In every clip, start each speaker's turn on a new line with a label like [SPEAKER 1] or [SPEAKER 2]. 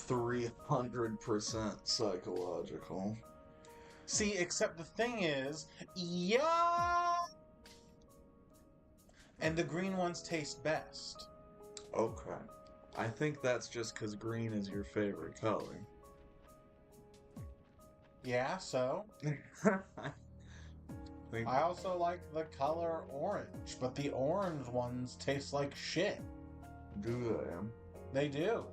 [SPEAKER 1] 300% psychological.
[SPEAKER 2] See, except the thing is, yeah, and the green ones taste best.
[SPEAKER 1] Okay. I think that's just because green is your favorite color.
[SPEAKER 2] Yeah, so I also like the color orange, but the orange ones taste like shit.
[SPEAKER 1] Do
[SPEAKER 2] They do.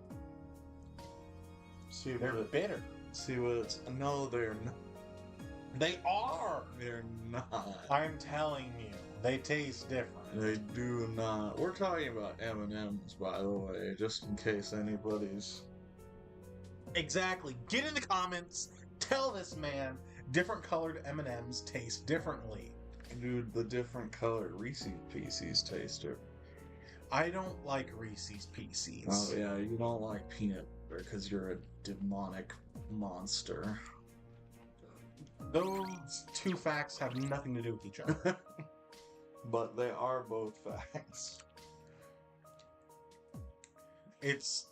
[SPEAKER 1] See
[SPEAKER 2] They're
[SPEAKER 1] what?
[SPEAKER 2] bitter.
[SPEAKER 1] See what? It's, no, they're not.
[SPEAKER 2] They are.
[SPEAKER 1] They're not.
[SPEAKER 2] I'm telling you, they taste different.
[SPEAKER 1] They do not. We're talking about M&Ms, by the way, just in case anybody's.
[SPEAKER 2] Exactly. Get in the comments. Tell this man different colored M&Ms taste differently.
[SPEAKER 1] Dude, the different colored Reese's Pieces taste it.
[SPEAKER 2] I don't like Reese's Pieces.
[SPEAKER 1] Oh yeah, you don't like peanut butter because you're a demonic monster.
[SPEAKER 2] Those two facts have nothing to do with each other.
[SPEAKER 1] But they are both facts.
[SPEAKER 2] It's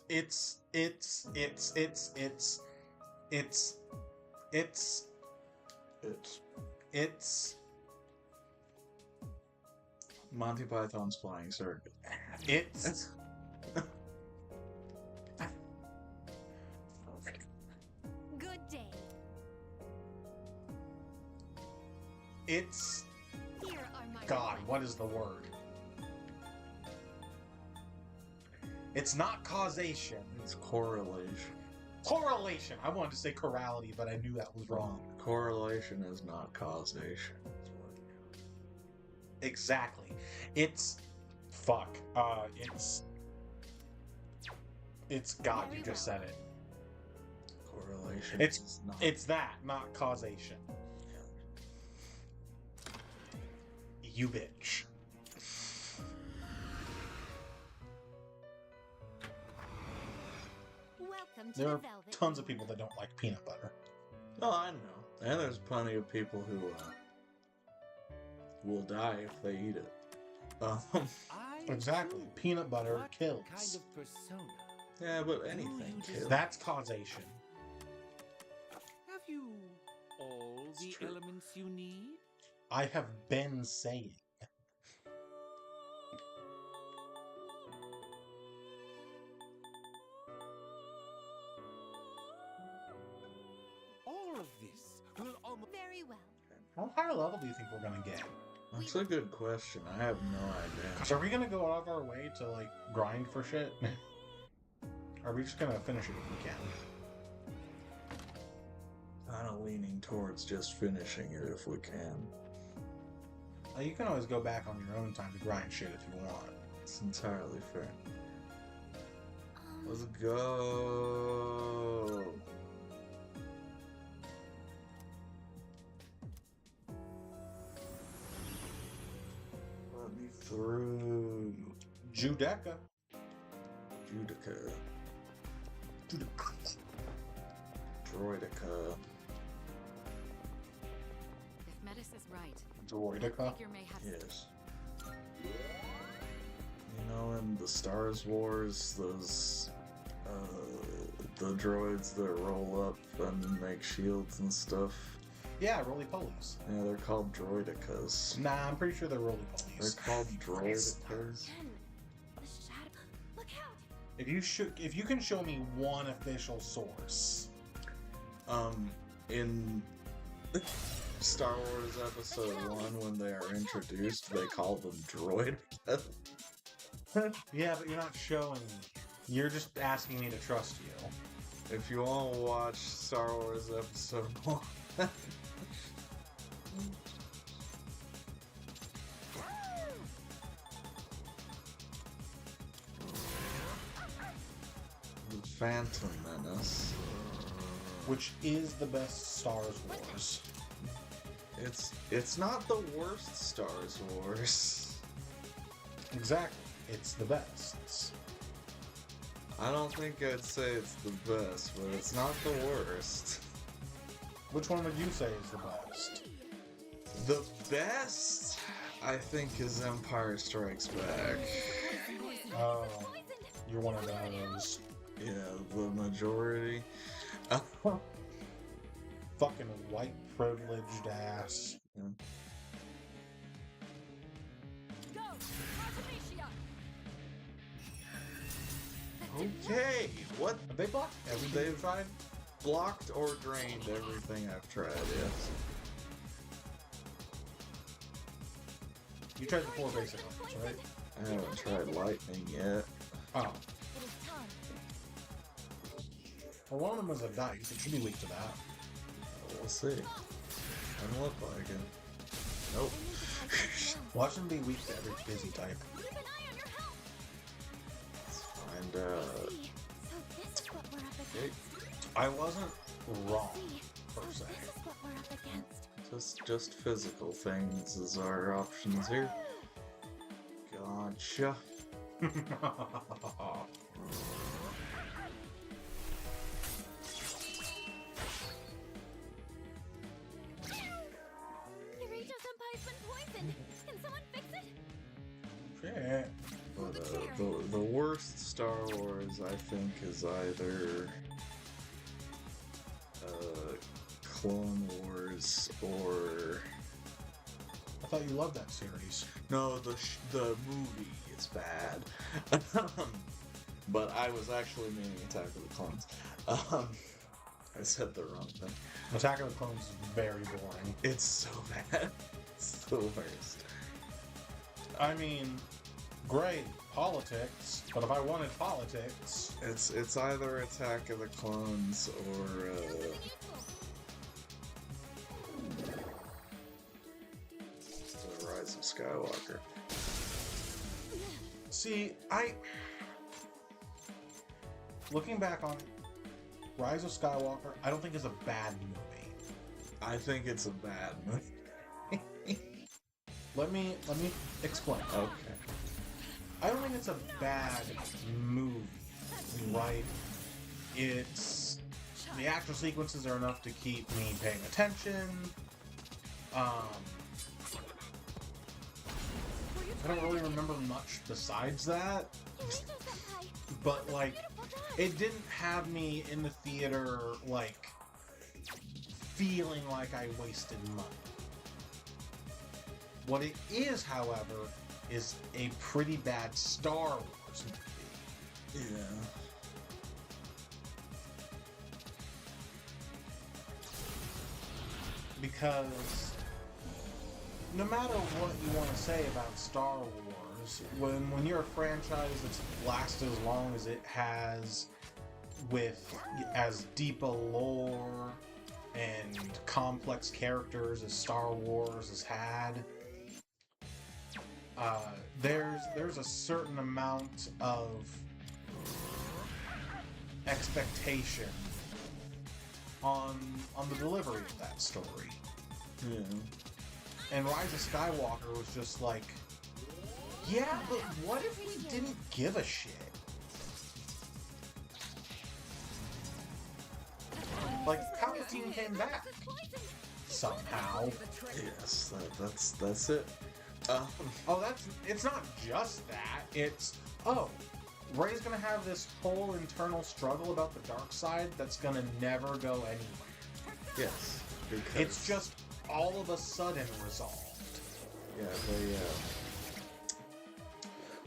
[SPEAKER 1] Monty Python's Flying Circus.
[SPEAKER 2] It's
[SPEAKER 3] Good day.
[SPEAKER 2] it's
[SPEAKER 3] Here are my
[SPEAKER 2] God, what is the word? It's not causation.
[SPEAKER 1] It's correlation.
[SPEAKER 2] Correlation. I wanted to say chorality, but I knew that was wrong.
[SPEAKER 1] Correlation is not causation.
[SPEAKER 2] Exactly. It's fuck. It's God, you just said it.
[SPEAKER 1] Correlation
[SPEAKER 2] It's
[SPEAKER 1] is not.
[SPEAKER 2] It's that, not causation. You bitch.
[SPEAKER 3] Welcome to
[SPEAKER 2] There
[SPEAKER 3] the
[SPEAKER 2] are
[SPEAKER 3] Velvet
[SPEAKER 2] tons of
[SPEAKER 3] Room.
[SPEAKER 2] people that don't like peanut butter.
[SPEAKER 1] Oh, I know. And there's plenty of people who will die if they eat it.
[SPEAKER 2] Exactly. Peanut butter kills.
[SPEAKER 4] Kind of persona.
[SPEAKER 1] Yeah, but anything kills.
[SPEAKER 2] That's causation.
[SPEAKER 4] Have you all
[SPEAKER 1] It's
[SPEAKER 4] the
[SPEAKER 1] true.
[SPEAKER 4] elements you need?
[SPEAKER 2] I have been saying.
[SPEAKER 4] All of this will almost.
[SPEAKER 3] Very well.
[SPEAKER 2] How high level do you think we're gonna get?
[SPEAKER 1] That's a good question. I have no idea.
[SPEAKER 2] Cause are we gonna go out of our way to like grind for shit? Or are we just gonna finish it if we can?
[SPEAKER 1] Kind of leaning towards just finishing it if we can.
[SPEAKER 2] You can always go back on your own time to grind shit if you want.
[SPEAKER 1] It's entirely fair.
[SPEAKER 3] Um,
[SPEAKER 1] Let's go. Let me through.
[SPEAKER 2] Judeca.
[SPEAKER 1] Judica. Droidica.
[SPEAKER 5] If Metis is right,
[SPEAKER 2] Droidica.
[SPEAKER 5] figure may have
[SPEAKER 1] Yes. You know, in the Star Wars, those the droids that roll up and make shields and stuff.
[SPEAKER 2] Yeah, roly polies.
[SPEAKER 1] Yeah, they're called droidicas.
[SPEAKER 2] Nah, I'm pretty sure they're roly
[SPEAKER 1] They're
[SPEAKER 2] polies.
[SPEAKER 1] called droidicas.
[SPEAKER 3] Jen, the shadow. Look out!
[SPEAKER 2] If you can show me one official source.
[SPEAKER 1] In Star Wars Episode 1, when they are introduced, they call them droidicas.
[SPEAKER 2] Yeah, but you're not showing me. You're just asking me to trust you.
[SPEAKER 1] If you want to watch Star Wars Episode 1, The Phantom Menace,
[SPEAKER 2] Which is the best Star Wars.
[SPEAKER 1] it's not the worst Star Wars.
[SPEAKER 2] Exactly. It's the best.
[SPEAKER 1] I don't think I'd say it's the best, but it's not the worst.
[SPEAKER 2] Which one would you say is the best?
[SPEAKER 1] The best, I think, is Empire Strikes Back.
[SPEAKER 2] Oh, you're one of those.
[SPEAKER 1] Yeah, the majority
[SPEAKER 2] Fucking white privileged ass.
[SPEAKER 3] Go! Artemisia!
[SPEAKER 1] Okay, what?
[SPEAKER 2] Have they blocked everything
[SPEAKER 1] They've
[SPEAKER 2] you've tried?
[SPEAKER 1] blocked or drained everything I've tried, yes.
[SPEAKER 2] You tried the 4 basic ones, right?
[SPEAKER 1] I haven't tried lightning yet.
[SPEAKER 2] Oh.
[SPEAKER 3] It is time.
[SPEAKER 2] Well, one of them is a dice. It should be weak to that.
[SPEAKER 1] We'll see. Doesn't look like it. Nope.
[SPEAKER 3] I need to find something else.
[SPEAKER 2] Watch them be weak to every busy type.
[SPEAKER 3] Keep an eye on your health.
[SPEAKER 1] Let's find
[SPEAKER 3] I
[SPEAKER 1] out.
[SPEAKER 3] see. So this is what we're up
[SPEAKER 1] Okay.
[SPEAKER 3] against.
[SPEAKER 2] I wasn't wrong,
[SPEAKER 3] See. So
[SPEAKER 2] per
[SPEAKER 3] this
[SPEAKER 2] se.
[SPEAKER 3] is what we're up against.
[SPEAKER 1] Just physical things is our options here. Gotcha.
[SPEAKER 3] Eureka Senpai's been poisoned. Can someone fix it?
[SPEAKER 2] Shit.
[SPEAKER 1] But the worst Star Wars, I think, is either Clone Wars or
[SPEAKER 2] I thought you loved that series.
[SPEAKER 1] no, the movie is bad. But I was actually meaning Attack of the Clones. I said the wrong thing.
[SPEAKER 2] Attack of the Clones is very boring.
[SPEAKER 1] It's so bad. It's the worst.
[SPEAKER 2] I mean, great politics, but if I wanted politics,
[SPEAKER 1] It's either Attack of the Clones or
[SPEAKER 3] Something useful.
[SPEAKER 1] The Rise of Skywalker.
[SPEAKER 2] see, looking back on Rise of Skywalker, I don't think it's a bad movie.
[SPEAKER 1] I think it's a bad movie.
[SPEAKER 2] Let me explain.
[SPEAKER 1] Okay.
[SPEAKER 2] I don't think it's a bad movie, right? It's the action sequences are enough to keep me paying attention. I don't really remember much besides that,
[SPEAKER 3] Eureka Senpai.
[SPEAKER 2] but like,
[SPEAKER 3] Beautiful done.
[SPEAKER 2] it didn't have me in the theater like feeling like I wasted money. What it is, however, is a pretty bad Star Wars movie.
[SPEAKER 1] Yeah.
[SPEAKER 2] Because no matter what you want to say about Star Wars, when you're a franchise that's lasted as long as it has, with as deep a lore and complex characters as Star Wars has had, there's a certain amount of expectation on the delivery of that story.
[SPEAKER 1] Yeah.
[SPEAKER 2] And Rise of Skywalker was just like, yeah, but what if we didn't give a shit? Like, Palpatine came back somehow.
[SPEAKER 1] Yes, that's it.
[SPEAKER 2] Oh, it's not just that. It's, oh, Rey's gonna have this whole internal struggle about the dark side that's gonna never go anywhere.
[SPEAKER 1] Yes, because
[SPEAKER 2] It's just all of a sudden resolved.
[SPEAKER 1] yeah,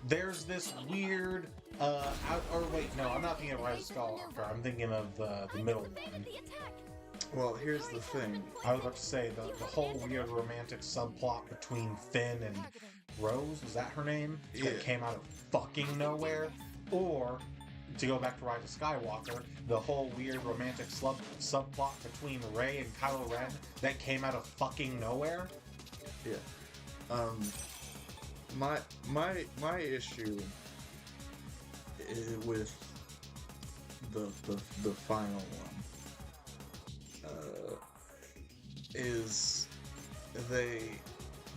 [SPEAKER 2] There's this weird, or wait, no, I'm not thinking of Rise of Skywalker. I'm thinking of the middle one.
[SPEAKER 1] well, here's the thing.
[SPEAKER 2] I was about to say the whole weird romantic subplot between Finn and Rose. Was that her name?
[SPEAKER 1] Yeah.
[SPEAKER 2] That came out of fucking nowhere. Or, to go back to Rise of Skywalker, the whole weird romantic subplot between Rey and Kylo Ren that came out of fucking nowhere.
[SPEAKER 1] Yeah. My issue with the final one is they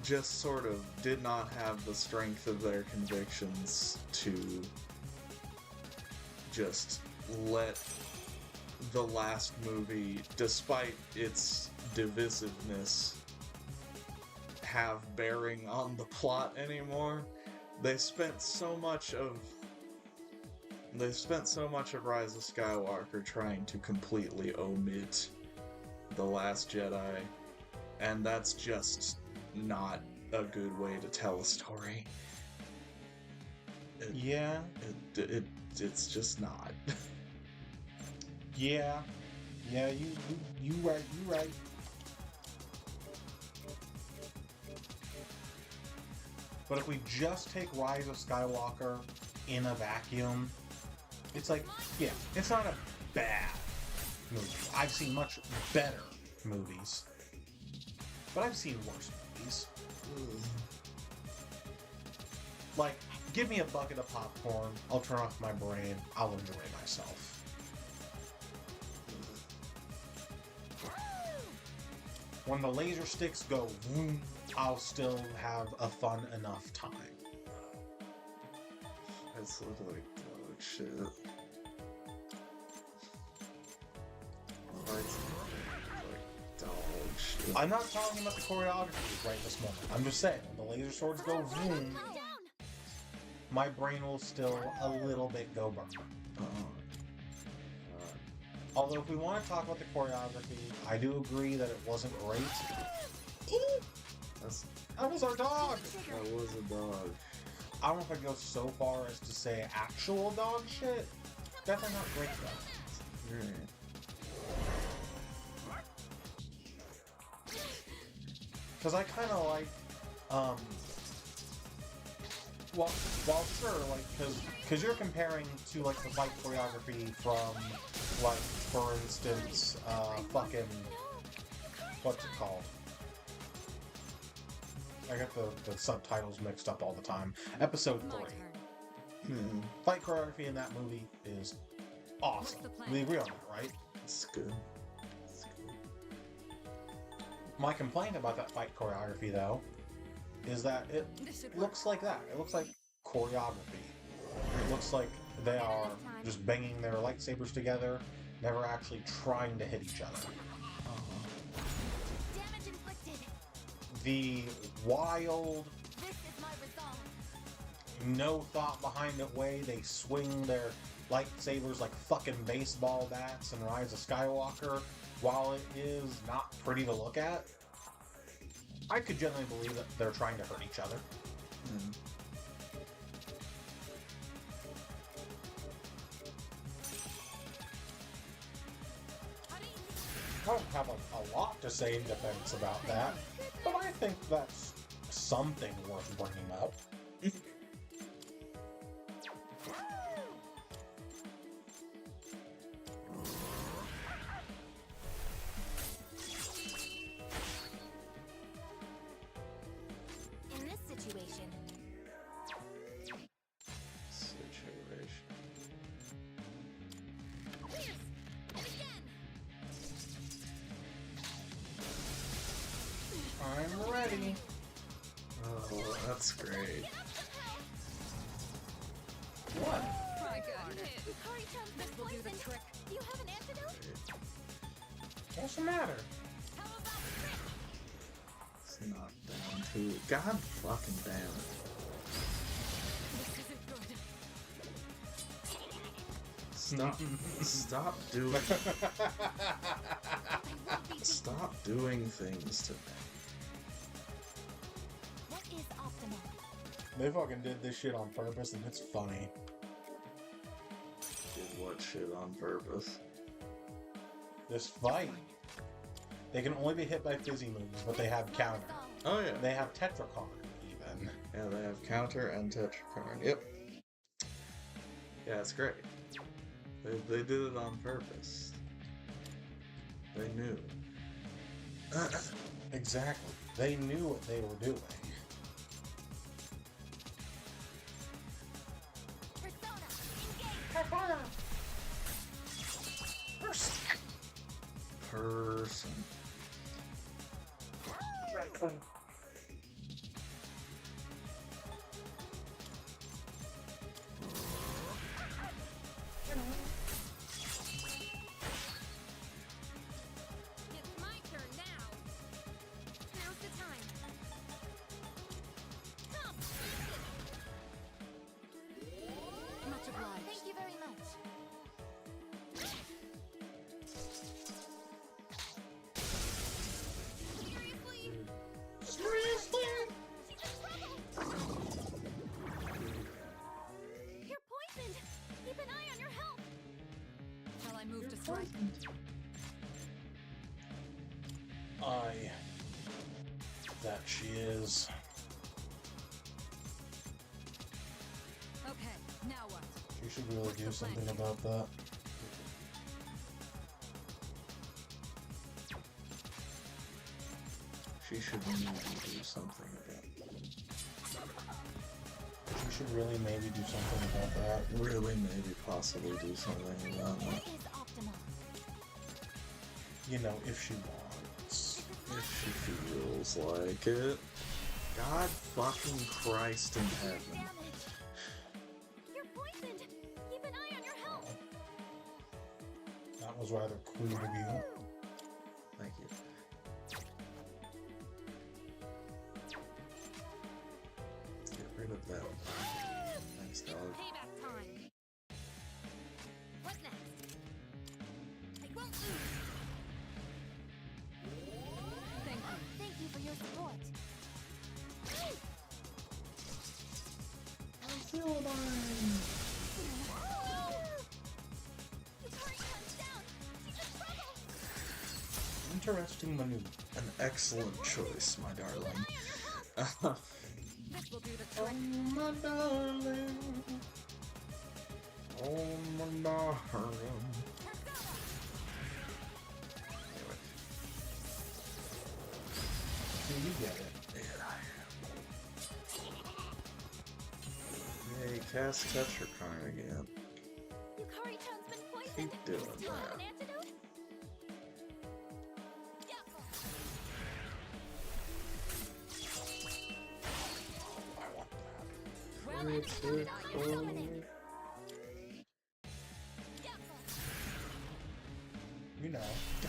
[SPEAKER 1] just sort of did not have the strength of their convictions to just let the last movie, despite its divisiveness, have bearing on the plot anymore. They spent so much of They've spent so much of Rise of Skywalker trying to completely omit The Last Jedi, and that's just not a good way to tell a story.
[SPEAKER 2] Yeah,
[SPEAKER 1] It's just not.
[SPEAKER 2] yeah, you right, you right. But if we just take Rise of Skywalker in a vacuum, it's like, yeah, it's not a bad movie. I've seen much better movies, but I've seen worse movies. Like, give me a bucket of popcorn, I'll turn off my brain, I'll enjoy myself. When the laser sticks go vroom, I'll still have a fun enough time.
[SPEAKER 1] It's literally dog shit. Like dog shit.
[SPEAKER 2] I'm not talking about the choreography right this moment. I'm just saying, when the laser swords go vroom,
[SPEAKER 3] Calm down.
[SPEAKER 2] my brain will still a little bit go burr. Although if we want to talk about the choreography, I do agree that it wasn't great. That was our dog!
[SPEAKER 1] That was a dog.
[SPEAKER 2] I don't know if I'd go so far as to say actual dog shit. Definitely not great though.
[SPEAKER 1] Right.
[SPEAKER 2] Because I kind of like, well, sure, like, because you're comparing to, like, the fight choreography from, like, for instance, fucking, what's it called? I get the subtitles mixed up all the time. Episode
[SPEAKER 5] My
[SPEAKER 2] 3.
[SPEAKER 5] turn.
[SPEAKER 2] Fight choreography in that movie is awesome.
[SPEAKER 5] What's the plan?
[SPEAKER 2] We agree on that, right?
[SPEAKER 1] It's good. It's good.
[SPEAKER 2] My complaint about that fight choreography, though, is that it
[SPEAKER 5] This should work.
[SPEAKER 2] looks like that. It looks like choreography. It looks like they are just banging their lightsabers together, never actually trying to hit each other.
[SPEAKER 3] Damage inflicted.
[SPEAKER 2] The wild,
[SPEAKER 3] This is my resolve.
[SPEAKER 2] no thought behind it way they swing their lightsabers like fucking baseball bats in Rise of Skywalker, while it is not pretty to look at, I could generally believe that they're trying to hurt each other. I don't have a lot to say in defense about that, but I think that's something worth bringing up.
[SPEAKER 3] In this situation,
[SPEAKER 1] Situation.
[SPEAKER 3] fierce, and again.
[SPEAKER 2] I'm ready.
[SPEAKER 1] Oh, that's great.
[SPEAKER 2] What?
[SPEAKER 5] My God.
[SPEAKER 3] Yukari-chan's been
[SPEAKER 5] Will do the
[SPEAKER 3] poisoned.
[SPEAKER 5] trick.
[SPEAKER 3] Do you have an antidote?
[SPEAKER 2] What's the matter?
[SPEAKER 3] How about Rick?
[SPEAKER 1] It's knocked down too. God fucking damn it.
[SPEAKER 5] This isn't good.
[SPEAKER 1] Stop doing stop doing things to me.
[SPEAKER 3] What is optimal?
[SPEAKER 2] They fucking did this shit on purpose and it's funny.
[SPEAKER 1] Did what shit on purpose?
[SPEAKER 2] This fight. They can only be hit by fizzy moves, but they have counter.
[SPEAKER 1] Oh yeah.
[SPEAKER 2] They have Tetracon, even.
[SPEAKER 1] Yeah, they have counter and Tetrakarn. Yep. Yeah, it's great. They did it on purpose. They knew.
[SPEAKER 2] Exactly. They knew what they were doing.
[SPEAKER 3] Persona, engage.
[SPEAKER 1] Person.
[SPEAKER 3] It's my turn now. Now's the time. Come.
[SPEAKER 5] Much obliged.
[SPEAKER 3] Thank you very much.
[SPEAKER 5] I move to strike?
[SPEAKER 2] That she is.
[SPEAKER 5] Okay, now what?
[SPEAKER 2] She should really do something about that.
[SPEAKER 1] She should maybe do something about
[SPEAKER 2] She should really maybe do something about that.
[SPEAKER 1] Really, maybe, possibly do something about
[SPEAKER 3] What
[SPEAKER 1] that.
[SPEAKER 3] is optimal?
[SPEAKER 2] You know, if she wants.
[SPEAKER 1] If she feels like it. God fucking Christ in heaven.
[SPEAKER 3] Damage. You're poisoned. Keep an eye on your health.
[SPEAKER 2] That was rather crude of you.
[SPEAKER 1] Thank you. Get rid of that. Thanks, dog.
[SPEAKER 3] Payback time. What next? I won't lose.
[SPEAKER 5] Thank you.
[SPEAKER 3] Thank you for your support. Yukari comes down. She's in trouble.
[SPEAKER 2] Interesting maneuver.
[SPEAKER 1] An excellent choice, my darling.
[SPEAKER 5] This will do the
[SPEAKER 1] Oh,
[SPEAKER 5] trick.
[SPEAKER 1] my darling. Oh, my darling. Anyway,
[SPEAKER 2] Do you get it?
[SPEAKER 1] yeah. Hey, cast Tetrakarn again.
[SPEAKER 3] Yukari-chan's been poisoned.
[SPEAKER 1] Keep doing
[SPEAKER 3] Do you still have
[SPEAKER 1] that.
[SPEAKER 3] an antidote? Yeah.
[SPEAKER 2] I want that.
[SPEAKER 3] Well, I'm excited on your summoning. Yeah.
[SPEAKER 2] You know,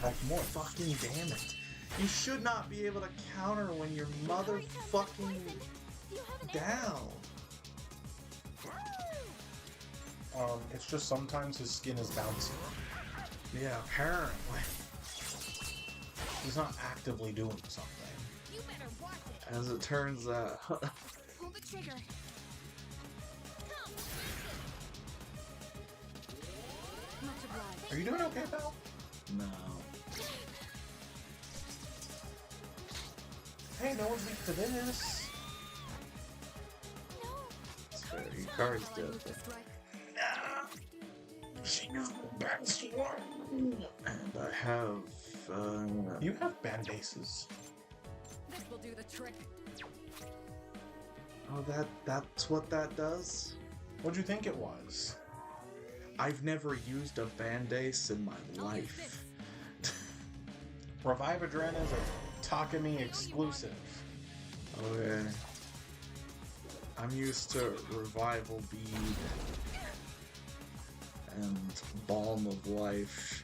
[SPEAKER 2] like more.
[SPEAKER 1] Fucking damn it. You should not be able to counter when you're
[SPEAKER 3] Yukari-chan's been
[SPEAKER 1] motherfucking
[SPEAKER 3] poisoned. Do you have an
[SPEAKER 1] down.
[SPEAKER 2] It's just sometimes his skin is bouncy.
[SPEAKER 1] Yeah, apparently.
[SPEAKER 2] He's not actively doing something.
[SPEAKER 3] You better watch it.
[SPEAKER 1] As it turns out.
[SPEAKER 3] Pull the trigger. Come,
[SPEAKER 5] Much obliged.
[SPEAKER 2] Are you doing okay, pal?
[SPEAKER 1] No.
[SPEAKER 2] Hey, no one's weak to this.
[SPEAKER 3] no.
[SPEAKER 1] It's fair. Yukari's
[SPEAKER 5] Shall I
[SPEAKER 1] dead.
[SPEAKER 5] move to strike?
[SPEAKER 1] And I have,
[SPEAKER 2] You have bandaces.
[SPEAKER 5] This will do the trick.
[SPEAKER 1] oh, that's what that does?
[SPEAKER 2] What'd you think it was?
[SPEAKER 1] I've never used a Band-Aid in my life.
[SPEAKER 2] Revive Adren is a Takumi exclusive.
[SPEAKER 1] Okay. I'm used to Revival Bead and Balm of Life.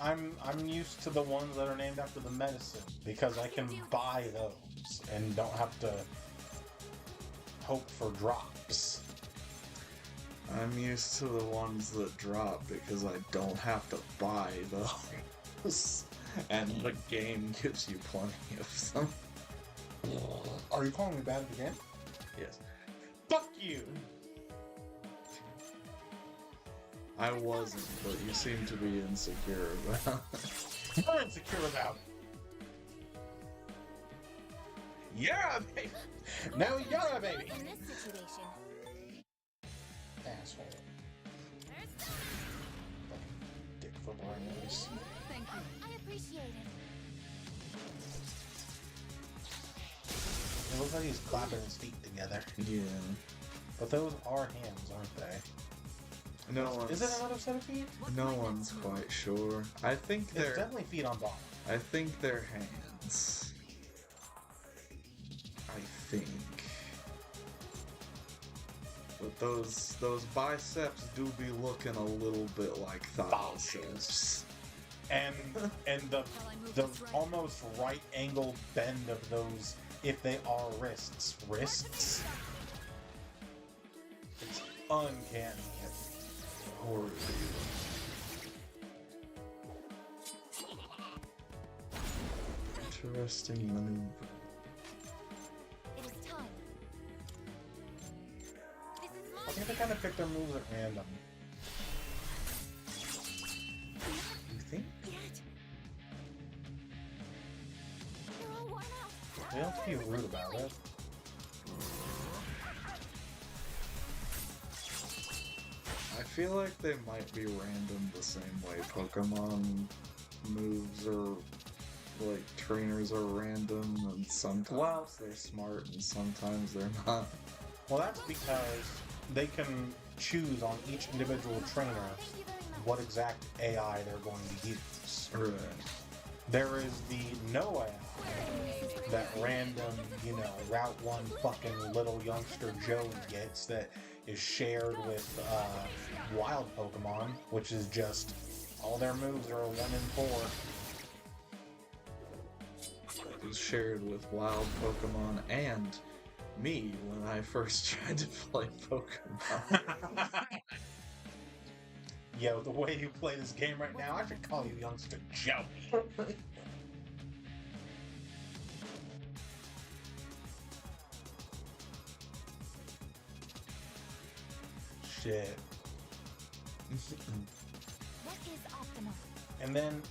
[SPEAKER 2] I'm used to the ones that are named after the medicine because I can buy those and don't have to hope for drops.
[SPEAKER 1] I'm used to the ones that drop because I don't have to buy those. And the game gives you plenty of them.
[SPEAKER 2] Are you calling me bad again?
[SPEAKER 1] Yes.
[SPEAKER 2] Fuck you!
[SPEAKER 1] I wasn't, but you seem to be insecure about it.
[SPEAKER 2] You're insecure about. Yeah, baby. Now you're a baby.
[SPEAKER 3] In this situation.
[SPEAKER 2] Asshole.
[SPEAKER 3] There's that.
[SPEAKER 2] Fucking dick for brains.
[SPEAKER 5] Thank you.
[SPEAKER 3] I appreciate it.
[SPEAKER 2] It looks like he's clapping his feet together.
[SPEAKER 1] Yeah.
[SPEAKER 2] But those are hands, aren't they?
[SPEAKER 1] No one's,
[SPEAKER 2] Is it another set of feet?
[SPEAKER 5] What's
[SPEAKER 1] no
[SPEAKER 5] my next
[SPEAKER 1] one's
[SPEAKER 5] move?
[SPEAKER 1] quite sure. I think
[SPEAKER 2] It's
[SPEAKER 1] they're
[SPEAKER 2] definitely feet on bottom.
[SPEAKER 1] I think they're hands. I think. But those biceps do be looking a little bit like biceps.
[SPEAKER 2] And the
[SPEAKER 5] Shall I move
[SPEAKER 2] the
[SPEAKER 5] to strike?
[SPEAKER 2] almost right angle bend of those, if they are wrists. Wrists? It's uncanny.
[SPEAKER 1] Horribly. Interesting maneuver.
[SPEAKER 3] It is time. This is
[SPEAKER 2] I
[SPEAKER 3] my
[SPEAKER 2] think they kind of pick their moves at random. You think?
[SPEAKER 3] Yet. You're all worn out.
[SPEAKER 2] They don't have to be rude about it.
[SPEAKER 1] I feel like they might be random the same way Pokemon moves or like trainers are random, and sometimes they're smart and sometimes they're not.
[SPEAKER 2] Well, that's because they can choose on each individual trainer
[SPEAKER 3] Thank you very much.
[SPEAKER 2] what exact AI they're going to use.
[SPEAKER 1] Right.
[SPEAKER 2] There is the no AI, that random, you know, Route 1 fucking little youngster Joey gets that is shared with wild Pokemon, which is just all their moves are a 1 in 4.
[SPEAKER 1] It was shared with wild Pokemon and me when I first tried to play Pokemon.
[SPEAKER 2] Yo, the way you play this game right now, I should call you youngster Joey. Shit.
[SPEAKER 3] What is optimal?
[SPEAKER 2] And then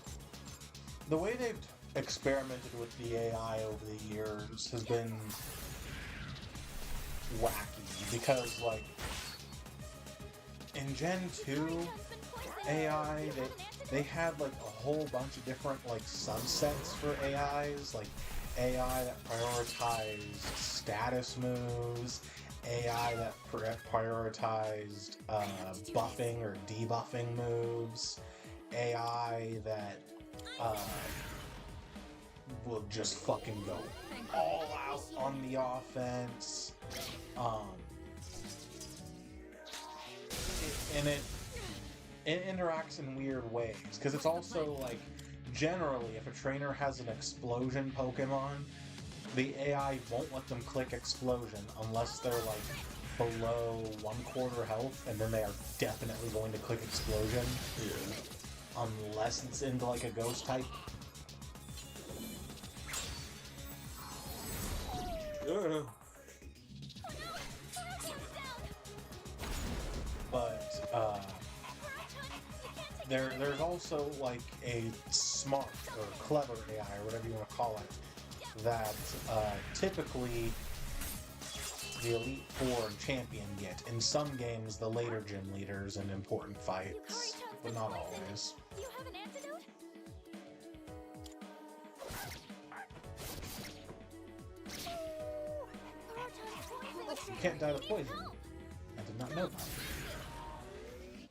[SPEAKER 2] the way they've experimented with the AI over the years has been wacky because, like, in Gen 2 AI, they had like a whole bunch of different like subsets for AIs, like AI that prioritized status moves, AI that prioritized buffing or debuffing moves, AI that will just fucking go all out on the offense. It interacts in weird ways because it's also like generally if a trainer has an explosion Pokemon, the AI won't let them click explosion unless they're like below 1/4 health, and then they are definitely going to click explosion.
[SPEAKER 1] Yeah.
[SPEAKER 2] Unless it's into like a ghost type. But there's also like a smart or clever AI or whatever you want to call it that typically the Elite Four and Champion get. In some games, the later gym leaders in important fights, but not always.
[SPEAKER 3] Do you have an antidote?
[SPEAKER 2] You can't die to poison. I did not know that.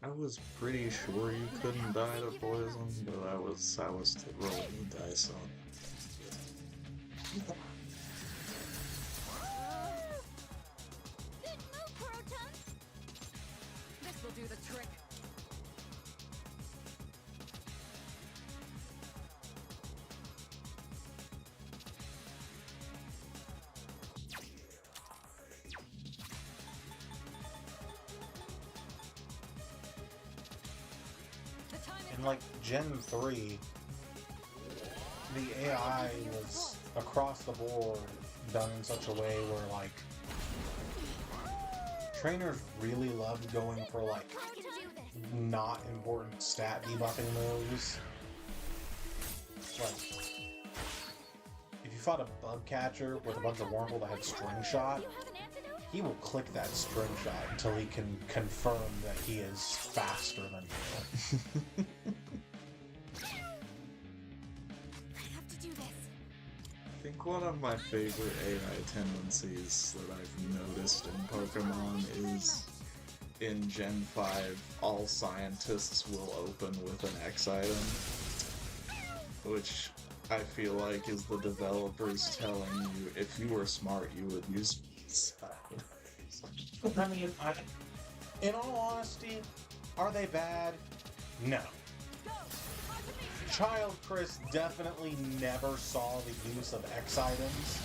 [SPEAKER 1] I was pretty sure you couldn't die to poison, but I was rolling the dice on.
[SPEAKER 3] Good move, Proton.
[SPEAKER 5] This will do the trick. The time is
[SPEAKER 2] In like Gen 3, the AI was across the board done in such a way where like trainers really loved going for like
[SPEAKER 3] I can do this.
[SPEAKER 2] not important stat debuffing moves. Like if you fought a bug catcher with a bunch of Wurmple that had string shot,
[SPEAKER 3] Do you have an antidote?
[SPEAKER 2] he will click that string shot until he can confirm that he is faster than you.
[SPEAKER 3] I have to do this.
[SPEAKER 1] I think one of my favorite AI tendencies that I've noticed in Pokemon is in Gen 5, all scientists will open with an X item, which I feel like is the developers telling you if you were smart, you would use
[SPEAKER 2] I mean, in all honesty, are they bad? No. Child Chris definitely never saw the use of X items,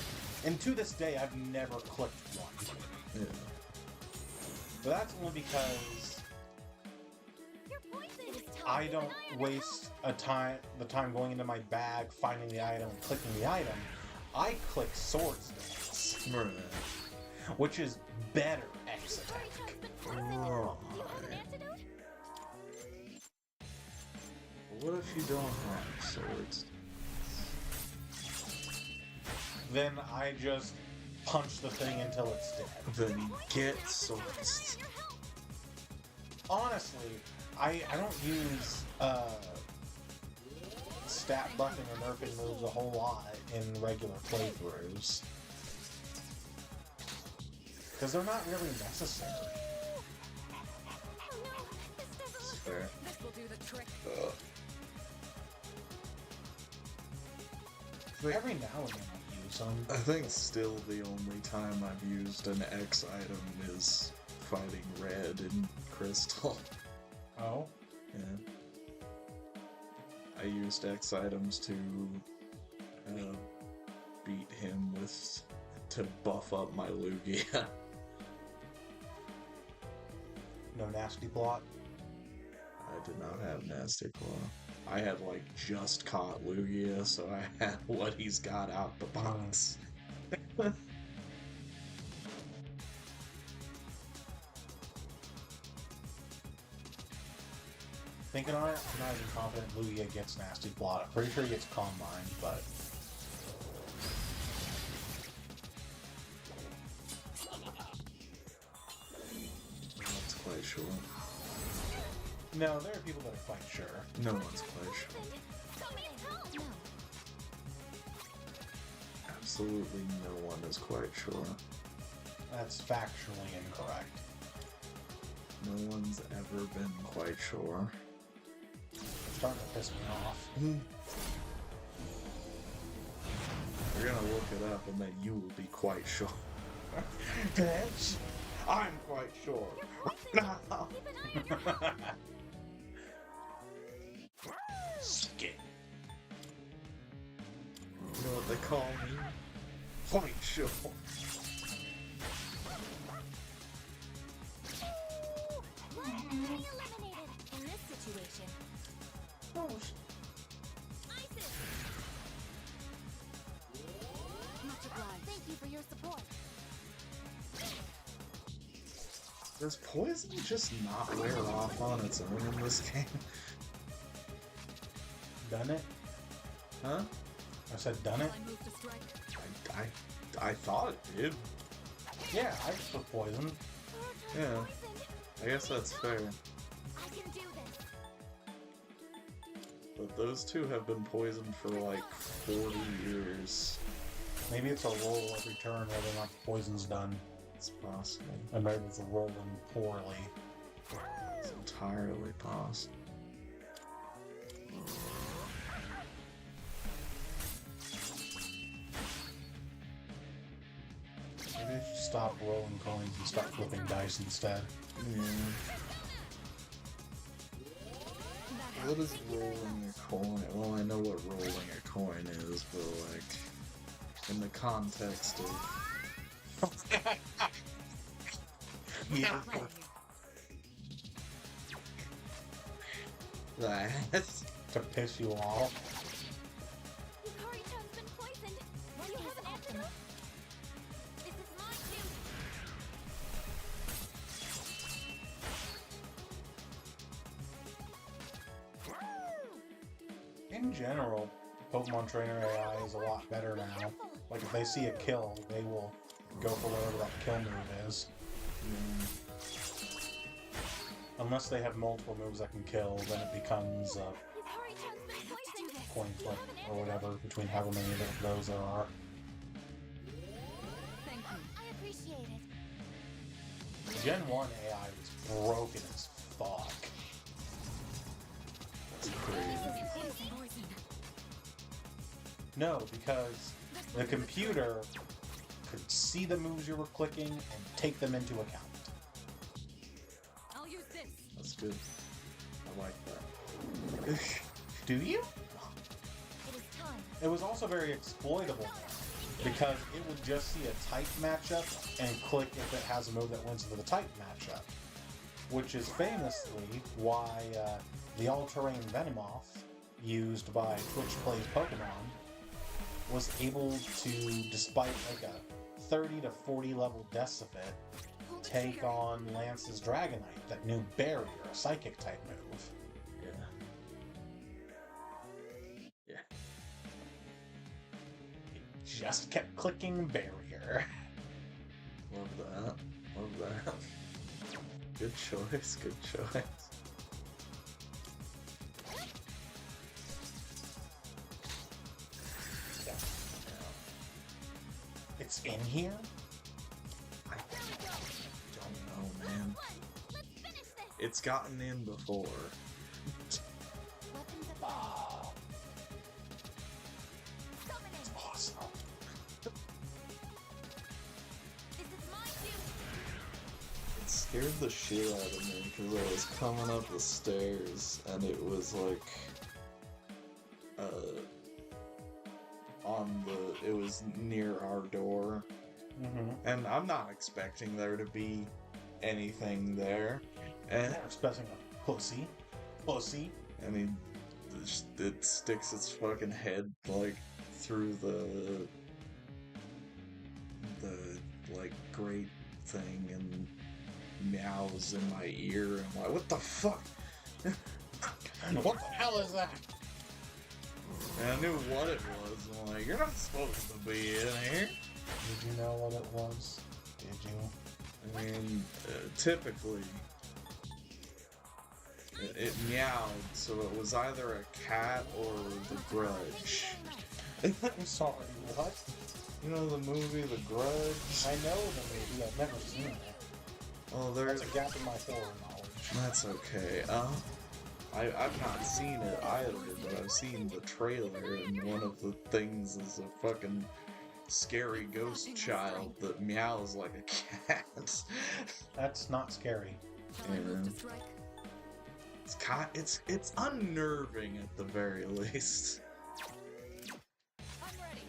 [SPEAKER 2] and to this day, I've never clicked one.
[SPEAKER 1] Yeah.
[SPEAKER 2] But that's only because
[SPEAKER 3] Your poison is
[SPEAKER 2] I don't waste the time going into my bag, finding the item, and clicking the item. I click Swords Dance,
[SPEAKER 1] Right.
[SPEAKER 2] which is better X attack.
[SPEAKER 3] poisoned. Do you have an antidote?
[SPEAKER 1] What if you don't have swords?
[SPEAKER 2] Then I just punch the thing until it's dead.
[SPEAKER 1] Then get
[SPEAKER 3] Rely
[SPEAKER 1] swords.
[SPEAKER 3] on your health.
[SPEAKER 2] Honestly, I don't use stat buffing or nerfing moves a whole lot in regular playthroughs. Because they're not really necessary.
[SPEAKER 3] Oh no, this doesn't
[SPEAKER 1] It's
[SPEAKER 3] look
[SPEAKER 1] fair.
[SPEAKER 5] This will do the trick.
[SPEAKER 2] Every now and then I use them.
[SPEAKER 1] I think still the only time I've used an X item is fighting Red in Crystal.
[SPEAKER 2] Oh?
[SPEAKER 1] Yeah. I used X items to beat him with to buff up my Lugia.
[SPEAKER 2] No nasty plot?
[SPEAKER 1] I did not have Nasty Claw. I had like just caught Lugia, so I had what he's got out the box.
[SPEAKER 2] Thinking on it, I'm not even confident Lugia gets nasty plot. I'm pretty sure he gets Calm Mind, but...
[SPEAKER 1] I'm not quite sure.
[SPEAKER 2] No, there are people that are quite sure.
[SPEAKER 1] No one's quite sure.
[SPEAKER 3] poisoned. Somebody's help. No.
[SPEAKER 1] Absolutely no one is quite sure.
[SPEAKER 2] That's factually incorrect.
[SPEAKER 1] No one's ever been quite sure.
[SPEAKER 2] It's starting to piss me off.
[SPEAKER 1] We're gonna look it up and then you will be quite sure.
[SPEAKER 2] Bitch! I'm quite sure.
[SPEAKER 3] You're poisoned. Keep an eye on your health.
[SPEAKER 2] Skit.
[SPEAKER 1] You know what they call me? Quite sure.
[SPEAKER 3] One enemy eliminated. In this situation, Isis.
[SPEAKER 5] Much obliged.
[SPEAKER 3] Thank you for your support.
[SPEAKER 1] Does poison just not wear off on its own in this game?
[SPEAKER 2] Done it?
[SPEAKER 1] Huh?
[SPEAKER 2] I said done it?
[SPEAKER 5] I move to strike.
[SPEAKER 1] I thought it did.
[SPEAKER 2] Yeah, I took poison.
[SPEAKER 3] Boruto's
[SPEAKER 1] Yeah.
[SPEAKER 3] poisoned.
[SPEAKER 1] I guess that's fair.
[SPEAKER 3] I can do this.
[SPEAKER 1] But those two have been poisoned for like 40 years.
[SPEAKER 2] Maybe it's a roll every turn whether or not the poison's done.
[SPEAKER 1] It's possible.
[SPEAKER 2] And maybe it's rolling poorly.
[SPEAKER 1] It's entirely possible.
[SPEAKER 2] Maybe I should stop rolling coins and start flipping dice instead.
[SPEAKER 1] Yeah. What is rolling a coin? Well, I know what rolling a coin is, but like, in the context of...
[SPEAKER 2] Yeah.
[SPEAKER 1] that.
[SPEAKER 2] To piss you off.
[SPEAKER 3] Yukari-chan's been poisoned. Do you have an antidote? This is my cue.
[SPEAKER 2] In general, Pokemon Trainer AI is a lot better now. Like, if they see a kill, they will go for whatever that kill move is. Unless they have multiple moves that can kill, then it becomes a
[SPEAKER 3] Yukari-chan's been poisoned.
[SPEAKER 2] coin flip or whatever between however many of those there are.
[SPEAKER 5] Thank you.
[SPEAKER 3] I appreciate it.
[SPEAKER 2] Gen 1 AI is broken as fuck.
[SPEAKER 1] That's crazy.
[SPEAKER 5] Poison.
[SPEAKER 2] No, because the computer could see the moves you were clicking and take them into account.
[SPEAKER 5] I'll use this.
[SPEAKER 1] That's good. I like that.
[SPEAKER 2] Do you?
[SPEAKER 3] It is time.
[SPEAKER 2] It was also very exploitable because it would just see a type matchup and click if it has a move that wins into the type matchup, which is famously why the all-terrain Venomoth used by Twitch Plays Pokemon was able to, despite like a 30 to 40 level Decibit, take on Lance's Dragonite, that new barrier, a psychic type move.
[SPEAKER 1] Yeah. Yeah.
[SPEAKER 2] It just kept clicking barrier.
[SPEAKER 1] Love that. Love that. Good choice. Good choice.
[SPEAKER 2] Yeah. It's in here?
[SPEAKER 1] I don't know, man.
[SPEAKER 3] One. Let's finish this.
[SPEAKER 1] It's gotten in before.
[SPEAKER 3] Weapons of
[SPEAKER 2] Oh,
[SPEAKER 3] summoning.
[SPEAKER 2] awesome.
[SPEAKER 3] This is my duty.
[SPEAKER 1] It scared the shit out of me because I was coming up the stairs and it was like, it was near our door,
[SPEAKER 2] Mm-hmm.
[SPEAKER 1] and I'm not expecting there to be anything there, and
[SPEAKER 2] Expecting a pussy. Pussy.
[SPEAKER 1] it sticks its fucking head like through the like grate thing and meows in my ear. I'm like, what the fuck?
[SPEAKER 2] What the hell is that?
[SPEAKER 1] And I knew what it was. I'm like, you're not supposed to be in here.
[SPEAKER 2] Did you know what it was? Did you?
[SPEAKER 1] I mean, typically, it meowed, so it was either a cat or the Grudge.
[SPEAKER 2] I'm sorry, what?
[SPEAKER 1] You know the movie The Grudge?
[SPEAKER 2] I know the movie, I've never seen it.
[SPEAKER 1] Oh,
[SPEAKER 2] There's
[SPEAKER 1] there's
[SPEAKER 2] a gap in my horror knowledge.
[SPEAKER 1] That's okay. I've not seen it either, but I've seen the trailer, and one of the things is a fucking scary ghost child that meows like a cat.
[SPEAKER 2] That's not scary.
[SPEAKER 5] Shall I move
[SPEAKER 1] Yeah.
[SPEAKER 5] to strike?
[SPEAKER 1] It's unnerving at the very least.
[SPEAKER 3] I'm ready.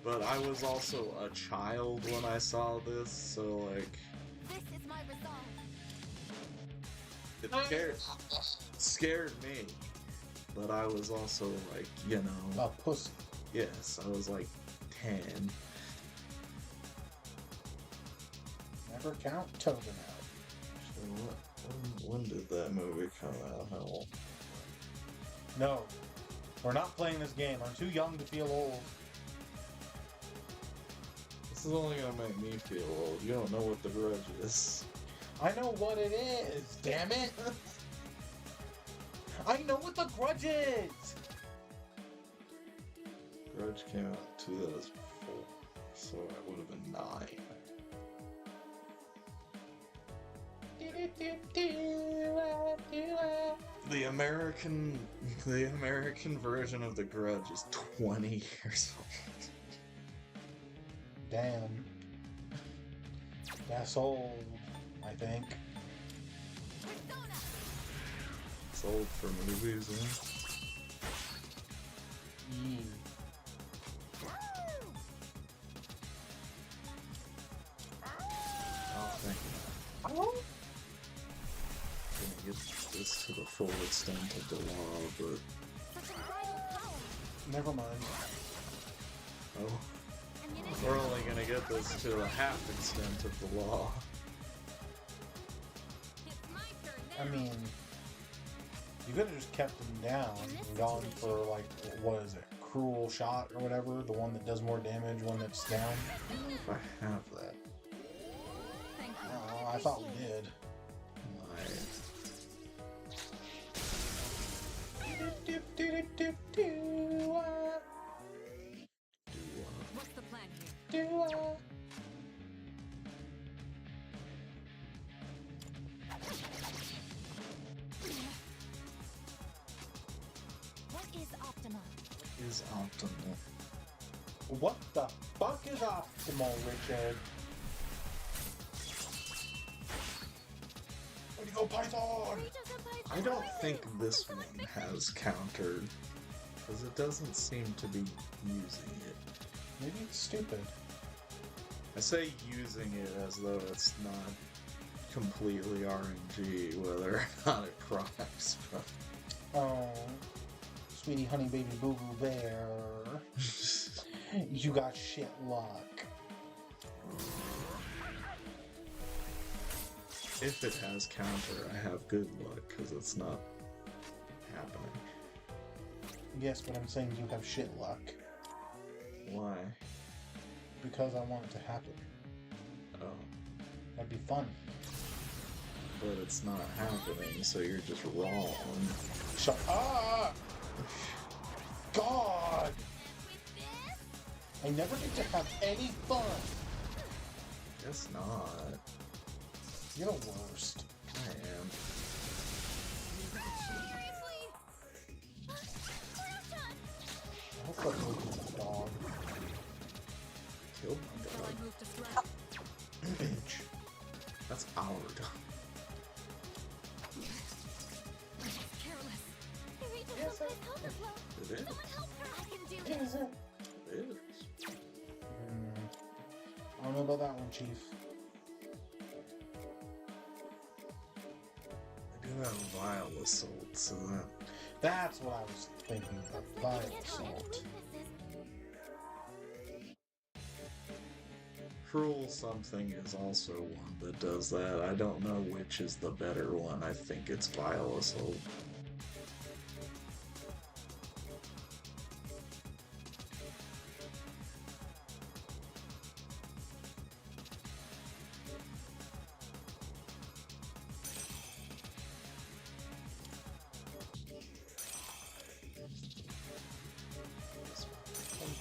[SPEAKER 1] But I was also a child when I saw this, so like
[SPEAKER 3] This is my resolve.
[SPEAKER 1] it scared me. But I was also like, you know,
[SPEAKER 2] A pussy.
[SPEAKER 1] yes, I was like 10.
[SPEAKER 2] Never count Tobin out.
[SPEAKER 1] So when did that movie come out? How old?
[SPEAKER 2] No. We're not playing this game. I'm too young to feel old.
[SPEAKER 1] This is only gonna make me feel old. You don't know what The Grudge is.
[SPEAKER 2] I know what it is, damn it! I know what the Grudge is!
[SPEAKER 1] Grudge came out in 2004, so I would have been 9. The American version of The Grudge is 20 years old.
[SPEAKER 2] Damn. That's old, I think.
[SPEAKER 3] Persona.
[SPEAKER 1] It's old for movies, huh?
[SPEAKER 2] Yee.
[SPEAKER 1] Oh, thank you.
[SPEAKER 2] Oh?
[SPEAKER 1] Gonna get this to the full extent of the law, but
[SPEAKER 3] Such unbridled power.
[SPEAKER 2] Never mind.
[SPEAKER 1] oh,
[SPEAKER 3] Ammunition.
[SPEAKER 1] we're only gonna get this to the half extent of the law.
[SPEAKER 3] It's my turn now.
[SPEAKER 2] I mean, you could have just kept him down and gone for, like, what is it? Cruel shot or whatever? The one that does more damage, one that's down?
[SPEAKER 1] I don't know if I have that.
[SPEAKER 3] Thank you.
[SPEAKER 2] Oh, I thought we did.
[SPEAKER 5] What's the plan here?
[SPEAKER 3] What is Optima?
[SPEAKER 1] Is optimal.
[SPEAKER 2] What the fuck is optimal, Richard? Where'd you go, Python?
[SPEAKER 3] Creatures of my
[SPEAKER 1] I don't
[SPEAKER 3] poison.
[SPEAKER 1] think this
[SPEAKER 3] Until
[SPEAKER 1] one
[SPEAKER 3] it fixes
[SPEAKER 1] has countered, because it doesn't seem to be using it.
[SPEAKER 2] Maybe it's stupid.
[SPEAKER 1] I say using it as though it's not completely RNG, whether or not it cracks, but
[SPEAKER 2] Oh, sweetie honey baby boo boo bear. You got shit luck.
[SPEAKER 1] If it has counter, I have good luck, because it's not happening.
[SPEAKER 2] Yes, but I'm saying you have shit luck.
[SPEAKER 1] Why?
[SPEAKER 2] Because I want it to happen.
[SPEAKER 1] Oh.
[SPEAKER 2] That'd be fun.
[SPEAKER 1] But it's not happening, so you're just wrong.
[SPEAKER 2] Shut up! God! I never get to have any fun!
[SPEAKER 1] Guess not.
[SPEAKER 2] You're the worst.
[SPEAKER 1] I am.
[SPEAKER 3] Seriously? We're not done.
[SPEAKER 2] I hope that movie dog.
[SPEAKER 1] Killed my
[SPEAKER 5] Shall I
[SPEAKER 1] dog.
[SPEAKER 5] move to strike?
[SPEAKER 1] Bitch. That's our dog.
[SPEAKER 5] Careless.
[SPEAKER 3] Rachel,
[SPEAKER 2] Yes,
[SPEAKER 3] someplace help us, Flo.
[SPEAKER 1] It is.
[SPEAKER 3] Someone help her. I can do
[SPEAKER 2] Is
[SPEAKER 3] this.
[SPEAKER 2] it?
[SPEAKER 1] It is.
[SPEAKER 2] I don't know about that one, Chief.
[SPEAKER 1] I do have Vile Assault, so that...
[SPEAKER 2] That's what I was thinking of.
[SPEAKER 3] Looks like
[SPEAKER 2] Vile
[SPEAKER 3] we can't hide
[SPEAKER 2] Assault.
[SPEAKER 3] weaknesses.
[SPEAKER 1] Cruel Something is also one that does that. I don't know which is the better one. I think it's Vile Assault.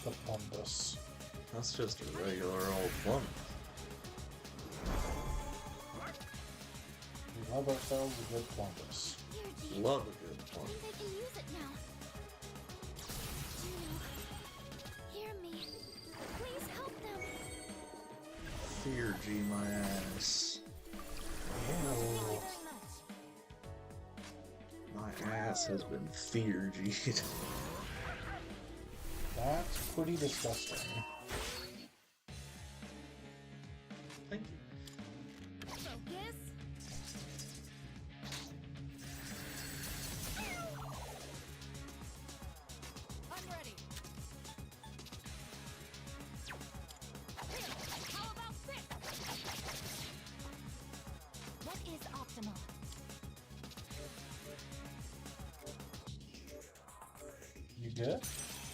[SPEAKER 2] The Plumbus.
[SPEAKER 1] That's just a regular old plum.
[SPEAKER 2] We love ourselves a good Plumbus.
[SPEAKER 3] Here, Jean.
[SPEAKER 1] Love a good plum.
[SPEAKER 3] I think they can use it now. Juno, hear me. Please help them.
[SPEAKER 1] Fear G my ass.
[SPEAKER 2] Ew.
[SPEAKER 1] My ass has been fear G'd.
[SPEAKER 2] That's pretty disgusting.
[SPEAKER 1] Thank you.
[SPEAKER 3] Focus.
[SPEAKER 5] I'm ready. How about this?
[SPEAKER 3] What is optimal?
[SPEAKER 2] You good?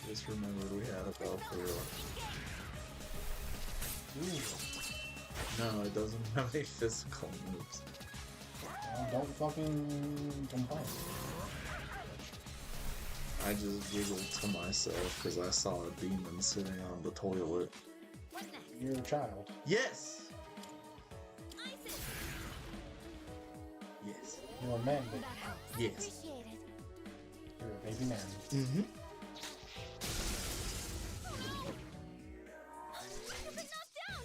[SPEAKER 1] Just remembered we had a Belfior.
[SPEAKER 2] Ooh.
[SPEAKER 1] No, it doesn't have any physical moves.
[SPEAKER 2] Well, don't fucking complain.
[SPEAKER 1] I just giggled to myself because I saw a demon sitting on the toilet.
[SPEAKER 3] What next?
[SPEAKER 2] You're a child.
[SPEAKER 1] Yes!
[SPEAKER 3] Isis.
[SPEAKER 1] Yes.
[SPEAKER 2] You're a man, baby.
[SPEAKER 3] That helps.
[SPEAKER 1] Yes.
[SPEAKER 3] Appreciate it.
[SPEAKER 2] You're a baby man.
[SPEAKER 1] Mm-hmm.
[SPEAKER 3] I've been knocked down.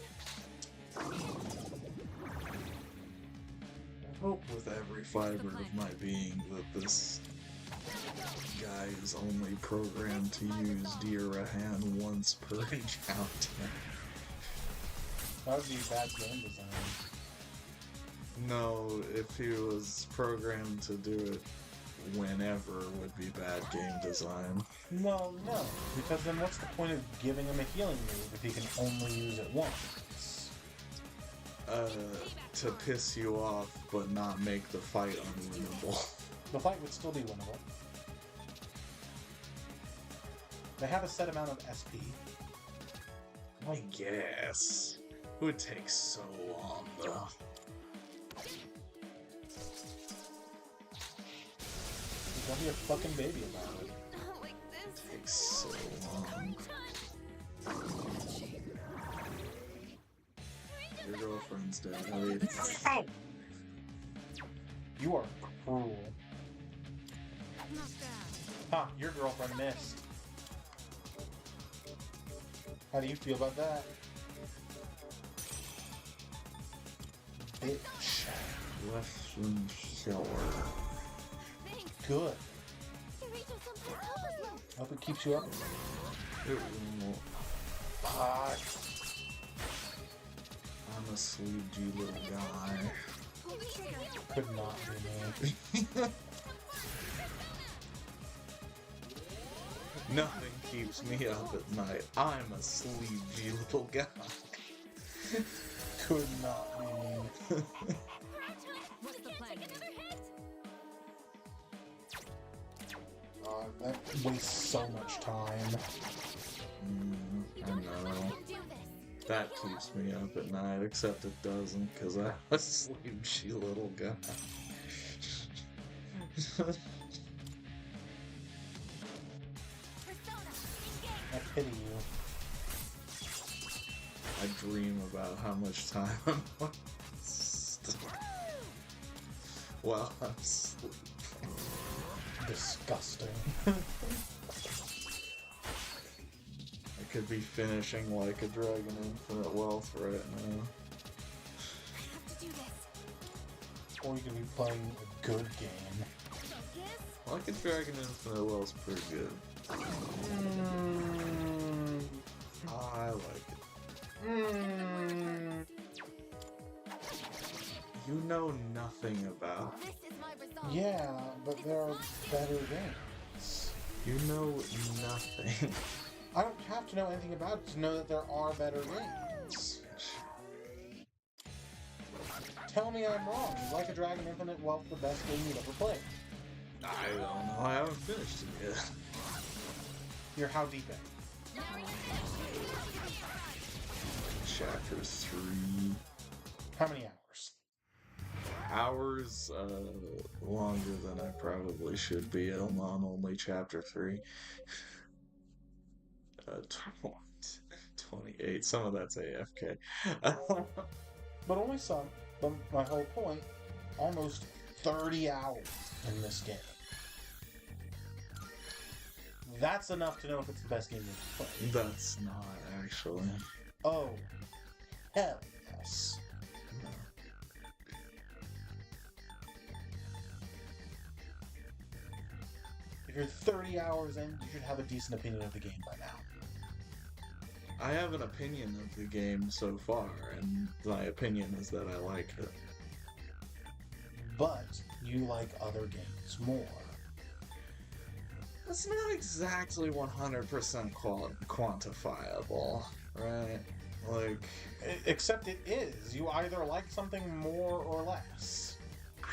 [SPEAKER 1] I hope with every fiber of my being that this guy is only programmed to use Dirahan once per encounter.
[SPEAKER 2] That would be bad game design.
[SPEAKER 1] No, if he was programmed to do it whenever would be bad game design.
[SPEAKER 2] No, because then what's the point of giving him a healing move if he can only use it once?
[SPEAKER 1] To piss you off, but not make the fight unwinnable.
[SPEAKER 2] The fight would still be winnable. They have a set amount of SP.
[SPEAKER 1] I guess. It would take so long, though.
[SPEAKER 2] Don't be a fucking baby about it.
[SPEAKER 3] Not like this.
[SPEAKER 1] It takes so long. Your girlfriend's dead.
[SPEAKER 2] Ow! You are cruel.
[SPEAKER 5] Knocked down.
[SPEAKER 2] Huh, your girlfriend missed. How do you feel about that? Bitch.
[SPEAKER 1] Left and shower.
[SPEAKER 3] Thanks.
[SPEAKER 2] Good.
[SPEAKER 3] Rachel, someplace help us, Flo.
[SPEAKER 2] Hope it keeps you up.
[SPEAKER 1] It will.
[SPEAKER 2] Fuck.
[SPEAKER 1] I'm a sleepy little guy.
[SPEAKER 3] Pull the trigger.
[SPEAKER 2] Could not be me.
[SPEAKER 1] Nothing keeps me up at night. I'm a sleepy little guy.
[SPEAKER 2] Could not be me.
[SPEAKER 3] Crouch up.
[SPEAKER 2] god, that wastes so much time.
[SPEAKER 1] I
[SPEAKER 3] I
[SPEAKER 1] know.
[SPEAKER 3] can do this.
[SPEAKER 1] That keeps me up at night, except it doesn't, because I'm a sleepy little guy.
[SPEAKER 3] Persona, engage.
[SPEAKER 2] I pity you.
[SPEAKER 1] I dream about how much time I'm lost while I'm sleeping.
[SPEAKER 2] Disgusting.
[SPEAKER 1] I could be finishing like a Dragon Infinite Wealth right now.
[SPEAKER 3] I have to do this.
[SPEAKER 2] Or you could be playing a good game.
[SPEAKER 3] Focus.
[SPEAKER 1] Like a Dragon Infinite Wealth's pretty good. I like it. You know nothing about.
[SPEAKER 3] This is my resolve.
[SPEAKER 2] Yeah, but there are better games.
[SPEAKER 1] You know nothing.
[SPEAKER 2] I don't have to know anything about it to know that there are better games. Tell me I'm wrong. Is Like a Dragon Infinite Wealth the best game you've ever played?
[SPEAKER 1] I don't know. I haven't finished it yet.
[SPEAKER 2] You're how deep in?
[SPEAKER 1] Chapter 3.
[SPEAKER 2] How many hours?
[SPEAKER 1] Hours longer than I probably should be on only chapter 3. 28. Some of that's AFK.
[SPEAKER 2] But only some. But my whole point, almost 30 hours in this game. That's enough to know if it's the best game you've played.
[SPEAKER 1] That's not actually.
[SPEAKER 2] Oh, hell yes. If you're 30 hours in, you should have a decent opinion of the game by now.
[SPEAKER 1] I have an opinion of the game so far, and my opinion is that I like it.
[SPEAKER 2] But you like other games more.
[SPEAKER 1] That's not exactly 100% quantifiable, right? Like,
[SPEAKER 2] Except it is. You either like something more or less.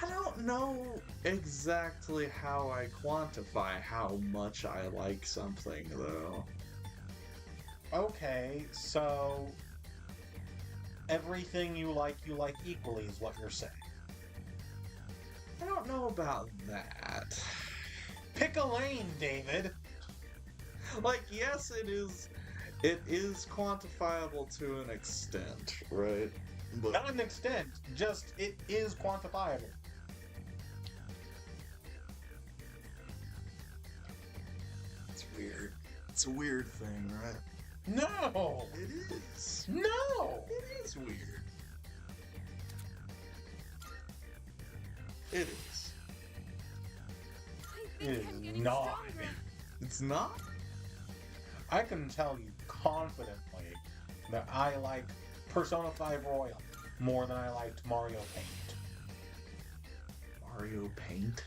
[SPEAKER 1] I don't know exactly how I quantify how much I like something, though.
[SPEAKER 2] Okay, so everything you like equally is what you're saying.
[SPEAKER 1] I don't know about that.
[SPEAKER 2] Pick a lane, David.
[SPEAKER 1] Like, yes, it is quantifiable to an extent, right? But
[SPEAKER 2] Not an extent, just it is quantifiable.
[SPEAKER 1] it's weird. It's a weird thing, right?
[SPEAKER 2] No!
[SPEAKER 1] It is.
[SPEAKER 2] No!
[SPEAKER 1] It is weird. It is.
[SPEAKER 3] I
[SPEAKER 2] It
[SPEAKER 3] think
[SPEAKER 2] is
[SPEAKER 3] I'm getting
[SPEAKER 2] not.
[SPEAKER 3] stronger.
[SPEAKER 1] It's not?
[SPEAKER 2] I can tell you confidently that I like Persona 5 Royal more than I liked Mario Paint.
[SPEAKER 1] Mario Paint?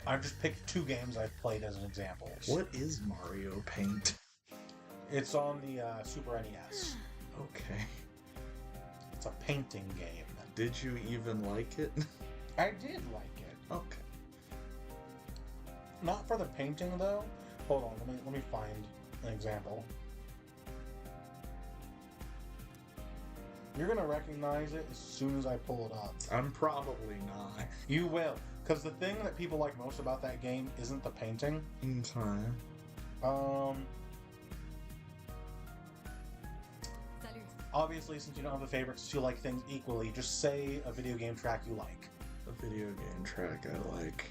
[SPEAKER 2] I've just picked two games I've played as an example.
[SPEAKER 1] What is Mario Paint?
[SPEAKER 2] It's on the Super NES.
[SPEAKER 1] Okay.
[SPEAKER 2] It's a painting game.
[SPEAKER 1] Did you even like it?
[SPEAKER 2] I did like it.
[SPEAKER 1] Okay.
[SPEAKER 2] Not for the painting though. Hold on, let me find an example. You're gonna recognize it as soon as I pull it up.
[SPEAKER 1] I'm probably not.
[SPEAKER 2] You will, because the thing that people like most about that game isn't the painting.
[SPEAKER 1] In time.
[SPEAKER 3] Salut.
[SPEAKER 2] Obviously, since you don't have a favorite, since you like things equally, just say a video game track you like.
[SPEAKER 1] A video game track I like.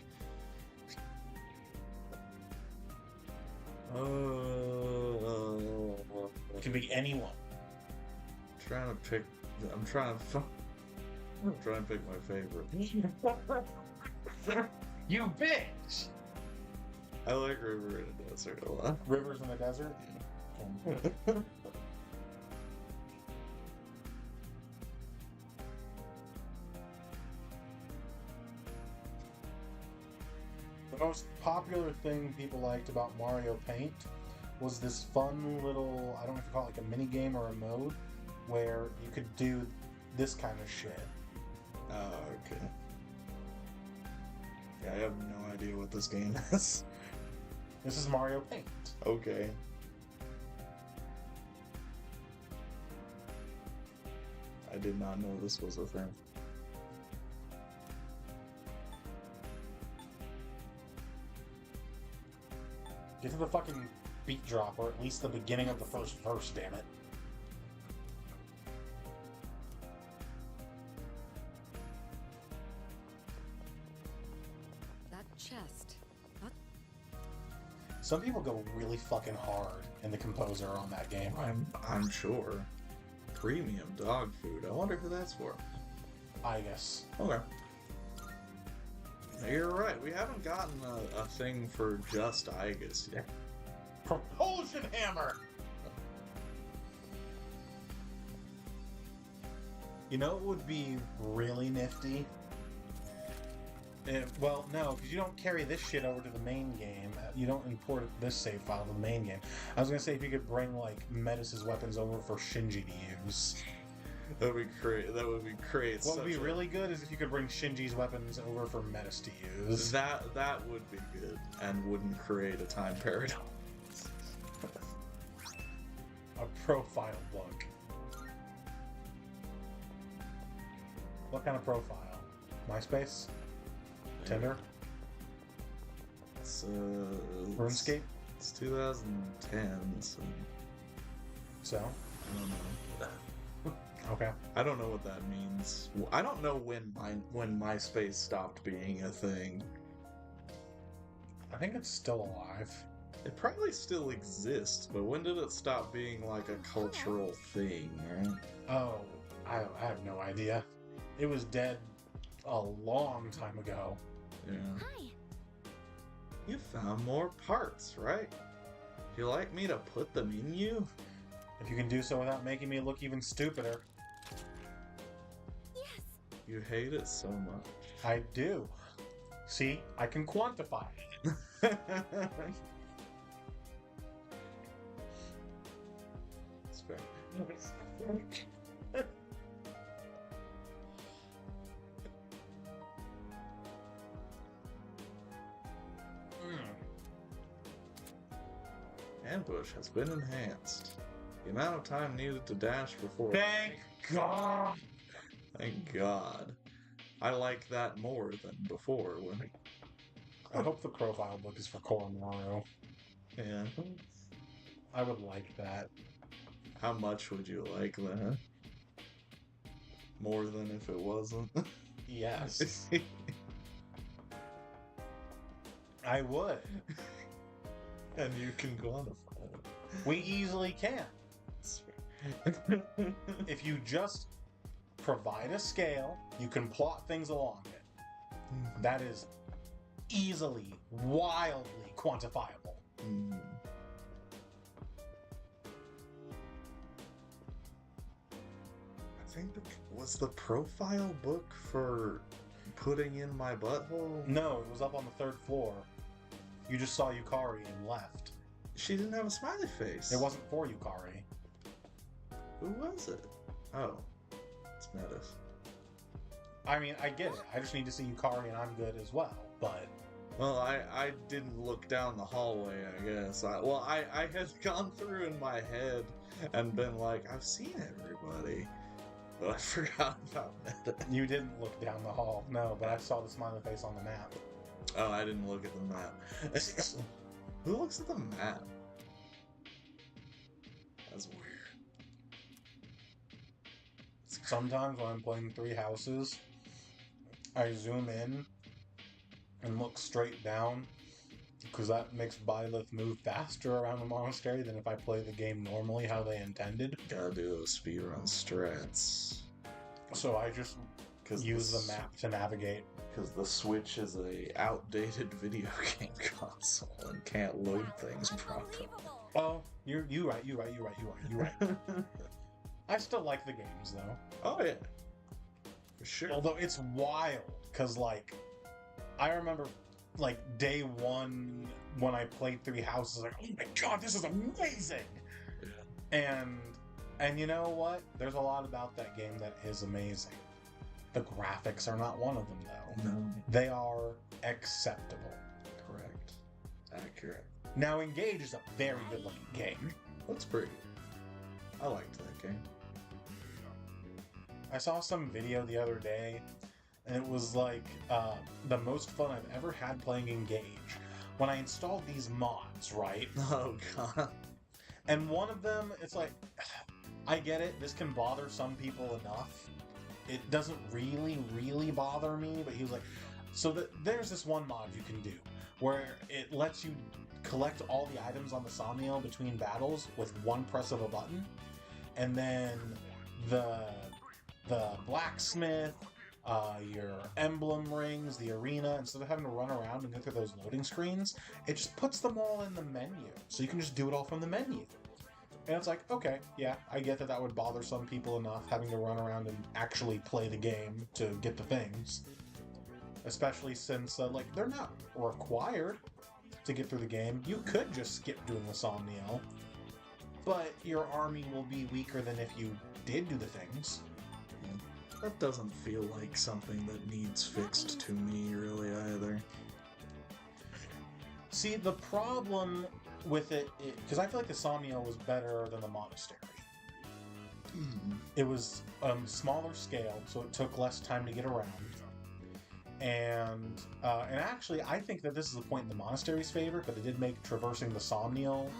[SPEAKER 2] It can be anyone.
[SPEAKER 1] Trying to pick. I'm trying to pick my favorite.
[SPEAKER 2] You bitch!
[SPEAKER 1] I like River in a Desert a lot.
[SPEAKER 2] Rivers in the Desert? The most popular thing people liked about Mario Paint was this fun little, I don't know if you call it like a mini game or a mode, where you could do this kind of shit.
[SPEAKER 1] Oh, okay. Yeah, I have no idea what this game is.
[SPEAKER 2] This is Mario Paint.
[SPEAKER 1] Okay. I did not know this was a thing.
[SPEAKER 2] Get to the fucking beat drop, or at least the beginning of the first verse, damn it.
[SPEAKER 5] That chest. That
[SPEAKER 2] Some people go really fucking hard in the composer on that game.
[SPEAKER 1] I'm sure. Premium dog food. I wonder who that's for.
[SPEAKER 2] I guess.
[SPEAKER 1] Okay. You're right. We haven't gotten a thing for just Igus yet.
[SPEAKER 2] Propulsion hammer! You know what would be really nifty? Well, no, because you don't carry this shit over to the main game. You don't import this save file to the main game. I was gonna say if you could bring, like, Metis' weapons over for Shinji to use.
[SPEAKER 1] That would be great. That would be great.
[SPEAKER 2] What would be really good is if you could bring Shinji's weapons over for Metis to use.
[SPEAKER 1] That would be good and wouldn't create a time paradox.
[SPEAKER 2] A profile book. What kind of profile? MySpace? Tinder?
[SPEAKER 1] It's
[SPEAKER 2] RuneScape?
[SPEAKER 1] It's 2010, so
[SPEAKER 2] So?
[SPEAKER 1] I don't know.
[SPEAKER 2] Okay.
[SPEAKER 1] I don't know what that means. I don't know when MySpace stopped being a thing.
[SPEAKER 2] I think it's still alive.
[SPEAKER 1] It probably still exists, but when did it stop being like a cultural thing, right?
[SPEAKER 2] Oh, I have no idea. It was dead a long time ago.
[SPEAKER 1] Yeah.
[SPEAKER 3] Hi.
[SPEAKER 1] You found more parts, right? You like me to put them in you?
[SPEAKER 2] If you can do so without making me look even stupider.
[SPEAKER 3] Yes.
[SPEAKER 1] You hate it so much.
[SPEAKER 2] I do. See, I can quantify it.
[SPEAKER 1] It's fair. Ambush has been enhanced. The amount of time needed to dash before.
[SPEAKER 2] Thank God!
[SPEAKER 1] Thank God. I like that more than before when.
[SPEAKER 2] I hope the profile book is for Koromaru.
[SPEAKER 1] Yeah.
[SPEAKER 2] I would like that.
[SPEAKER 1] How much would you like that? More than if it wasn't?
[SPEAKER 2] Yes. I would.
[SPEAKER 1] And you can quantify it.
[SPEAKER 2] We easily can. If you just provide a scale, you can plot things along it. That is easily, wildly quantifiable.
[SPEAKER 1] Mm. I think was the profile book for putting in my butthole?
[SPEAKER 2] No, it was up on the third floor. You just saw Yukari and left.
[SPEAKER 1] She didn't have a smiley face.
[SPEAKER 2] It wasn't for Yukari.
[SPEAKER 1] Who was it? Oh, it's Metis.
[SPEAKER 2] I mean, I get it. I just need to see Yukari and I'm good as well. But
[SPEAKER 1] Well, I didn't look down the hallway, I guess. I had gone through in my head and been like, I've seen everybody. But I forgot about Metis.
[SPEAKER 2] you didn't look down the hall. No, but I saw the smiley face on the map.
[SPEAKER 1] Oh, I didn't look at the map. Who looks at the map? That's weird.
[SPEAKER 2] Sometimes when I'm playing Three Houses, I zoom in and look straight down because that makes Byleth move faster around the monastery than if I play the game normally how they intended.
[SPEAKER 1] Gotta do those speedrun strats.
[SPEAKER 2] So I just use the map to navigate.
[SPEAKER 1] Because the Switch is a outdated video game console and can't load things properly.
[SPEAKER 3] Unbelievable.
[SPEAKER 2] Oh, you right. I still like the games though.
[SPEAKER 1] Oh yeah, for sure.
[SPEAKER 2] Although it's wild, because, like, I remember, like, day one when I played Three Houses, like, oh my god, this is amazing!
[SPEAKER 1] Yeah.
[SPEAKER 2] And you know what? There's a lot about that game that is amazing. The graphics are not one of them, though.
[SPEAKER 1] No.
[SPEAKER 2] They are acceptable.
[SPEAKER 1] Correct. Accurate.
[SPEAKER 2] Now, Engage is a very good looking game.
[SPEAKER 1] That's pretty good. I liked that game.
[SPEAKER 2] I saw some video the other day, and it was like the most fun I've ever had playing Engage. When I installed these mods, right?
[SPEAKER 1] Oh god.
[SPEAKER 2] And one of them, it's like, I get it, this can bother some people enough. It doesn't really bother me, but he was like, so there's this one mod you can do, where it lets you collect all the items on the Somniel between battles with one press of a button, and then the blacksmith, your emblem rings, the arena, instead of having to run around and go through those loading screens, it just puts them all in the menu. So you can just do it all from the menu. And it's like, okay, yeah, I get that would bother some people enough, having to run around and actually play the game to get the things. Especially since, like, they're not required to get through the game. You could just skip doing the Somniel, but your army will be weaker than if you did do the things.
[SPEAKER 1] That doesn't feel like something that needs fixed to me, really, either.
[SPEAKER 2] See, the problem with it, because I feel like the Somniel was better than the Monastery. It was smaller scale, so it took less time to get around. And actually, I think that this is a point in the Monastery's favor, but it did make traversing the Somniel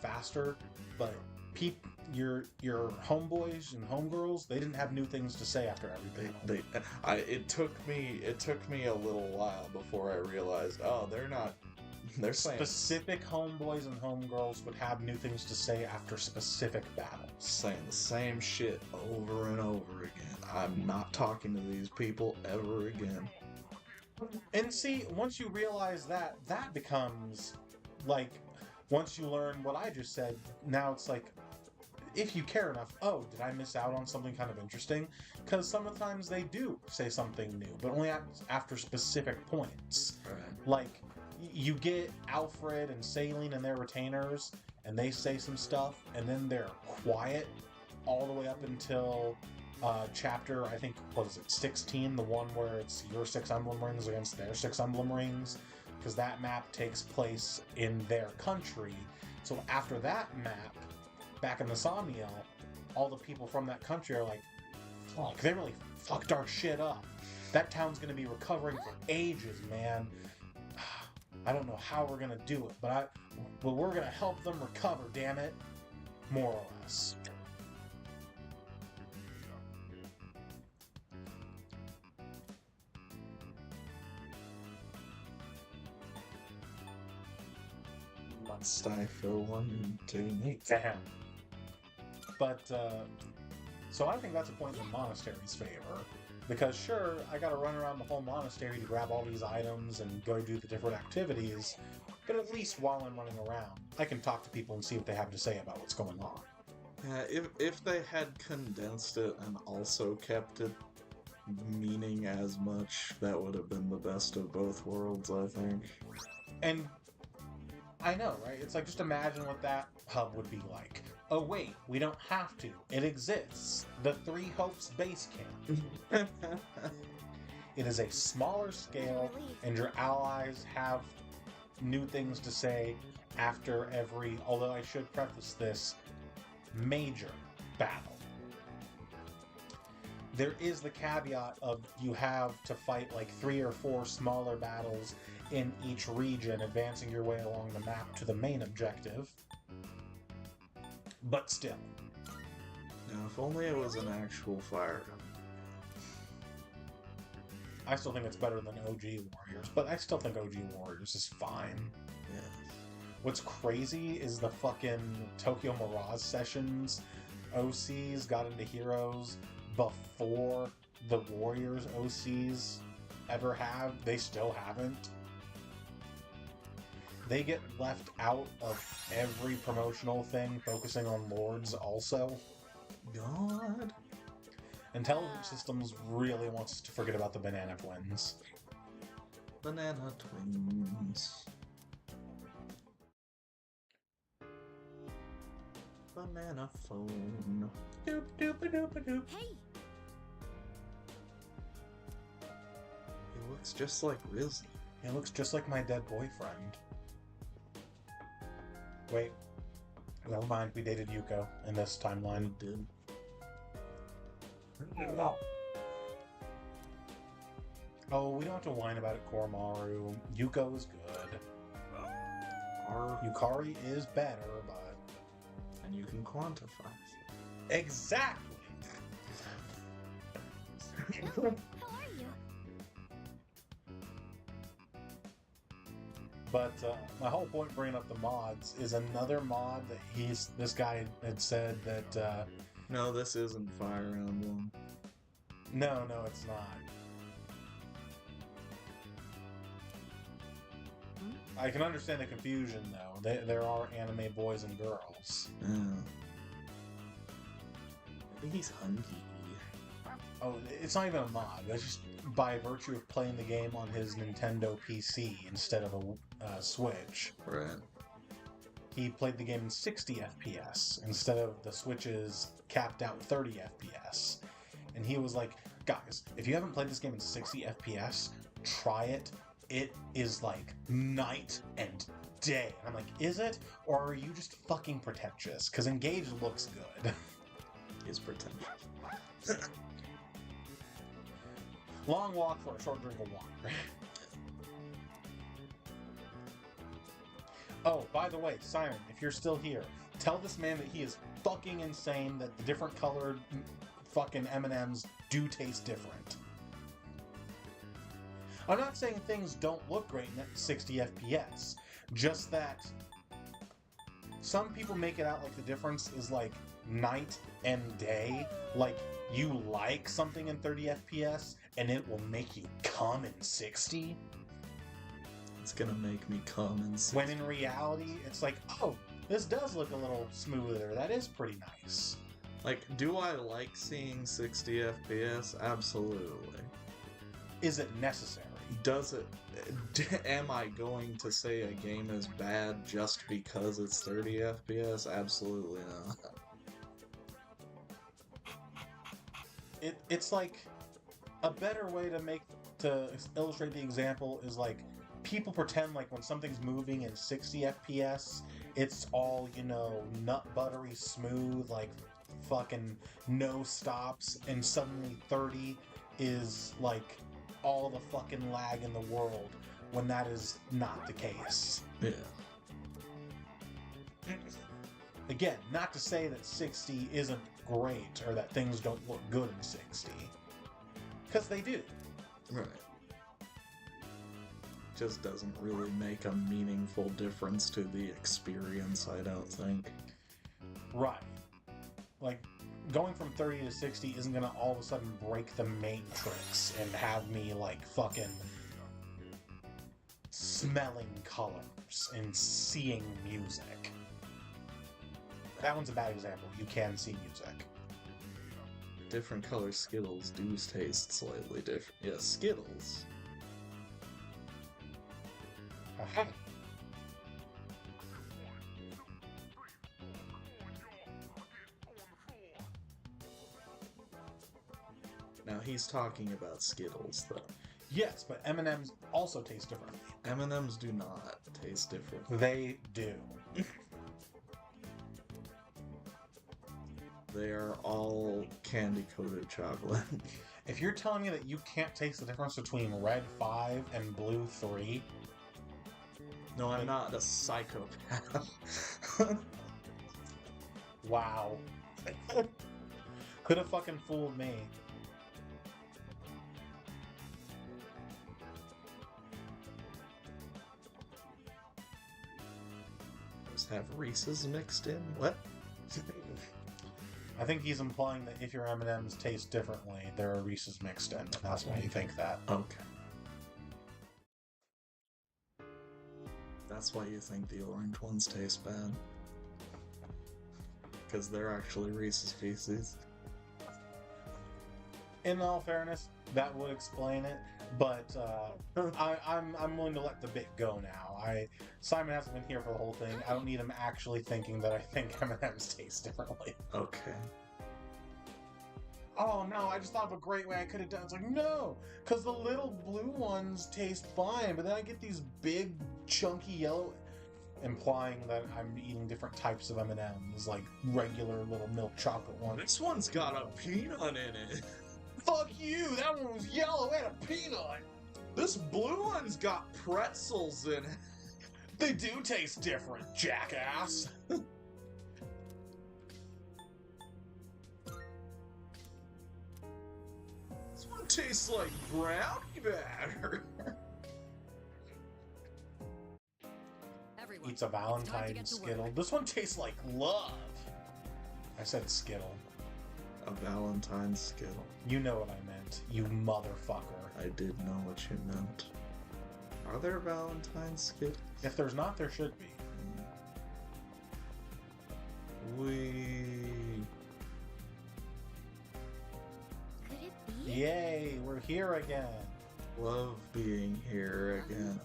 [SPEAKER 2] faster. But your homeboys and homegirls, they didn't have new things to say after everything.
[SPEAKER 1] It took me a little while before I realized, oh, they're saying
[SPEAKER 2] Specific homeboys and homegirls would have new things to say after specific battles.
[SPEAKER 1] saying the same shit over and over again. I'm not talking to these people ever again.
[SPEAKER 2] And see, once you realize that, that becomes like, once you learn what I just said, now it's like, if you care enough, oh, did I miss out on something kind of interesting? Because sometimes they do say something new, but only after specific points.
[SPEAKER 1] Right.
[SPEAKER 2] Like, you get Alfred and Saline and their retainers, and they say some stuff, and then they're quiet all the way up until chapter, I think, what is it, 16? The one where it's your 6 emblem rings against their 6 emblem rings, because that map takes place in their country. So after that map, back in the Somniel, all the people from that country are like, fuck, they really fucked our shit up. That town's gonna be recovering for ages, man. I don't know how we're gonna do it, but we're gonna help them recover, damn it. More or less.
[SPEAKER 1] Must I fill one to meet?
[SPEAKER 2] Damn. But, so I think that's a point in the Monastery's favor. Because sure, I gotta run around the whole monastery to grab all these items and go do the different activities, but at least while I'm running around, I can talk to people and see what they have to say about what's going on.
[SPEAKER 1] Yeah, if they had condensed it and also kept it meaning as much, that would have been the best of both worlds, I think.
[SPEAKER 2] And I know, right? It's like, just imagine what that hub would be like. Oh wait, we don't have to. It exists. The Three Hopes base camp. It is a smaller scale, and your allies have new things to say after every, although I should preface this, major battle. There is the caveat of you have to fight like 3 or 4 smaller battles in each region, advancing your way along the map to the main objective. But still.
[SPEAKER 1] Now, if only it was an actual fire gun.
[SPEAKER 2] I still think it's better than OG Warriors, but I still think OG Warriors is fine.
[SPEAKER 1] Yes.
[SPEAKER 2] What's crazy is the fucking Tokyo Mirage Sessions OCs got into Heroes before the Warriors OCs ever have. They still haven't. They get left out of every promotional thing focusing on Lords also.
[SPEAKER 1] God.
[SPEAKER 2] Intelligent Systems really wants us to forget about the Banana Twins.
[SPEAKER 1] Banana Twins. Banana phone.
[SPEAKER 2] Doop doop doop doop.
[SPEAKER 3] Hey,
[SPEAKER 1] He looks just like Rizzy.
[SPEAKER 2] He looks just like my dead boyfriend. Wait. Never mind, we dated Yuko in this timeline.
[SPEAKER 1] Did.
[SPEAKER 2] Oh, we don't have to whine about it, Koromaru. Yuko is good. Yukari is better, but...
[SPEAKER 1] And you can quantify.
[SPEAKER 2] Exactly!
[SPEAKER 3] How are you?
[SPEAKER 2] But my whole point bringing up the mods is another mod that this guy had said that,
[SPEAKER 1] No, this isn't Fire Emblem.
[SPEAKER 2] no, it's not. I can understand the confusion, though. There are anime boys and girls.
[SPEAKER 1] Yeah. Maybe he's hungry.
[SPEAKER 2] Oh, it's not even a mod. That's just by virtue of playing the game on his Nintendo PC instead of a Switch.
[SPEAKER 1] Right.
[SPEAKER 2] He played the game in 60 FPS instead of the Switch's capped out 30 FPS. And he was like, guys, if you haven't played this game in 60 FPS, try it. It is like night and day. And I'm like, is it? Or are you just fucking pretentious? Because Engage looks good.
[SPEAKER 1] He's pretentious.
[SPEAKER 2] Long walk for a short drink of water. Oh, by the way, Simon, if you're still here, tell this man that he is fucking insane that the different colored fucking M&Ms do taste different. I'm not saying things don't look great at 60 FPS, just that some people make it out like the difference is like night and day. Like, you like something in 30 FPS, and it will make you come in 60.
[SPEAKER 1] It's gonna make me come and see.
[SPEAKER 2] When in reality, it's like, oh, this does look a little smoother. That is pretty nice.
[SPEAKER 1] Like, do I like seeing 60 FPS? Absolutely.
[SPEAKER 2] Is it necessary?
[SPEAKER 1] Does it... Am I going to say a game is bad just because it's 30 FPS? Absolutely not.
[SPEAKER 2] It's like, a better way to illustrate the example is like, people pretend like when something's moving in 60 FPS, it's all, nut buttery smooth, like fucking no stops, and suddenly 30 is like all the fucking lag in the world, when that is not the case.
[SPEAKER 1] Yeah.
[SPEAKER 2] Again, not to say that 60 isn't great, or that things don't look good in 60. Because they do.
[SPEAKER 1] Right. Just doesn't really make a meaningful difference to the experience, I don't think.
[SPEAKER 2] Right. Like, going from 30 to 60 isn't gonna all of a sudden break the matrix and have me, like, fucking smelling colors and seeing music. That one's a bad example. You can see music.
[SPEAKER 1] Different color Skittles do taste slightly different. Yeah, Skittles.
[SPEAKER 2] Aha.
[SPEAKER 1] Now he's talking about Skittles, though.
[SPEAKER 2] Yes, but M&M's also taste different.
[SPEAKER 1] M&Ms do not taste different.
[SPEAKER 2] They do.
[SPEAKER 1] They are all candy-coated chocolate.
[SPEAKER 2] If you're telling me that you can't taste the difference between red 5 and blue 3,
[SPEAKER 1] No, I'm not a psychopath.
[SPEAKER 2] wow. Could have fucking fooled me.
[SPEAKER 1] Just have Reese's mixed in? What?
[SPEAKER 2] I think he's implying that if your M&Ms taste differently, there are Reese's mixed in, and that's why you think that.
[SPEAKER 1] Okay. That's why you think the orange ones taste bad. Because they're actually Reese's Pieces.
[SPEAKER 2] In all fairness, that would explain it, but I'm willing to let the bit go now. Simon hasn't been here for the whole thing. I don't need him actually thinking that I think M&Ms taste differently.
[SPEAKER 1] Okay.
[SPEAKER 2] Oh no, I just thought of a great way I could have done it. It's like, no, because the little blue ones taste fine, but then I get these big, chunky yellow... implying that I'm eating different types of M&Ms, like regular little milk chocolate ones.
[SPEAKER 1] This one's got a peanut in it.
[SPEAKER 2] Fuck you! That one was yellow and a peanut!
[SPEAKER 1] This blue one's got pretzels in it.
[SPEAKER 2] They do taste different, jackass!
[SPEAKER 1] This one tastes like brownie batter.
[SPEAKER 5] Everyone,
[SPEAKER 2] Eats a
[SPEAKER 5] it's time to
[SPEAKER 2] Valentine
[SPEAKER 5] get to work.
[SPEAKER 2] Skittle. This one tastes like love! I said Skittle.
[SPEAKER 1] A Valentine Skittle.
[SPEAKER 2] You know what I meant, you motherfucker.
[SPEAKER 1] I did know what you meant. Are there Valentine Skittles?
[SPEAKER 2] If there's not, there should be.
[SPEAKER 3] Could it be?
[SPEAKER 2] Yay, we're here again.
[SPEAKER 1] Love being here again.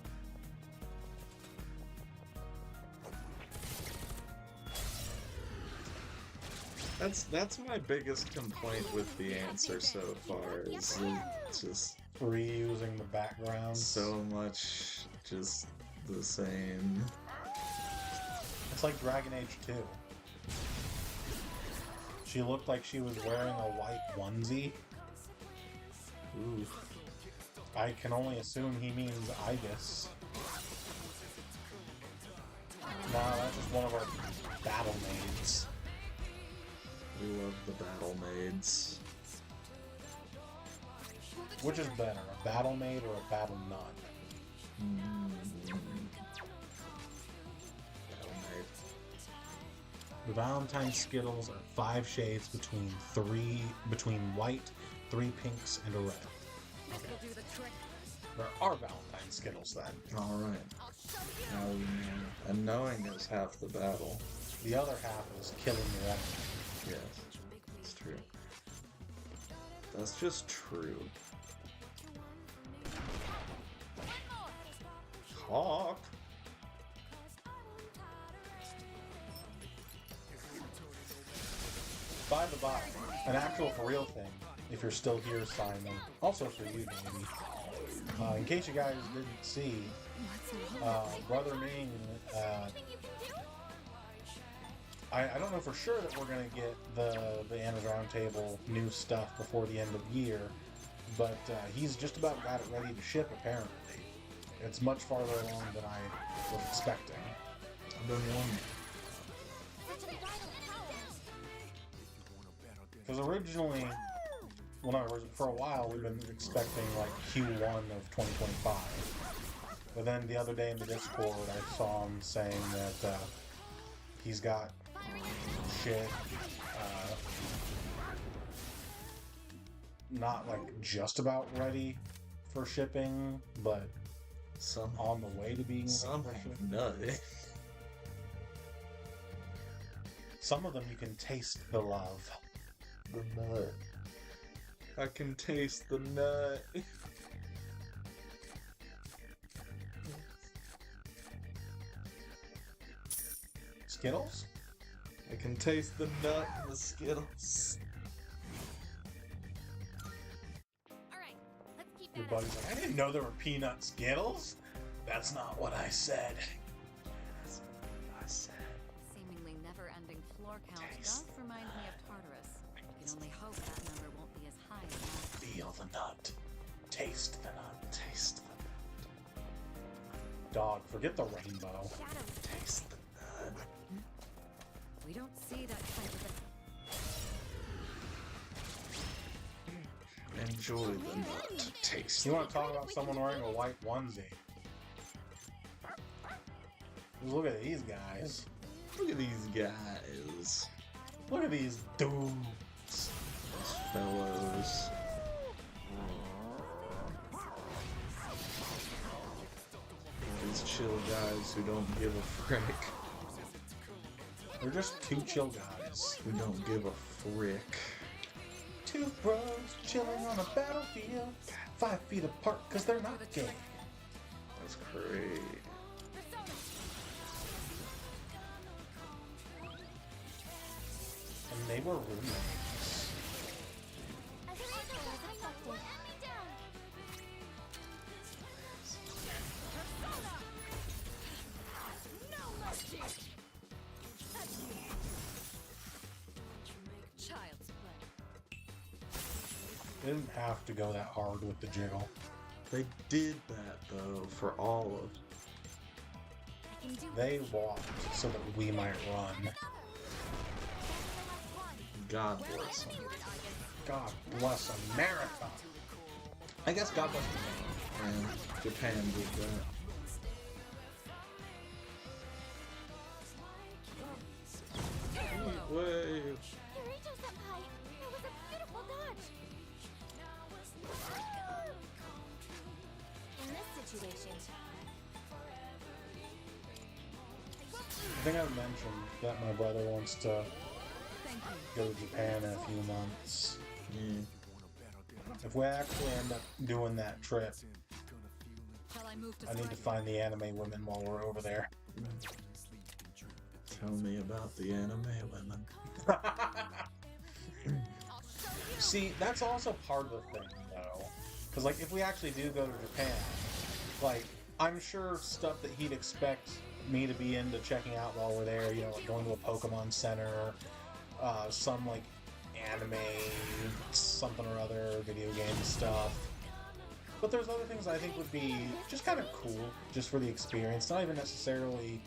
[SPEAKER 1] That's my biggest complaint with the answer so far is it's just
[SPEAKER 2] Reusing the background.
[SPEAKER 1] so much just the same.
[SPEAKER 2] It's like Dragon Age 2. She looked like she was wearing a white onesie.
[SPEAKER 1] Ooh.
[SPEAKER 2] I can only assume he means Ibis. Nah, that's just one of our battle maids.
[SPEAKER 1] We love the battle maids.
[SPEAKER 2] Which is better, a battle maid or a battle nun?
[SPEAKER 1] Battle maid.
[SPEAKER 2] The Valentine Skittles are 5 shades between white, 3 pinks, and a red.
[SPEAKER 5] This will do the trick.
[SPEAKER 2] There are Valentine Skittles then.
[SPEAKER 1] Alright. Now we know. And knowing is half the battle.
[SPEAKER 2] The other half is killing the enemy.
[SPEAKER 1] Yes. It's true. That's just true. Hawk!
[SPEAKER 2] By the by, an actual for real thing, if you're still here, Simon, also for you, baby. In case you guys didn't see, Brother Ming, I don't know for sure that we're going to get the Anna's Roundtable new stuff before the end of the year, but he's just about got it ready to ship, apparently. It's much farther along than I was expecting.
[SPEAKER 1] I've been wondering.
[SPEAKER 2] Because originally, for a while, we've been expecting like Q1 of 2025. But then the other day in the Discord, I saw him saying that he's got shit not like just about ready for shipping, but on the way to being ready
[SPEAKER 1] Some
[SPEAKER 2] for
[SPEAKER 1] have
[SPEAKER 2] shipping.
[SPEAKER 1] nut.
[SPEAKER 2] Some of them you can taste the love.
[SPEAKER 1] The nut. I can taste the nut.
[SPEAKER 2] Skittles?
[SPEAKER 1] I can taste the nut in the Skittles.
[SPEAKER 3] Alright, let's keep
[SPEAKER 2] Your
[SPEAKER 3] that
[SPEAKER 2] buddy's like, I didn't know there were peanut Skittles. That's not what I said.
[SPEAKER 1] That's what I said.
[SPEAKER 5] Seemingly never-ending floor count
[SPEAKER 1] Taste
[SPEAKER 5] does remind me of Tartarus. You can only hope that number won't be as high as that.
[SPEAKER 2] Feel the nut. Taste the nut.
[SPEAKER 1] Taste the
[SPEAKER 2] Dog, forget the rainbow.
[SPEAKER 1] taste the nut.
[SPEAKER 5] We don't see that type of
[SPEAKER 1] Enjoy the nut. Taste
[SPEAKER 2] You want to talk about someone wearing a white onesie? Look at these guys.
[SPEAKER 1] Look at these guys.
[SPEAKER 2] Look at these dudes.
[SPEAKER 1] These fellows. These chill guys who don't give a frick.
[SPEAKER 2] They're just two chill guys.
[SPEAKER 1] Who don't give a frick.
[SPEAKER 2] Two bros chilling on a battlefield, 5 feet apart because they're not gay.
[SPEAKER 1] That's great.
[SPEAKER 2] And they were roommates. They didn't have to go that hard with the jiggle.
[SPEAKER 1] They did that though for all of.
[SPEAKER 3] I can do
[SPEAKER 2] They walked so that we might run.
[SPEAKER 1] God bless them.
[SPEAKER 2] God bless America. I guess God bless Japan.
[SPEAKER 1] And Japan did that. Wave.
[SPEAKER 3] Kirito-senpai! That was a beautiful dodge! In this situation...
[SPEAKER 2] I think I've mentioned that my brother wants to go to Japan in a few months.
[SPEAKER 1] Yeah.
[SPEAKER 2] If we actually end up doing that trip,
[SPEAKER 5] Shall I move to
[SPEAKER 2] I need to find the anime women while we're over there.
[SPEAKER 1] Tell me about the anime women.
[SPEAKER 2] See, that's also part of the thing, though. Because, like, if we actually do go to Japan, like, I'm sure stuff that he'd expect me to be into checking out while we're there, you know, like going to a Pokemon Center, some, like, anime, something or other, video game stuff. But there's other things I think would be just kind of cool, just for the experience. Not even necessarily,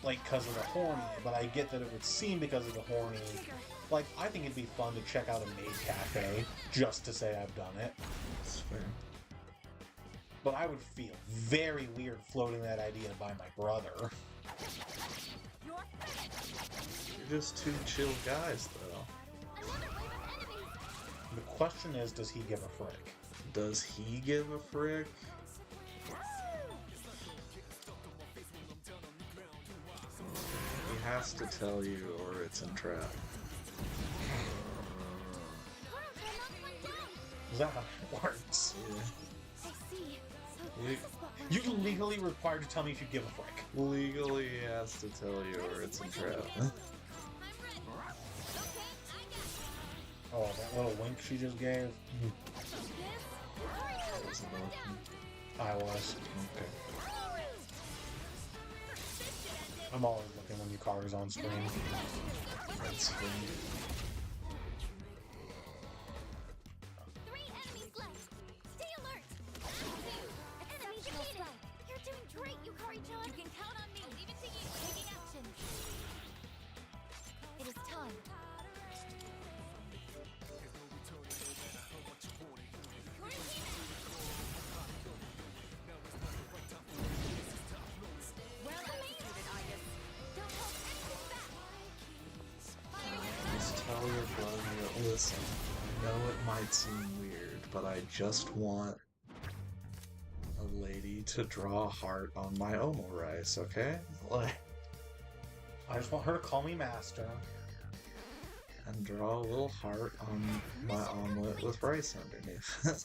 [SPEAKER 2] like, because of the horny, but I get that it would seem because of the horny. Like, I think it'd be fun to check out a maid cafe, just to say I've done it.
[SPEAKER 1] That's fair.
[SPEAKER 2] But I would feel very weird floating that idea by my brother.
[SPEAKER 1] You're just two chill guys, though.
[SPEAKER 3] Another wave of enemies!
[SPEAKER 2] The question is, does he give a frick?
[SPEAKER 1] Does he give a frick? He has to tell you, or it's in trap.
[SPEAKER 3] Koro cannot one down!
[SPEAKER 2] Is that how it works?
[SPEAKER 1] Yeah.
[SPEAKER 3] I see. So
[SPEAKER 1] We-
[SPEAKER 3] this is what we're
[SPEAKER 2] You're
[SPEAKER 3] doing.
[SPEAKER 2] legally required to tell me if you give a frick.
[SPEAKER 1] Legally, he has to tell you, or it's in trap.
[SPEAKER 3] I'm ready. Okay, I got
[SPEAKER 2] Oh, that little wink she just gave?
[SPEAKER 3] this. Kirito,
[SPEAKER 1] Was it
[SPEAKER 3] one
[SPEAKER 1] open?
[SPEAKER 3] down.
[SPEAKER 2] I was.
[SPEAKER 1] Okay.
[SPEAKER 2] I'm always looking when Yukari's on screen.
[SPEAKER 1] That's fine.
[SPEAKER 3] 3 enemies left. Stay alert. Enemy defeated. You're doing great, Yukari-chan. You can count on me. Leave it to you. Taking action. It is time. Well executed, Igus. Don't hold anything back.
[SPEAKER 1] Just tell your brother, listen, I know it might seem weird, but I just want a lady to draw a heart on my Omo rice, okay? Like,
[SPEAKER 2] I just want her to call me master.
[SPEAKER 1] and draw a little heart on my omelet with rice underneath.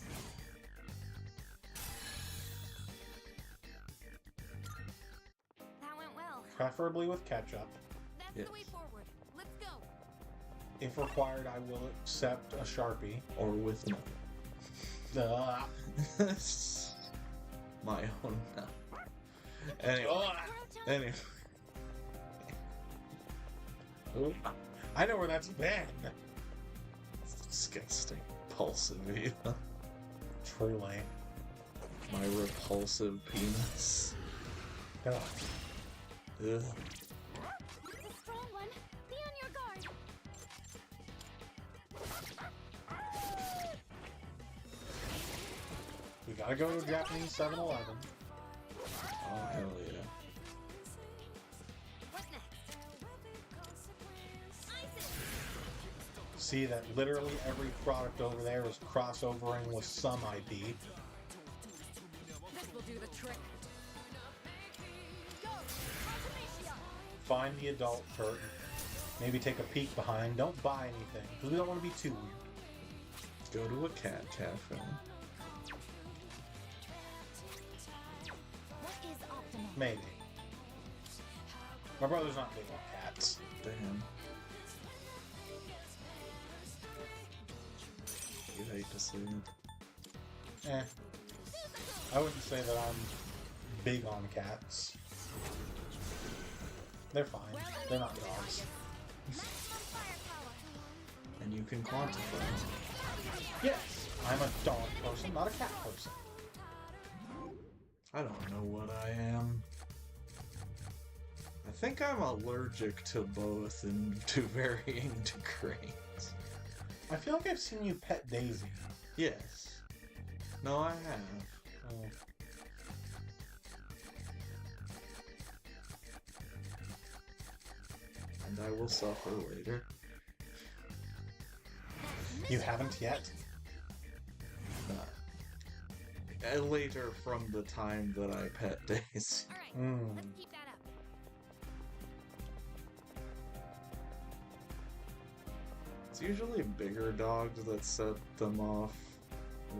[SPEAKER 3] That went well.
[SPEAKER 2] Preferably with ketchup.
[SPEAKER 3] That's
[SPEAKER 1] Yes.
[SPEAKER 3] the way forward. Let's go.
[SPEAKER 2] If required, I will accept a Sharpie.
[SPEAKER 1] Or with no. My own no. Anyway,
[SPEAKER 3] Koro-chan,
[SPEAKER 1] anyway. Oh,
[SPEAKER 2] I know where that's been.
[SPEAKER 1] that's disgusting. Repulsive, Eva.
[SPEAKER 2] Truly.
[SPEAKER 1] My repulsive penis.
[SPEAKER 2] Ugh.
[SPEAKER 1] Ugh.
[SPEAKER 3] It's a strong one. Be on your guard.
[SPEAKER 2] We gotta go to a Japanese 7-Eleven.
[SPEAKER 1] Oh, hell yeah.
[SPEAKER 3] What's next? Isis.
[SPEAKER 2] See that literally every product over there is crossovering with some IP.
[SPEAKER 5] This will do the trick.
[SPEAKER 3] Go. Ultimation.
[SPEAKER 2] Find the adult curtain. Maybe take a peek behind. Don't buy anything, because we don't want to be too weird.
[SPEAKER 1] Go to a cat cafe.
[SPEAKER 3] What is optimal?
[SPEAKER 2] Maybe. My brother's not big on cats.
[SPEAKER 1] Damn. You hate to see it.
[SPEAKER 2] Eh. I wouldn't say that I'm big on cats. They're fine. They're not dogs.
[SPEAKER 3] Maximum firepower.
[SPEAKER 1] And you can quantify it.
[SPEAKER 2] Yes, I'm a dog person, not a cat person.
[SPEAKER 1] I don't know what I am. I think I'm allergic to both to varying degrees.
[SPEAKER 2] I feel like I've seen you pet Daisy.
[SPEAKER 1] Yes. No, I have.
[SPEAKER 2] Oh.
[SPEAKER 1] And I will suffer later.
[SPEAKER 2] You haven't yet?
[SPEAKER 1] Later from the time that I pet Daisy.
[SPEAKER 3] Alright,
[SPEAKER 2] Hmm.
[SPEAKER 3] let's keep that up.
[SPEAKER 1] It's usually bigger dogs that set them off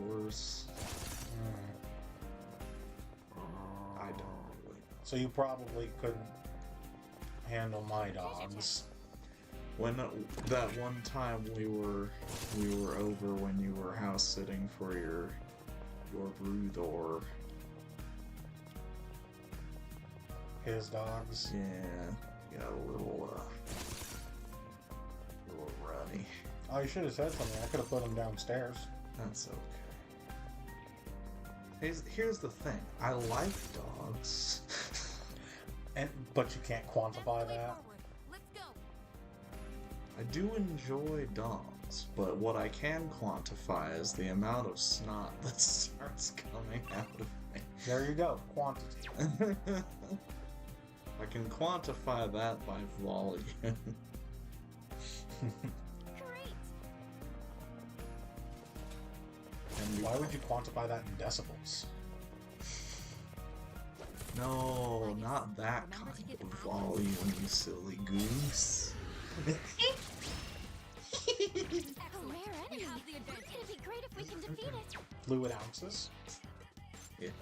[SPEAKER 1] worse. I don't really know.
[SPEAKER 2] So you probably couldn't handle my dogs.
[SPEAKER 1] When that one time we were over when you were house sitting for your Brudor.
[SPEAKER 2] His dogs.
[SPEAKER 1] Yeah, got a little runny.
[SPEAKER 2] Oh, you should have said something. I could have put him downstairs.
[SPEAKER 1] That's okay. Here's the thing. I like dogs.
[SPEAKER 2] But you can't quantify
[SPEAKER 3] Way
[SPEAKER 2] that.
[SPEAKER 3] forward. Let's go.
[SPEAKER 1] I do enjoy dogs, but what I can quantify is the amount of snot that starts coming out of me.
[SPEAKER 2] There you go. Quantity.
[SPEAKER 1] I can quantify that by volume.
[SPEAKER 3] Great.
[SPEAKER 1] And
[SPEAKER 2] Why would you quantify that in decibels?
[SPEAKER 1] No, not that kind of volume, you silly goose.
[SPEAKER 3] Excellent. A rare enemy. It'd be great if we can defeat it.
[SPEAKER 2] Fluid ounces?
[SPEAKER 1] Yes.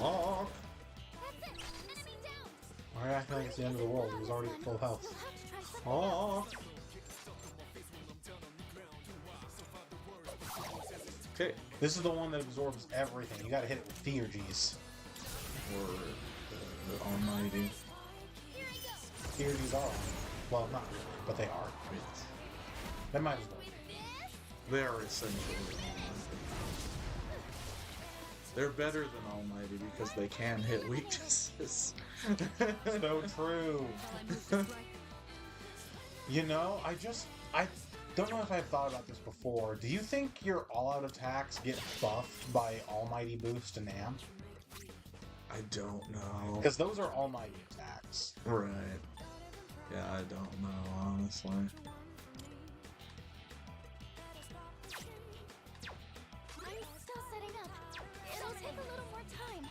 [SPEAKER 1] Oh,
[SPEAKER 3] That's it. Enemy down.
[SPEAKER 2] Why are you acting like it's the end of the world? He was already at full health.
[SPEAKER 3] We'll have to try something
[SPEAKER 1] oh.
[SPEAKER 3] else.
[SPEAKER 1] Okay.
[SPEAKER 2] This is the one that absorbs everything. You gotta hit it with Theurgies.
[SPEAKER 1] Or the Almighty.
[SPEAKER 3] Here I go.
[SPEAKER 2] Theurgies are. Well, not really, but they are.
[SPEAKER 1] Yes.
[SPEAKER 2] They might as well.
[SPEAKER 3] With this,
[SPEAKER 1] They are essentially Almighty. They're better than Almighty because they can hit weaknesses.
[SPEAKER 2] So true. You know, I don't know if I've thought about this before. Do you think your all-out attacks get buffed by Almighty Boost and Amp?
[SPEAKER 1] I don't know.
[SPEAKER 2] Because those are Almighty attacks.
[SPEAKER 1] Right. Yeah, I don't know, honestly.
[SPEAKER 3] I'm still setting up. It'll take a little more time.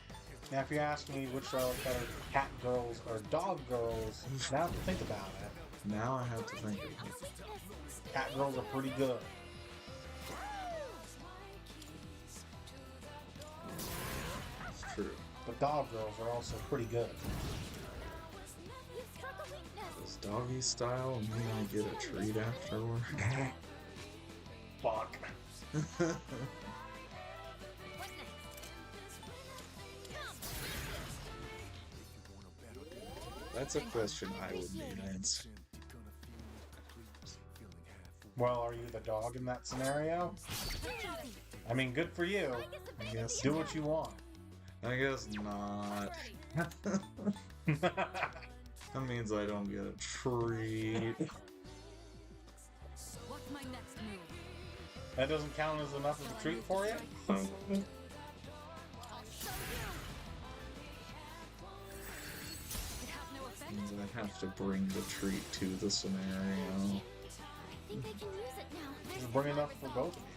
[SPEAKER 2] Now, if you ask me which I like better, cat girls or dog girls, now I have to think about it.
[SPEAKER 1] Now I have to think of
[SPEAKER 3] A
[SPEAKER 1] it.
[SPEAKER 3] weakness.
[SPEAKER 2] Cat girls are pretty good.
[SPEAKER 1] It's true.
[SPEAKER 2] But dog girls are also pretty good.
[SPEAKER 3] You struck a weakness.
[SPEAKER 1] Does doggy style mean I get a treat afterward?
[SPEAKER 2] Fuck.
[SPEAKER 3] What's next?
[SPEAKER 1] That's a question I would need answered.
[SPEAKER 2] Well, are you the dog in that scenario? I mean, good for you.
[SPEAKER 1] I guess.
[SPEAKER 2] Do what you want.
[SPEAKER 1] I guess not. That means I don't get a treat.
[SPEAKER 5] What's my next move?
[SPEAKER 2] That doesn't count as enough of a treat for you?
[SPEAKER 3] I'll show you.
[SPEAKER 5] It has no effect.
[SPEAKER 1] Means I have to bring the treat to the scenario.
[SPEAKER 3] I think I can use it now.
[SPEAKER 2] Just bring enough for both of you.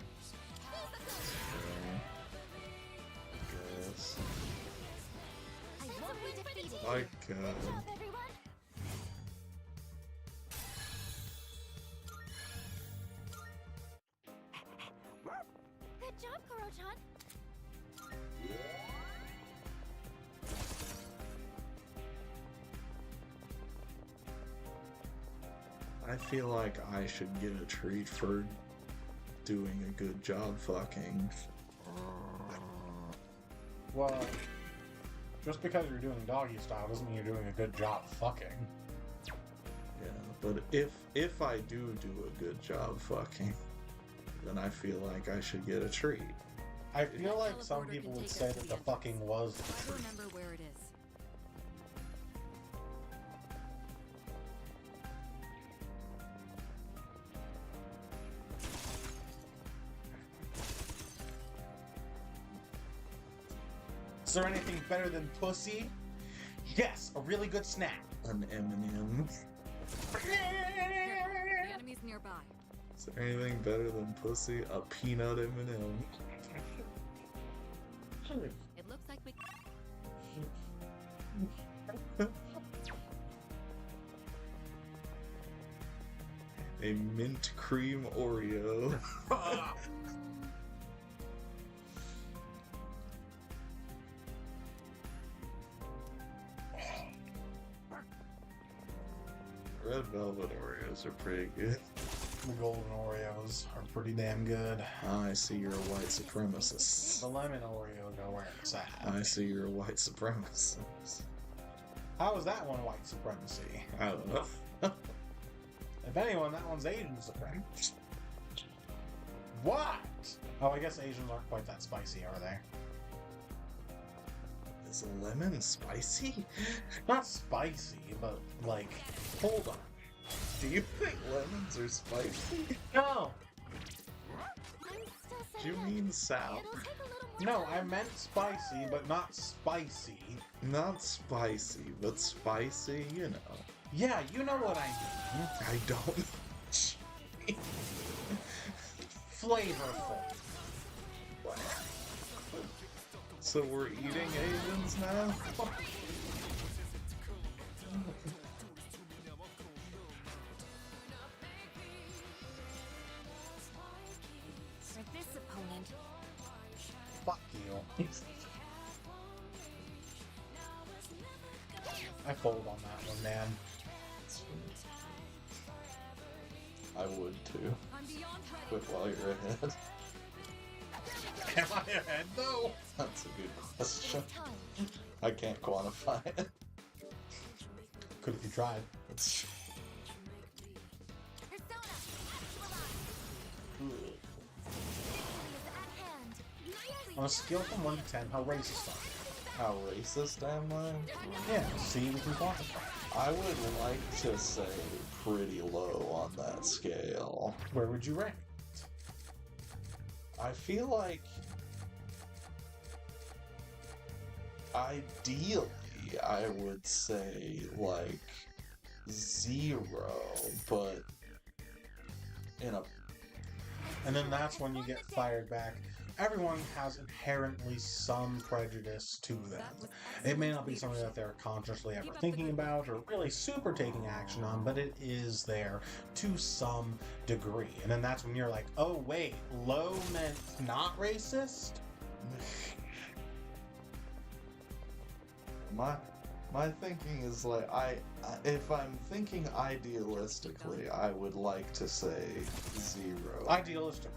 [SPEAKER 1] Guess.
[SPEAKER 3] I won't be defeated.
[SPEAKER 1] I
[SPEAKER 3] Good
[SPEAKER 1] could.
[SPEAKER 3] job, everyone. Good job, Koro-chan.
[SPEAKER 1] I feel like I should get a treat for doing a good job fucking.
[SPEAKER 2] Well, just because you're doing doggy style doesn't mean you're doing a good job fucking.
[SPEAKER 1] Yeah, but if I do a good job fucking, then I feel like I should get a treat.
[SPEAKER 2] I feel like some
[SPEAKER 5] Teleporter
[SPEAKER 2] people
[SPEAKER 5] can
[SPEAKER 2] would
[SPEAKER 5] take
[SPEAKER 2] say
[SPEAKER 5] us to
[SPEAKER 2] that
[SPEAKER 5] the
[SPEAKER 2] the fucking was the
[SPEAKER 5] Try to
[SPEAKER 2] truth.
[SPEAKER 5] remember where it is.
[SPEAKER 2] Is there anything better than pussy? Yes, a really good snack.
[SPEAKER 1] An M&M.
[SPEAKER 5] Careful, the enemy's nearby.
[SPEAKER 1] Is there anything better than pussy? A peanut M&M.
[SPEAKER 5] It looks like we.
[SPEAKER 1] A mint cream Oreo. Red velvet Oreos are pretty good.
[SPEAKER 2] The golden Oreos are pretty damn good.
[SPEAKER 1] I see you're a white supremacist.
[SPEAKER 2] The lemon Oreo go where it's at.
[SPEAKER 1] I see you're a white supremacist.
[SPEAKER 2] How is that one white supremacy?
[SPEAKER 1] I don't know.
[SPEAKER 2] If anyone, that one's Asian supremacy. What? Oh, I guess Asians aren't quite that spicy, are they?
[SPEAKER 1] Is lemon spicy?
[SPEAKER 2] Not spicy, but like, hold on.
[SPEAKER 1] Do you think lemons are spicy?
[SPEAKER 2] No!
[SPEAKER 3] I'm still
[SPEAKER 1] Do
[SPEAKER 3] setting
[SPEAKER 1] you
[SPEAKER 3] up.
[SPEAKER 1] mean sour?
[SPEAKER 3] It'll take a little more
[SPEAKER 2] No, I
[SPEAKER 3] time.
[SPEAKER 2] meant spicy, but not spicy.
[SPEAKER 1] Not spicy, but spicy, you know.
[SPEAKER 2] Yeah, you know what I mean.
[SPEAKER 1] I don't.
[SPEAKER 2] Flavorful.
[SPEAKER 1] So we're eating Asians now?
[SPEAKER 3] For this opponent,
[SPEAKER 2] Fuck you. I fold on that one, man.
[SPEAKER 1] I would too.
[SPEAKER 5] I'm beyond ready.
[SPEAKER 1] But while you're ahead,
[SPEAKER 2] Am I ahead though?
[SPEAKER 1] that's a good question.
[SPEAKER 3] it's time.
[SPEAKER 1] I can't quantify it.
[SPEAKER 2] Could if you tried.
[SPEAKER 1] It's
[SPEAKER 3] Persona, actualize. Is at hand.
[SPEAKER 2] On a scale from 1 to 10, how racist are
[SPEAKER 1] how racist am I?
[SPEAKER 2] you? Yeah, see, we can quantify.
[SPEAKER 1] I would like to say pretty low on that scale.
[SPEAKER 2] Where would you rank?
[SPEAKER 1] I feel like ideally I would say like 0, but in a
[SPEAKER 2] And then that's when you get fired back. Everyone has inherently some prejudice to them. It may not be something that they're consciously ever thinking about or really super taking action on, but it is there to some degree. And then that's when you're like, oh wait, low meant not racist?
[SPEAKER 1] my thinking is like if I'm thinking idealistically, I would like to say 0
[SPEAKER 2] Idealistically.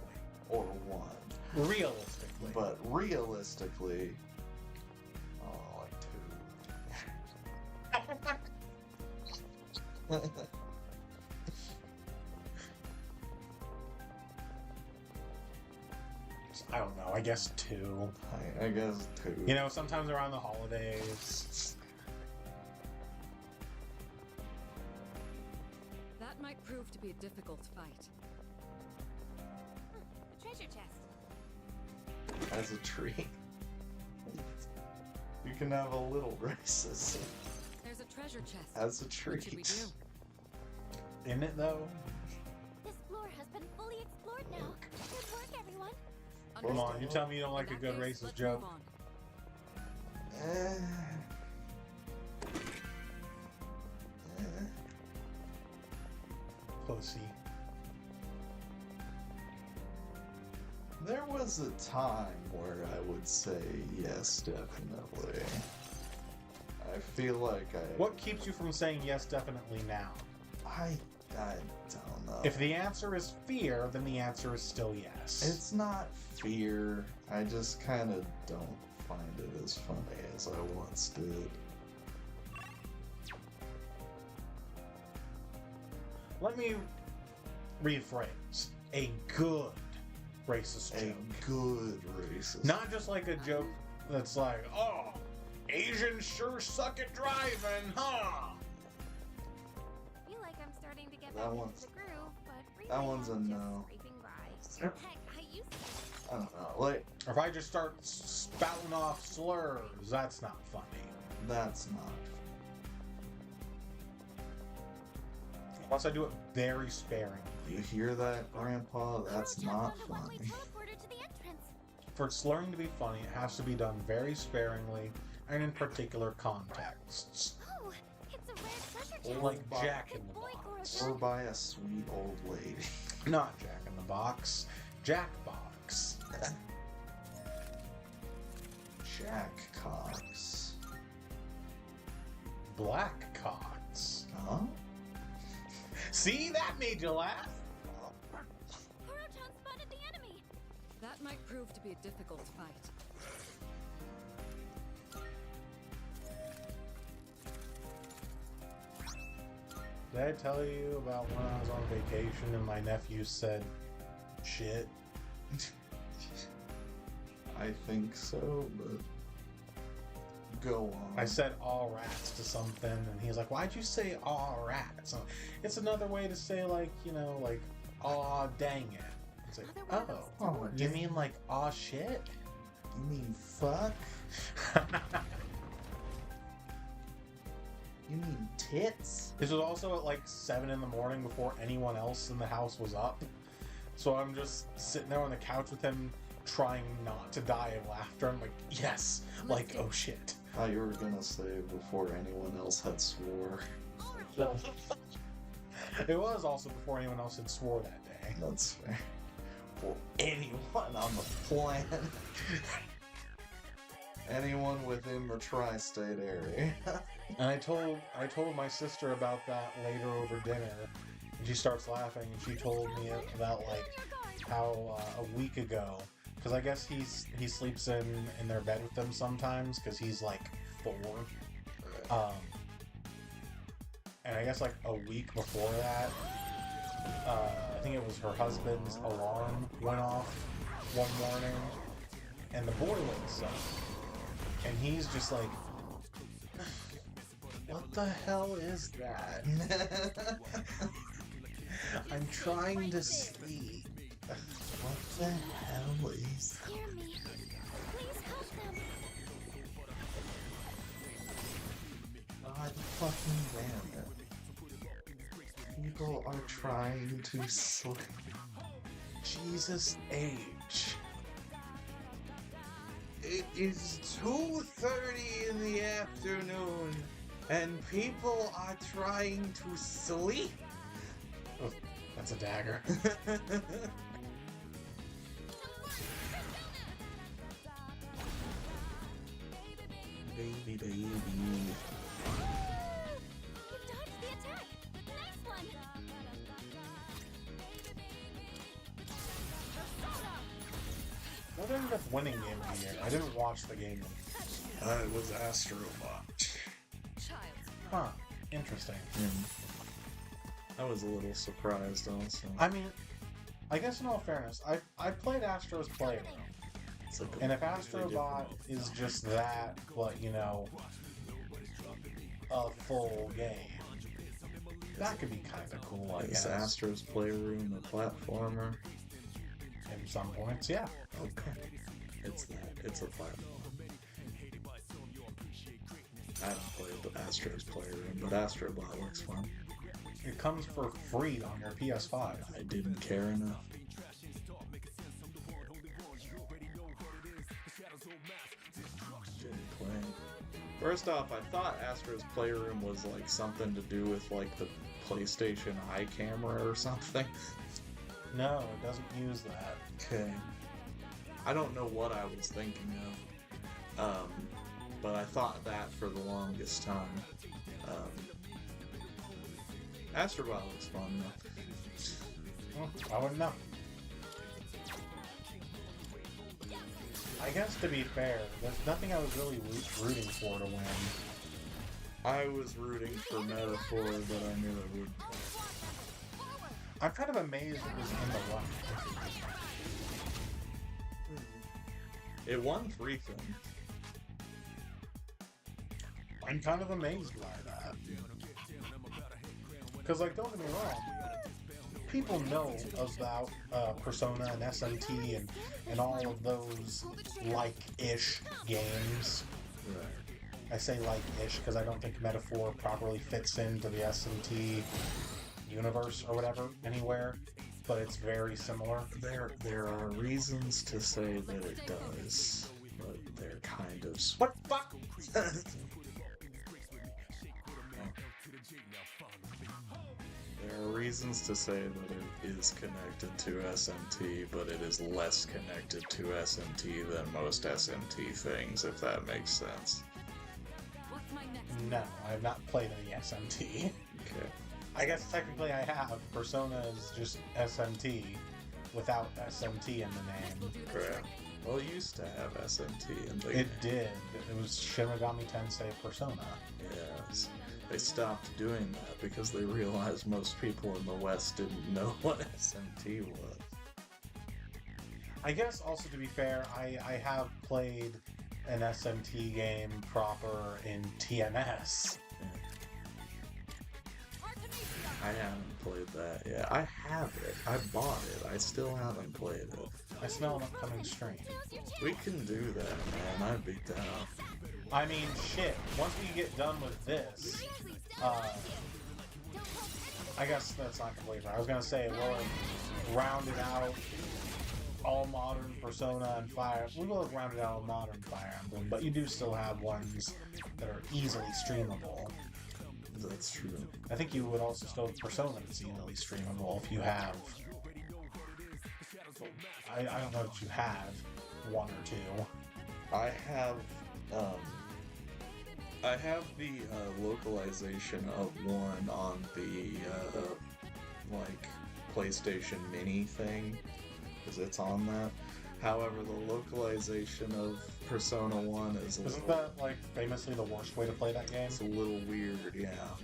[SPEAKER 1] or 1.
[SPEAKER 2] Realistically.
[SPEAKER 1] But realistically, oh, like 2.
[SPEAKER 2] I don't know, I guess 2.
[SPEAKER 1] I guess 2.
[SPEAKER 2] You know, sometimes around the holidays.
[SPEAKER 5] That might prove to be a difficult fight.
[SPEAKER 3] A treasure chest.
[SPEAKER 1] As a treat. You can have a little racism
[SPEAKER 5] There's a treasure chest.
[SPEAKER 1] as a
[SPEAKER 5] What should we
[SPEAKER 1] treat.
[SPEAKER 5] do?
[SPEAKER 2] Isn't it though?
[SPEAKER 3] This floor has been fully explored now. Good work, everyone.
[SPEAKER 2] Come on, you
[SPEAKER 5] Understood.
[SPEAKER 2] tell me you don't like a
[SPEAKER 5] In
[SPEAKER 2] good
[SPEAKER 5] that case,
[SPEAKER 2] racist
[SPEAKER 5] let's
[SPEAKER 2] joke.
[SPEAKER 5] move on.
[SPEAKER 1] Eh. Eh.
[SPEAKER 2] Pussy.
[SPEAKER 1] There was a time where I would say yes, definitely. I feel like
[SPEAKER 2] What keeps you from saying yes definitely now?
[SPEAKER 1] I don't know.
[SPEAKER 2] If the answer is fear, then the answer is still yes.
[SPEAKER 1] It's not fear. I just kind of don't find it as funny as I once did.
[SPEAKER 2] Let me rephrase. A good racist
[SPEAKER 1] A
[SPEAKER 2] joke.
[SPEAKER 1] good racist.
[SPEAKER 2] Not just like a joke that's like, oh, Asians sure suck at driving, huh?
[SPEAKER 3] I feel like I'm starting to get
[SPEAKER 1] That
[SPEAKER 3] back
[SPEAKER 1] one's-
[SPEAKER 3] into the groove, but
[SPEAKER 1] that one's a
[SPEAKER 3] I'm just
[SPEAKER 1] no.
[SPEAKER 3] scraping by.
[SPEAKER 1] Yep.
[SPEAKER 3] Heck, I used to.
[SPEAKER 1] I don't know. Like,
[SPEAKER 2] Or if I just start spouting off slurs, that's not funny.
[SPEAKER 1] that's not.
[SPEAKER 2] Unless I do it very sparingly.
[SPEAKER 1] You hear that, Grandpa? That's not
[SPEAKER 3] The one-way
[SPEAKER 1] funny.
[SPEAKER 3] teleporter to the entrance.
[SPEAKER 2] For slurring to be funny, it has to be done very sparingly and in particular contexts.
[SPEAKER 3] Oh, it's a rare treasure chest.
[SPEAKER 2] Like
[SPEAKER 1] Box.
[SPEAKER 2] Jack in the
[SPEAKER 3] Boy,
[SPEAKER 2] Box.
[SPEAKER 1] Or by a sweet old lady.
[SPEAKER 2] Not Jack in the Box. Jack Box.
[SPEAKER 1] Jack Cox.
[SPEAKER 2] Black Cox.
[SPEAKER 1] Huh?
[SPEAKER 2] See, that made you laugh.
[SPEAKER 3] Kuro-chan spotted the enemy.
[SPEAKER 5] That might prove to be a difficult fight.
[SPEAKER 2] Did I tell you about when I was on vacation and my nephew said shit?
[SPEAKER 1] I think so, but go on.
[SPEAKER 2] I said all rats to something and he's like, why'd you say all rats? It's another way to say like, you know, like, aw dang it. It's like,
[SPEAKER 3] Another way
[SPEAKER 2] oh,
[SPEAKER 1] Oh,
[SPEAKER 2] you
[SPEAKER 1] dang.
[SPEAKER 2] mean like aw shit?
[SPEAKER 1] You mean fuck? You mean tits?
[SPEAKER 2] This was also at like 7 in the morning before anyone else in the house was up. So I'm just sitting there on the couch with him trying not to die of laughter. I'm like, yes, like, oh shit.
[SPEAKER 1] I thought you were gonna say before anyone else had swore.
[SPEAKER 2] It was also before anyone else had swore that day.
[SPEAKER 1] That's fair. For anyone on the planet. Anyone within the tri-state area.
[SPEAKER 2] And I told my sister about that later over dinner, and she starts laughing, and she told me about like how a week ago, because I guess he sleeps in their bed with them sometimes because he's like 4, and I guess like a week before that, I think it was her husband's alarm went off one morning, and the boy wakes up, and he's just like, what the hell is that? I'm trying to sleep.
[SPEAKER 1] What the hell is
[SPEAKER 3] Hear me. Please help them.
[SPEAKER 1] God fucking damn it. People are trying to sleep.
[SPEAKER 2] Jesus H.
[SPEAKER 1] It is 2:30 in the afternoon, and people are trying to sleep.
[SPEAKER 2] Oh, that's a dagger.
[SPEAKER 1] Baby, baby.
[SPEAKER 3] You dodged the attack. Nice one.
[SPEAKER 2] What ended up winning Game of the Year? I didn't watch the game.
[SPEAKER 1] It was Astrobot.
[SPEAKER 5] Child's
[SPEAKER 2] Huh. Interesting.
[SPEAKER 1] I was a little surprised also.
[SPEAKER 2] I mean, I guess in all fairness, I played Astro's Playroom.
[SPEAKER 1] It's like a
[SPEAKER 2] And if
[SPEAKER 1] completely
[SPEAKER 2] Astrobot
[SPEAKER 1] different-
[SPEAKER 2] is just that, but you know, a full game, that could be kind of cool, I
[SPEAKER 1] Is
[SPEAKER 2] guess.
[SPEAKER 1] Astro's Playroom a platformer?
[SPEAKER 2] In some points, yeah.
[SPEAKER 1] Okay. It's that. It's a platform. I haven't played the Astro's Playroom, but Astrobot looks fun.
[SPEAKER 2] It comes for free on your PS5.
[SPEAKER 1] I didn't care enough. Didn't play. First off, I thought Astro's Playroom was like something to do with like the PlayStation Eye camera or something.
[SPEAKER 2] No, it doesn't use that.
[SPEAKER 1] Okay. I don't know what I was thinking of. But I thought that for the longest time. Astrobot looks fun though.
[SPEAKER 2] I wouldn't know. I guess to be fair, there's nothing I was really rooting for to win.
[SPEAKER 1] I was rooting for Metaphor, but I knew it would.
[SPEAKER 2] I'm kind of amazed it was in the run.
[SPEAKER 1] It won 3 things.
[SPEAKER 2] I'm kind of amazed by that. Because, like, don't get me wrong, people know about Persona and SMT and all of those like-ish games.
[SPEAKER 1] Right.
[SPEAKER 2] I say like-ish because I don't think Metaphor properly fits into the SMT universe or whatever anywhere, but it's very similar.
[SPEAKER 1] There are reasons to say that it does, but they're kind of...
[SPEAKER 2] What the fuck?
[SPEAKER 1] There are reasons to say that it is connected to SMT, but it is less connected to SMT than most SMT things, if that makes sense.
[SPEAKER 5] What's my next?
[SPEAKER 2] No, I have not played any SMT.
[SPEAKER 1] Okay.
[SPEAKER 2] I guess technically I have. Persona is just SMT without SMT in the name.
[SPEAKER 1] Correct. Well, it used to have SMT in the
[SPEAKER 2] It did. It was Shin Megami Tensei Persona.
[SPEAKER 1] Yes. They stopped doing that because they realized most people in the West didn't know what SMT was.
[SPEAKER 2] I guess also to be fair, I have played an SMT game proper in TNS.
[SPEAKER 1] I haven't played that yet. I have it. I bought it. I still haven't played it.
[SPEAKER 2] I smell an upcoming stream.
[SPEAKER 1] We can do that, man. I'd be down.
[SPEAKER 2] I mean, shit. Once we get done with this, I guess that's not completely right. I was gonna say we'll have rounded out all modern Persona and Fire. We will have rounded out all modern Fire Emblem, but you do still have ones that are easily streamable.
[SPEAKER 1] That's true.
[SPEAKER 2] I think you would also still have Persona that's easily streamable if you have. I don't know if you have one or two.
[SPEAKER 1] I have the localization of one on the like PlayStation Mini thing, because it's on that. However, the localization of Persona 1 is a
[SPEAKER 2] Isn't
[SPEAKER 1] little,
[SPEAKER 2] that like famously the worst way to play that game?
[SPEAKER 1] it's a little weird, yeah.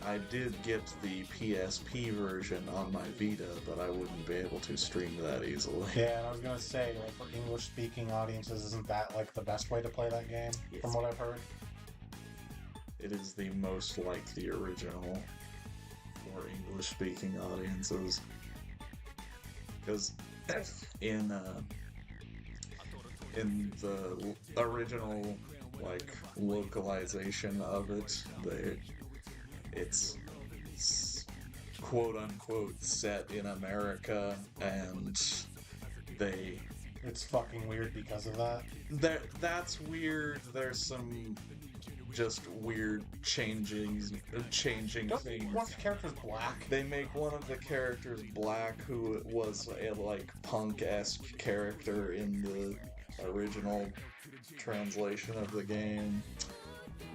[SPEAKER 1] I did get the PSP version on my Vita, but I wouldn't be able to stream that easily.
[SPEAKER 2] Yeah, and I was gonna say, like, for English-speaking audiences, isn't that like the best way to play that game?
[SPEAKER 1] Yes.
[SPEAKER 2] From what I've heard.
[SPEAKER 1] It is the most like the original for English-speaking audiences. Because in the original like localization of it, it's quote unquote set in America, and
[SPEAKER 2] It's fucking weird because of that.
[SPEAKER 1] that's weird. There's some just weird changing
[SPEAKER 2] Don't
[SPEAKER 1] things.
[SPEAKER 2] one of the characters black?
[SPEAKER 1] They make one of the characters black, who was a like punk-esque character in the original translation of the game.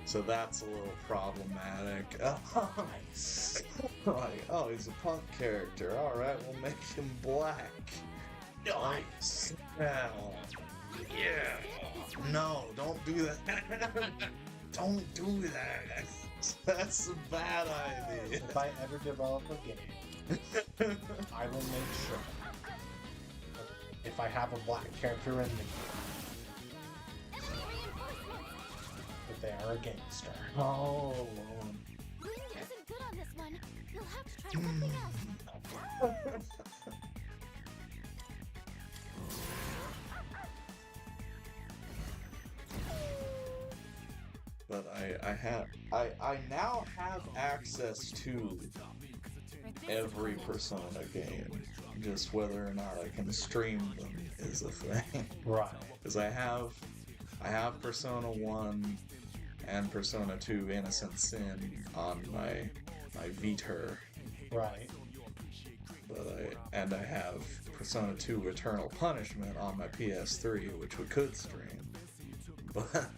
[SPEAKER 1] So that's a little problematic.
[SPEAKER 2] Nice.
[SPEAKER 1] Like, oh, he's a punk character. Alright, we'll make him black.
[SPEAKER 2] Nice.
[SPEAKER 1] Yeah. Yeah. No, don't do that. Don't do that. That's a bad idea.
[SPEAKER 2] If I ever develop a game, I will make sure that if I have a black character in the game, that they are a gangster.
[SPEAKER 1] Oh, Lord.
[SPEAKER 3] Looting isn't good on this one. You'll have to try something else.
[SPEAKER 1] But I now have access to every Persona game. Just whether or not I can stream them is a thing.
[SPEAKER 2] Right.
[SPEAKER 1] Because I have Persona 1 and Persona 2 Innocent Sin on my Vita.
[SPEAKER 2] Right.
[SPEAKER 1] But I have Persona 2 Eternal Punishment on my PS3, which we could stream. But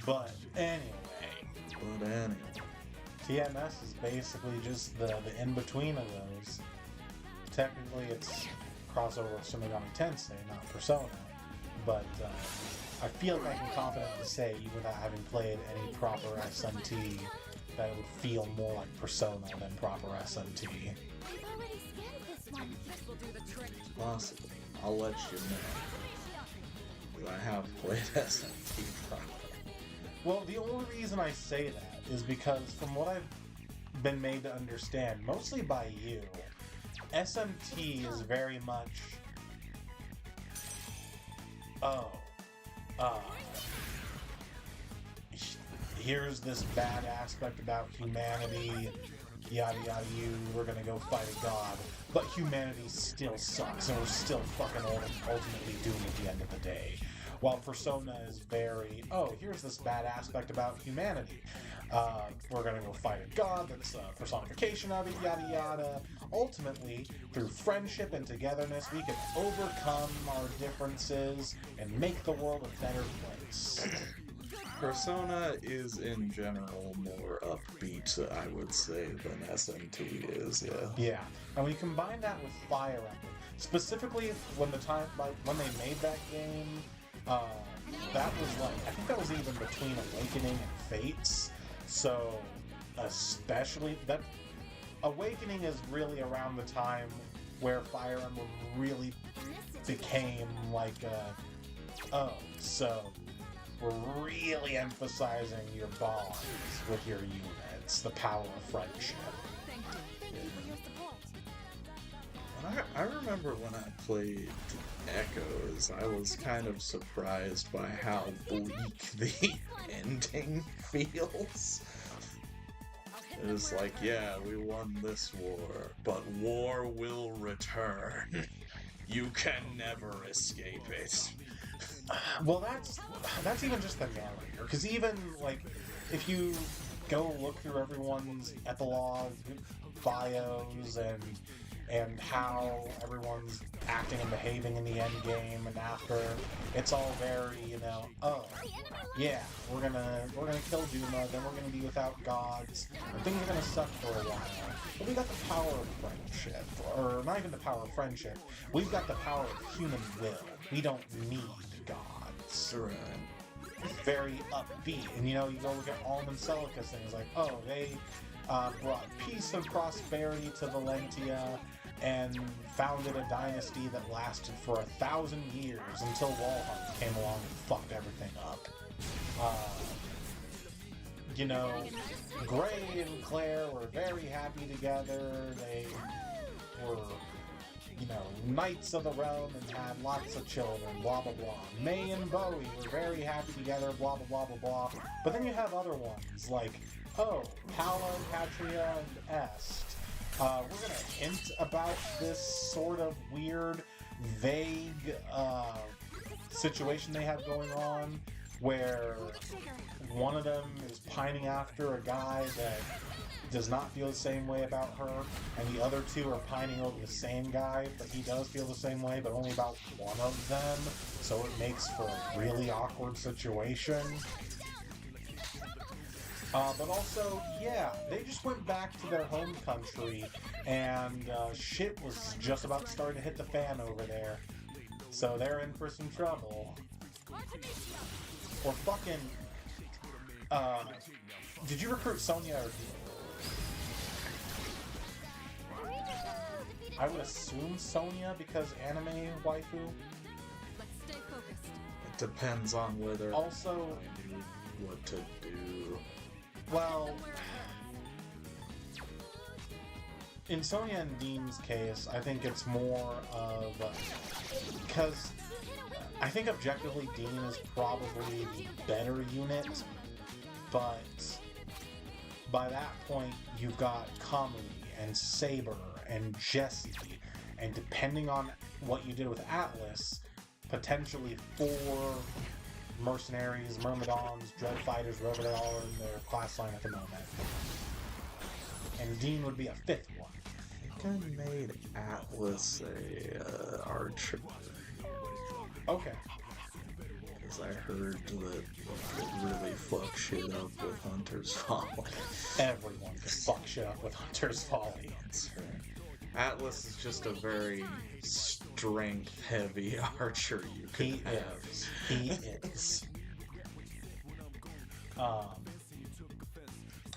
[SPEAKER 2] But anyway, TMS is basically just the in-between of those. Technically, it's crossover with Shin Megami Tensei, not Persona. But I feel like I can confidently say, even without having played any proper SMT, that it would feel more like Persona than proper SMT.
[SPEAKER 3] I've already scanned this one.
[SPEAKER 5] This will do the trick.
[SPEAKER 1] Possibly. I'll let you know. 'Cause I have played SMT properly.
[SPEAKER 2] Well, the only reason I say that is because from what I've been made to understand, mostly by you, SMT is very much, here's this bad aspect about humanity, yada yada we're gonna go fight a god, but humanity still sucks and we're still fucking ultimately doomed at the end of the day. While Persona is very, here's this bad aspect about humanity. We're gonna go fight a god that's a personification of it, yada yada. Ultimately, through friendship and togetherness, we can overcome our differences and make the world a better place.
[SPEAKER 1] Persona is in general more upbeat, I would say, than SMT is, yeah.
[SPEAKER 2] Yeah, and when you combine that with Fire Emblem, specifically when they made that game, that was like, I think that was even between Awakening and Fates, so especially, that Awakening is really around the time where Fire Emblem really became like so we're really emphasizing your bonds with your units, the power of friendship.
[SPEAKER 3] Thank you for your support.
[SPEAKER 1] I remember when I played Echoes, I was kind of surprised by how bleak the ending feels. It was like, yeah, we won this war, but war will return. You can never escape it.
[SPEAKER 2] Well, that's even just the narrator, because even like if you go look through everyone's epilogue bios and how everyone's acting and behaving in the end game and after, it's all very, yeah, we're gonna kill Duma, then we're gonna be without gods, and things are gonna suck for a while. But we got the power of friendship, or not even the power of friendship, we've got the power of human will. We don't need gods.
[SPEAKER 1] Right.
[SPEAKER 2] Very upbeat, and you go look at Alm and Celicus and it's like, they brought peace and prosperity to Valentia and founded a dynasty that lasted for 1,000 years until Walhart came along and fucked everything up. Gray and Claire were very happy together. They were, knights of the realm and had lots of children, blah blah blah. May and Bowie were very happy together, blah blah blah blah blah. But then you have other ones like, Paolo, Patria, and Est. We're gonna hint about this sort of weird, vague situation they have going on, where one of them is pining after a guy that does not feel the same way about her, and the other two are pining over the same guy, but he does feel the same way, but only about one of them, so it makes for a really awkward situation. But also, yeah, they just went back to their home country, and shit was just about starting to hit the fan over there. So they're in for some trouble. Or fucking... did you recruit Sonya or... I would assume Sonya because anime waifu.
[SPEAKER 5] Let's stay focused.
[SPEAKER 1] It depends on whether
[SPEAKER 2] Also,
[SPEAKER 1] I knew what to do.
[SPEAKER 2] well, in Sonya and Dean's case, I think it's more of because I think objectively Dean is probably the better unit, but by that point you've got Kamui and Saber and Jessie, and depending on what you did with Atlas, potentially 4 mercenaries, Myrmidons, Dread Fighters, wherever they are in their class line at the moment. And Dean would be a 5th one.
[SPEAKER 1] I think I made Atlas a archer.
[SPEAKER 2] Okay.
[SPEAKER 1] Because I heard that it really fuck shit up with Hunter's Folly.
[SPEAKER 2] Everyone can fuck shit up with Hunter's Folly.
[SPEAKER 1] That's right. Atlas is just a very strength-heavy archer you could
[SPEAKER 2] He
[SPEAKER 1] have.
[SPEAKER 2] is. He is.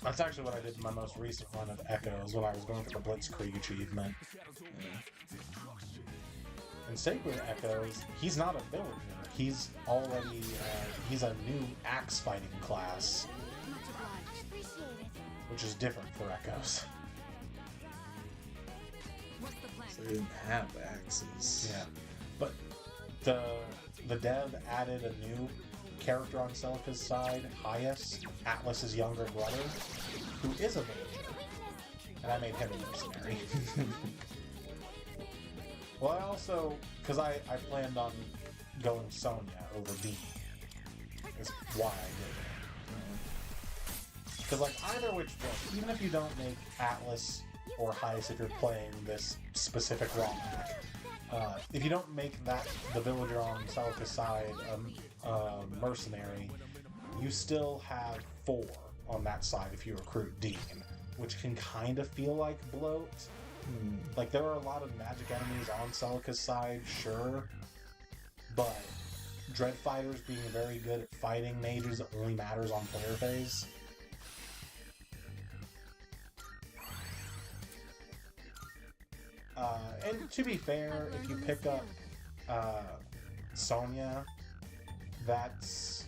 [SPEAKER 2] That's actually what I did in my most recent run of Echoes when I was going for the Blitzkrieg achievement. In Sacred Echoes, he's not a villager. He's already, he's a new axe fighting class,
[SPEAKER 5] Much obliged.
[SPEAKER 3] I appreciate it.
[SPEAKER 2] which is different for Echoes.
[SPEAKER 5] What's the plan?
[SPEAKER 1] So they didn't have axes.
[SPEAKER 2] Yeah. But the dev added a new character on Celica's side, Hyas, Atlas's younger brother, who is a villager. And I made him a mercenary. Well, I also, because I planned on going Sonya over Dean, is why I did it. Because, like, either which way, even if you don't make Atlas or Hyas if you're playing this specific ROM, if you don't make that the villager on Celica's side mercenary, you still have 4 on that side if you recruit Dean, which can kind of feel like bloat. Like, there are a lot of magic enemies on Celica's side, sure, but Dread Fighters being very good at fighting mages only matters on player phase. And to be fair, if you pick up Sonya, that's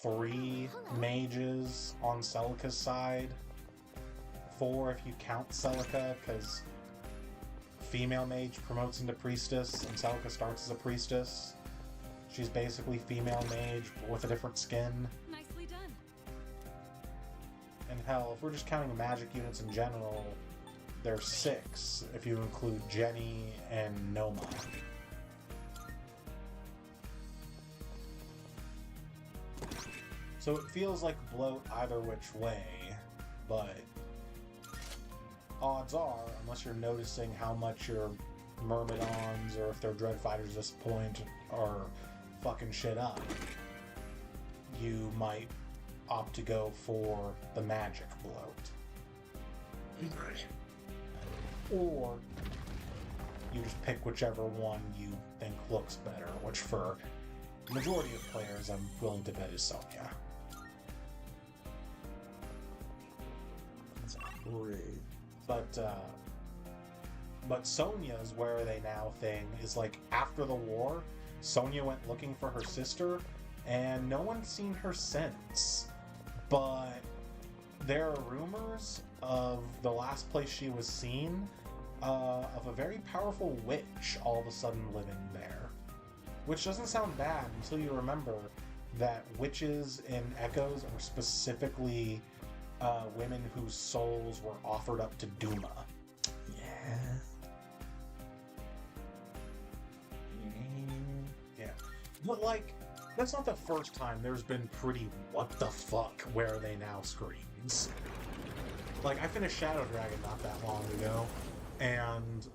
[SPEAKER 2] 3 mages on Celica's side. 4 if you count Celica, because female mage promotes into priestess, and Celica starts as a priestess. She's basically female mage, but with a different skin.
[SPEAKER 5] Nicely done.
[SPEAKER 2] And hell, if we're just counting magic units in general, there's 6 if you include Jenny and Noma. So it feels like bloat either which way, but odds are, unless you're noticing how much your Myrmidons, or if they're Dread Fighters at this point, are fucking shit up, you might opt to go for the magic bloat. Or you just pick whichever one you think looks better, which for the majority of players I'm willing to bet is Sonya.
[SPEAKER 1] Great.
[SPEAKER 2] But Sonya's where are they now thing is like after the war, Sonya went looking for her sister, and no one's seen her since. But there are rumors of the last place she was seen, of a very powerful witch all of a sudden living there. Which doesn't sound bad until you remember that witches in Echoes are specifically women whose souls were offered up to Duma.
[SPEAKER 1] Yeah.
[SPEAKER 2] Yeah. But, like, that's not the first time there's been pretty what the fuck where are they now screams. Like, I finished Shadow Dragon not that long ago, and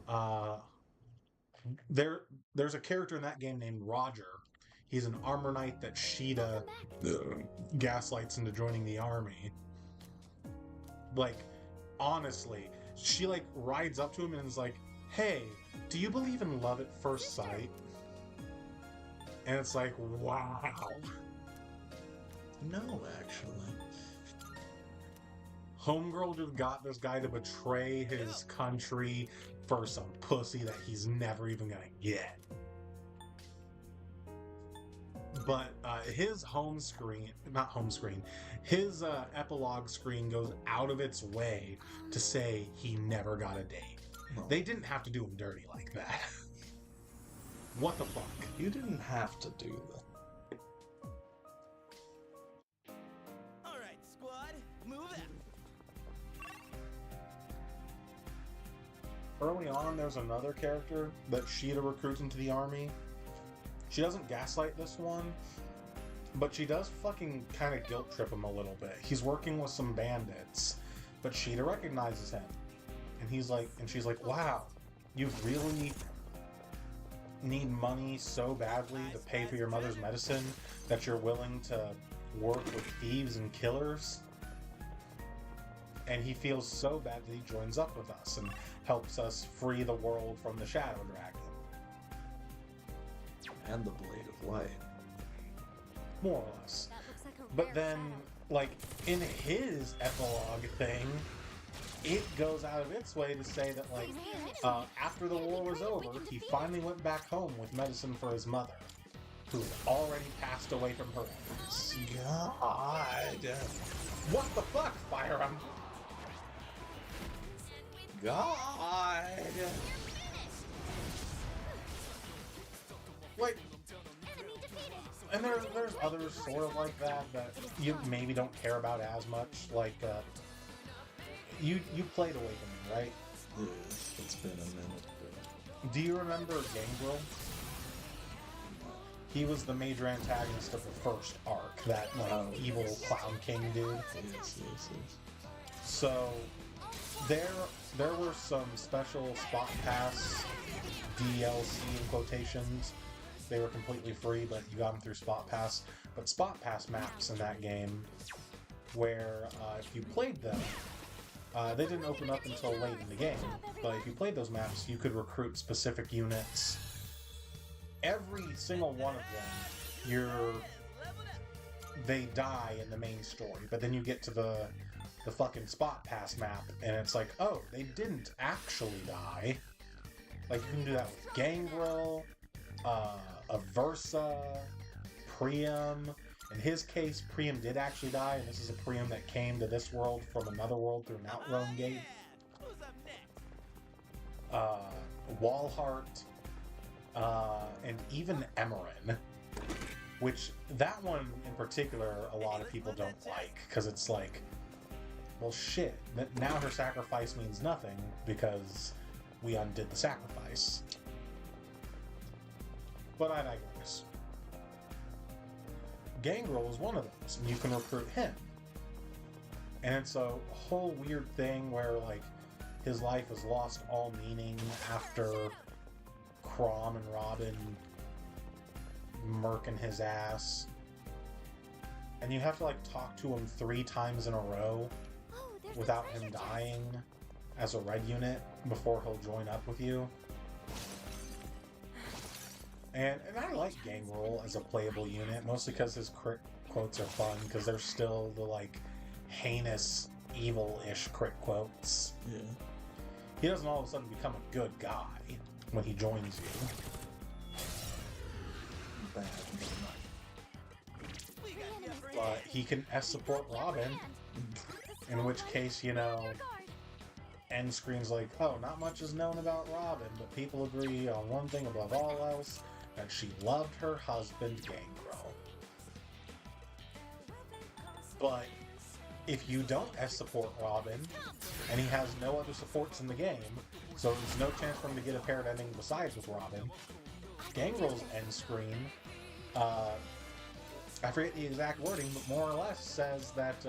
[SPEAKER 2] there's a character in that game named Roger. He's an armor knight that Sheeta gaslights into joining the army. Like, honestly, she, like, rides up to him and is like, hey, do you believe in love at first sight? And it's like, wow.
[SPEAKER 1] No, actually.
[SPEAKER 2] Homegirl just got this guy to betray his country for some pussy that he's never even gonna get. But his home screen, not home screen, his epilogue screen goes out of its way to say he never got a date.
[SPEAKER 1] Well,
[SPEAKER 2] They didn't have to do him dirty like that. What the fuck?
[SPEAKER 1] you didn't have to do that.
[SPEAKER 4] Alright, squad, move out.
[SPEAKER 2] Early on, there's another character that Sheeta recruits into the army. She doesn't gaslight this one, but she does fucking kind of guilt trip him a little bit. He's working with some bandits, but Sheeta recognizes him. And he's like, and she's like, wow, you really need money so badly to pay for your mother's medicine that you're willing to work with thieves and killers. And he feels so bad that he joins up with us and helps us free the world from the Shadow Dragon.
[SPEAKER 1] And the Blade of Light.
[SPEAKER 2] More or less.
[SPEAKER 3] That looks like a
[SPEAKER 2] But
[SPEAKER 3] rare
[SPEAKER 2] then,
[SPEAKER 3] child.
[SPEAKER 2] like, in his epilogue thing, it goes out of its way to say that, like, after the war was over, he finally went back home with medicine for his mother, who had already passed away from her illness.
[SPEAKER 1] God.
[SPEAKER 2] What the fuck, Fire Emblem?
[SPEAKER 1] God.
[SPEAKER 2] Like,
[SPEAKER 3] Enemy defeated.
[SPEAKER 2] and there's others sort of like that you maybe don't care about as much. Like, you played Awakening, right?
[SPEAKER 1] Yeah, it's been a minute.
[SPEAKER 2] Do you remember Gangrel? He was the major antagonist of the first arc, that like
[SPEAKER 1] Oh,
[SPEAKER 2] evil
[SPEAKER 1] yes.
[SPEAKER 2] Clown King dude.
[SPEAKER 1] Yes.
[SPEAKER 2] So there were some special Spot Pass DLC in quotations. They were completely free, but you got them through Spot Pass. But Spot Pass maps in that game, where if you played them, they didn't open up until late in the game. But if you played those maps, you could recruit specific units. Every single one of them, they die in the main story, but then you get to the fucking Spot Pass map, and it's like, oh, they didn't actually die. Like, you can do that with Gangrel, Aversa, Priam. In his case, Priam did actually die, and this is a Priam that came to this world from another world through an Outrun gate.
[SPEAKER 4] Who's up next?
[SPEAKER 2] Walhart, and even Emerin, which that one in particular a lot of people don't like, because it's like, well shit, now her sacrifice means nothing because we undid the sacrifice. But I digress. Gangrel is one of those, and you can recruit him. And it's a whole weird thing where, like, his life has lost all meaning after Chrom and Robin murking his ass. And you have to, like, talk to him 3 times in a row
[SPEAKER 3] Oh, there's the
[SPEAKER 2] without
[SPEAKER 3] treasure
[SPEAKER 2] him
[SPEAKER 3] chest.
[SPEAKER 2] dying as a red unit before he'll join up with you. And I like Gangrel as a playable unit, mostly because his crit quotes are fun, because they're still the, like, heinous, evil-ish crit quotes.
[SPEAKER 1] Yeah.
[SPEAKER 2] He doesn't all of a sudden become a good guy when he joins you.
[SPEAKER 1] Bad.
[SPEAKER 4] We got you, friend.
[SPEAKER 2] But he can S-support Robin, in which case, you know, end screen's like, oh, not much is known about Robin, but people agree on one thing above all else, that she loved her husband, Gangrel. But if you don't S-support Robin, and he has no other supports in the game, so there's no chance for him to get a paired ending besides with Robin, Gangrel's end screen, I forget the exact wording, but more or less says that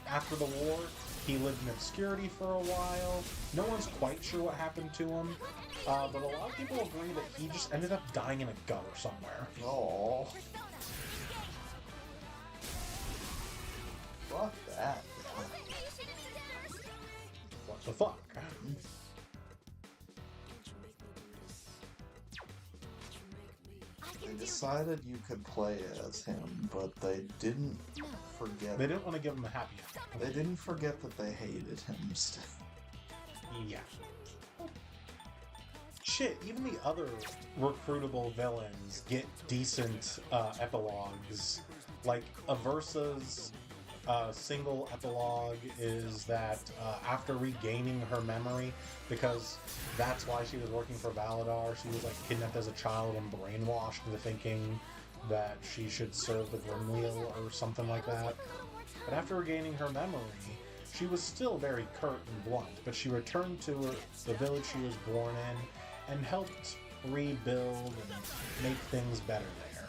[SPEAKER 2] after the war, he lived in obscurity for a while. No one's quite sure what happened to him, but a lot of people agree that he just ended up dying in a gutter somewhere.
[SPEAKER 1] Oh. Fuck that.
[SPEAKER 2] What the fuck?
[SPEAKER 1] They decided you could play as him, but they didn't forget.
[SPEAKER 2] They didn't want to give him a happy ending.
[SPEAKER 1] They didn't forget that they hated him still.
[SPEAKER 2] Yeah. Shit, even the other recruitable villains get decent epilogues. Like, Aversa's single epilogue is that after regaining her memory, because that's why she was working for Valadar, she was like kidnapped as a child and brainwashed into thinking that she should serve the Grimwheel or something like that. But after regaining her memory, she was still very curt and blunt, but she returned to the village she was born in and helped rebuild and make things better there.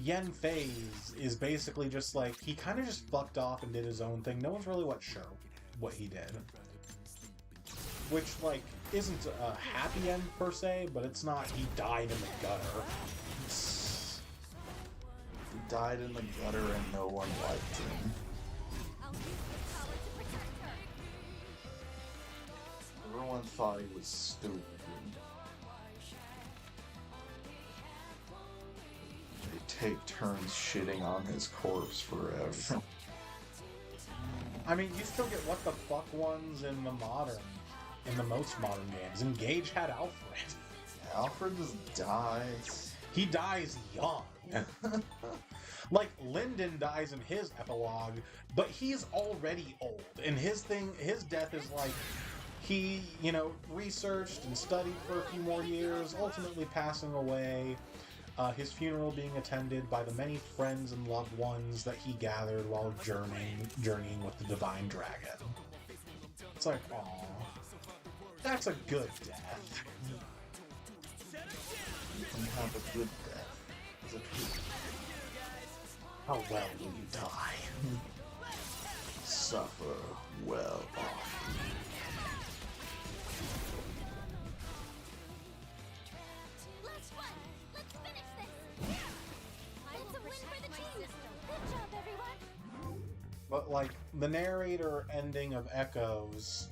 [SPEAKER 2] Yen Fei's is basically just like, he kind of just fucked off and did his own thing. No one's really sure what he did. Which, like, isn't a happy end per se, but it's not he died in the gutter. It's
[SPEAKER 1] died in the gutter and no one liked him.
[SPEAKER 3] I'll use the power to protect her.
[SPEAKER 1] Everyone thought he was stupid. They take turns shitting on his corpse forever.
[SPEAKER 2] I mean, you still get what the fuck ones in the most modern games. Engage had Alfred.
[SPEAKER 1] Alfred just dies.
[SPEAKER 2] He dies young. Like, Lyndon dies in his epilogue, but he's already old. And his death is like, he, researched and studied for a few more years, ultimately passing away. His funeral being attended by the many friends and loved ones that he gathered while journeying with the Divine Dragon. It's like, aw, that's a good death.
[SPEAKER 1] You can have a good death. As a true
[SPEAKER 2] How well will you die?
[SPEAKER 1] suffer well off.
[SPEAKER 3] Last one. Let's finish this. It's a win for the team. Good job, everyone.
[SPEAKER 2] But, like, the narrator ending of Echoes...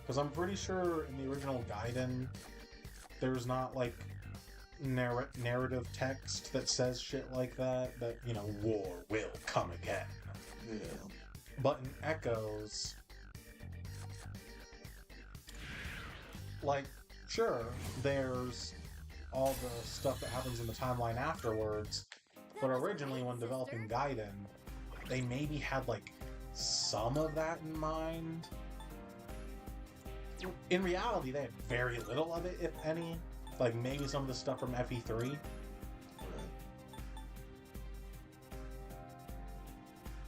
[SPEAKER 2] Because I'm pretty sure in the original Gaiden, there's not, like, narrative text that says shit like that, war will come again.
[SPEAKER 1] Yeah.
[SPEAKER 2] But in Echoes, like, sure, there's all the stuff that happens in the timeline afterwards, but originally when developing Gaiden, they maybe had, like, some of that in mind. In reality, they had very little of it, if any. Like, maybe some of the stuff from FE3.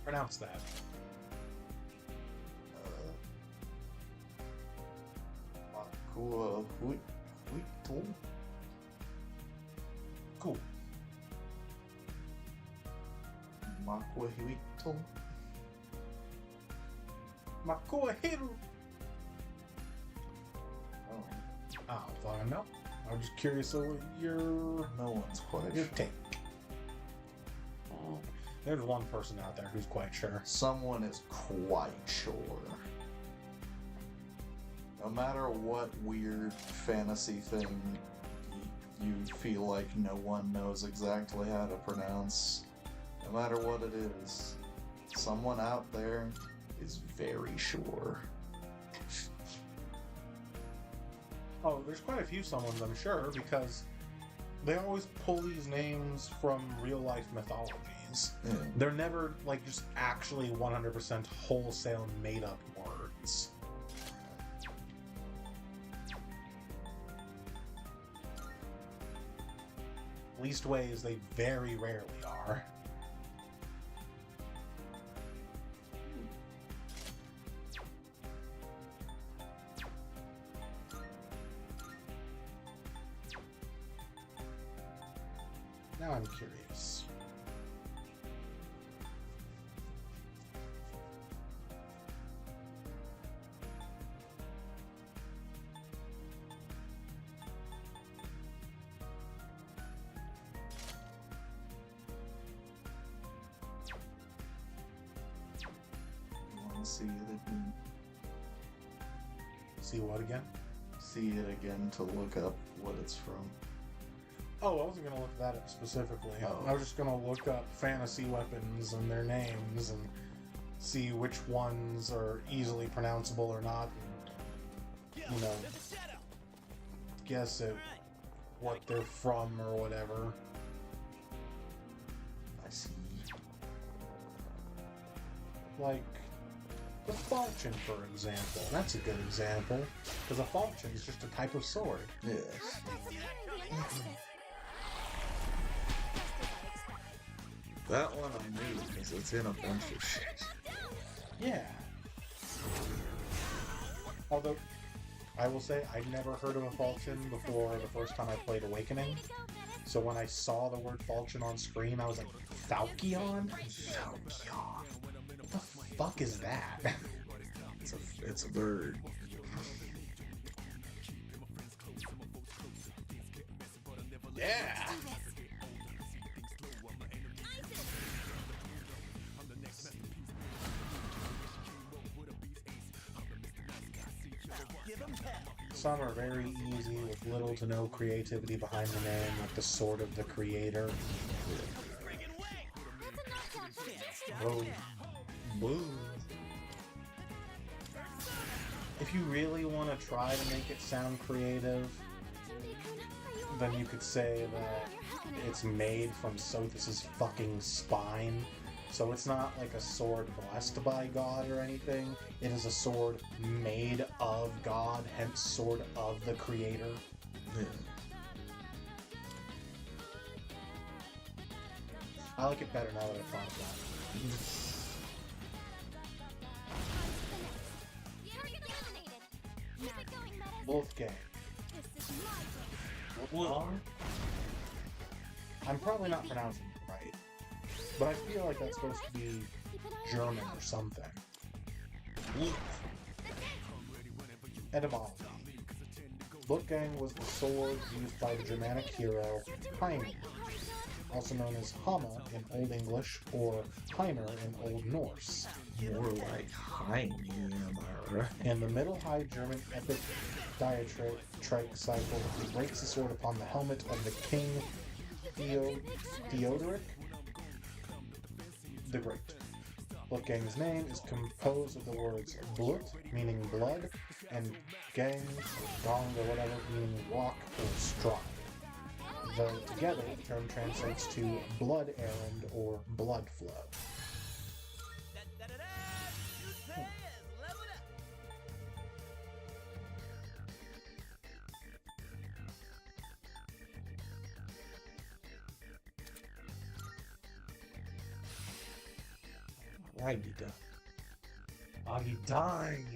[SPEAKER 2] Pronounce that.
[SPEAKER 1] Cool.
[SPEAKER 2] Cool.
[SPEAKER 1] Makuahuito.
[SPEAKER 2] Makua Hiru!
[SPEAKER 1] Oh,
[SPEAKER 2] I don't fucking know. I'm just curious of your
[SPEAKER 1] no one's quite
[SPEAKER 2] your
[SPEAKER 1] sure.
[SPEAKER 2] take. There's one person out there who's quite sure.
[SPEAKER 1] Someone is quite sure. No matter what weird fantasy thing you feel like no one knows exactly how to pronounce, no matter what it is, someone out there is very sure.
[SPEAKER 2] Oh, there's quite a few someones, I'm sure, because they always pull these names from real-life mythologies.
[SPEAKER 1] Yeah.
[SPEAKER 2] They're never, like, just actually 100% wholesale made-up words. Least ways they very rarely are. Now I'm curious.
[SPEAKER 1] You want to see it again?
[SPEAKER 2] See what again?
[SPEAKER 1] See it again to look up what it's from.
[SPEAKER 2] Oh, I wasn't gonna look that up specifically.
[SPEAKER 1] Oh.
[SPEAKER 2] I was just gonna look up fantasy weapons and their names and see which ones are easily pronounceable or not, and,
[SPEAKER 4] There's a shadow.
[SPEAKER 2] guess at what they're from or whatever.
[SPEAKER 1] I see.
[SPEAKER 2] Like the falchion, for example. That's a good example, because a falchion is just a type of sword.
[SPEAKER 1] Yes. That one I knew because it's in a bunch of shit.
[SPEAKER 2] Yeah. Although, I will say, I'd never heard of a falchion before the first time I played Awakening. So when I saw the word falchion on screen, I was like, Falchion? Falchion. What the fuck is that?
[SPEAKER 1] It's a bird.
[SPEAKER 2] Yeah! Some are very easy with little to no creativity behind the name, like the Sword of the Creator.
[SPEAKER 4] Friggin' way!
[SPEAKER 3] That's a knockdown from Jesse.
[SPEAKER 2] Oh,
[SPEAKER 1] Boo.
[SPEAKER 2] if you really want to try to make it sound creative,
[SPEAKER 3] Junpei-kun, are you
[SPEAKER 2] then
[SPEAKER 3] alright?
[SPEAKER 2] you could say that
[SPEAKER 3] You're helping.
[SPEAKER 2] it's made from Sothis' fucking spine. So it's not like a sword blessed by God or anything. It is a sword made of God, hence Sword of the Creator.
[SPEAKER 1] Yeah.
[SPEAKER 2] I like it better now that I've thought of that.
[SPEAKER 3] Target eliminated. Keep it going, Metas.
[SPEAKER 2] Wolfgang.
[SPEAKER 3] This is my game.
[SPEAKER 2] I'm probably not pronouncing it right, but I feel like that's supposed to be
[SPEAKER 3] Keep it on
[SPEAKER 2] German
[SPEAKER 3] now.
[SPEAKER 2] or something.
[SPEAKER 1] Wolf.
[SPEAKER 2] Etymology. Wolfgang was the sword used by the Germanic hero Heimer, also known as Hama in Old English or Heimer in Old Norse.
[SPEAKER 1] More like Heine, am I right?
[SPEAKER 2] In the Middle High German epic diatribe cycle, he breaks the sword upon the helmet of the king Theodoric the Great. Wolfgang's name is composed of the words Blut, meaning blood, and gang, or gong, or whatever, meaning walk or stride. Though together, the term translates to blood errand or blood flow.
[SPEAKER 4] Da-da-da-da! You says, level it up!
[SPEAKER 1] Ragida.
[SPEAKER 2] Agi dying!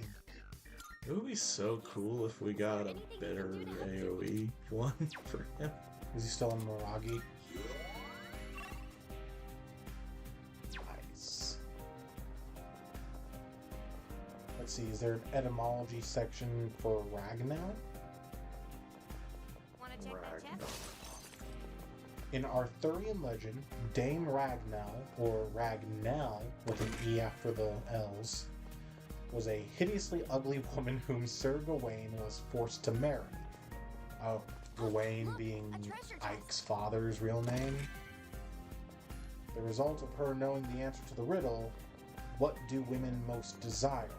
[SPEAKER 1] It would be so cool if we got a better AoE one for him.
[SPEAKER 2] Is he still in Miragi? Nice. Let's see, is there an etymology section for Ragnar?
[SPEAKER 3] Wanna check that chest?
[SPEAKER 1] Ragnar.
[SPEAKER 2] In Arthurian legend, Dame Ragnell, or Ragnell with an E after the L's, was a hideously ugly woman whom Sir Gawain was forced to marry. Oh, Gawain being Ike's father's real name. The result of her knowing the answer to the riddle, what do women most desire?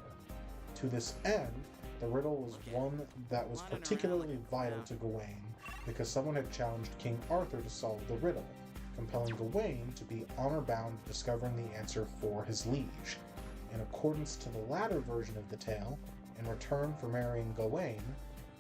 [SPEAKER 2] To this end, the riddle was one that was particularly vital to Gawain, because someone had challenged King Arthur to solve the riddle, compelling Gawain to be honor-bound discovering the answer for his liege. In accordance to the latter version of the tale, in return for marrying Gawain,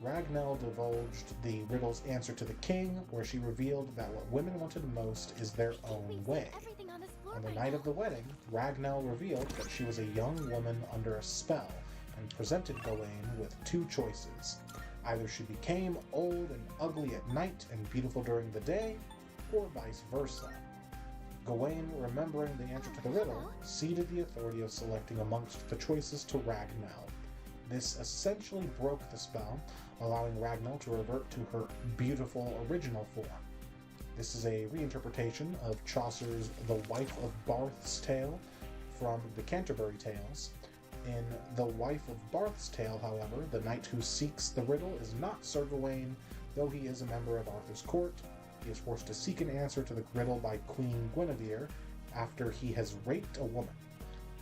[SPEAKER 2] Ragnell divulged the riddle's answer to the king, where she revealed that what women wanted most is their own way.
[SPEAKER 3] Everything on this floor
[SPEAKER 2] On the
[SPEAKER 3] right
[SPEAKER 2] night
[SPEAKER 3] now.
[SPEAKER 2] of the wedding, Ragnell revealed that she was a young woman under a spell, and presented Gawain with two choices. Either she became old and ugly at night and beautiful during the day, or vice versa. Gawain, remembering the answer to the riddle, ceded the authority of selecting amongst the choices to Ragnell. This essentially broke the spell, allowing Ragnell to revert to her beautiful original form. This is a reinterpretation of Chaucer's The Wife of Bath's Tale from the Canterbury Tales. In The Wife of Bath's Tale, however, the knight who seeks the riddle is not Sir Gawain, though he is a member of Arthur's court. He is forced to seek an answer to the riddle by Queen Guinevere after he has raped a woman.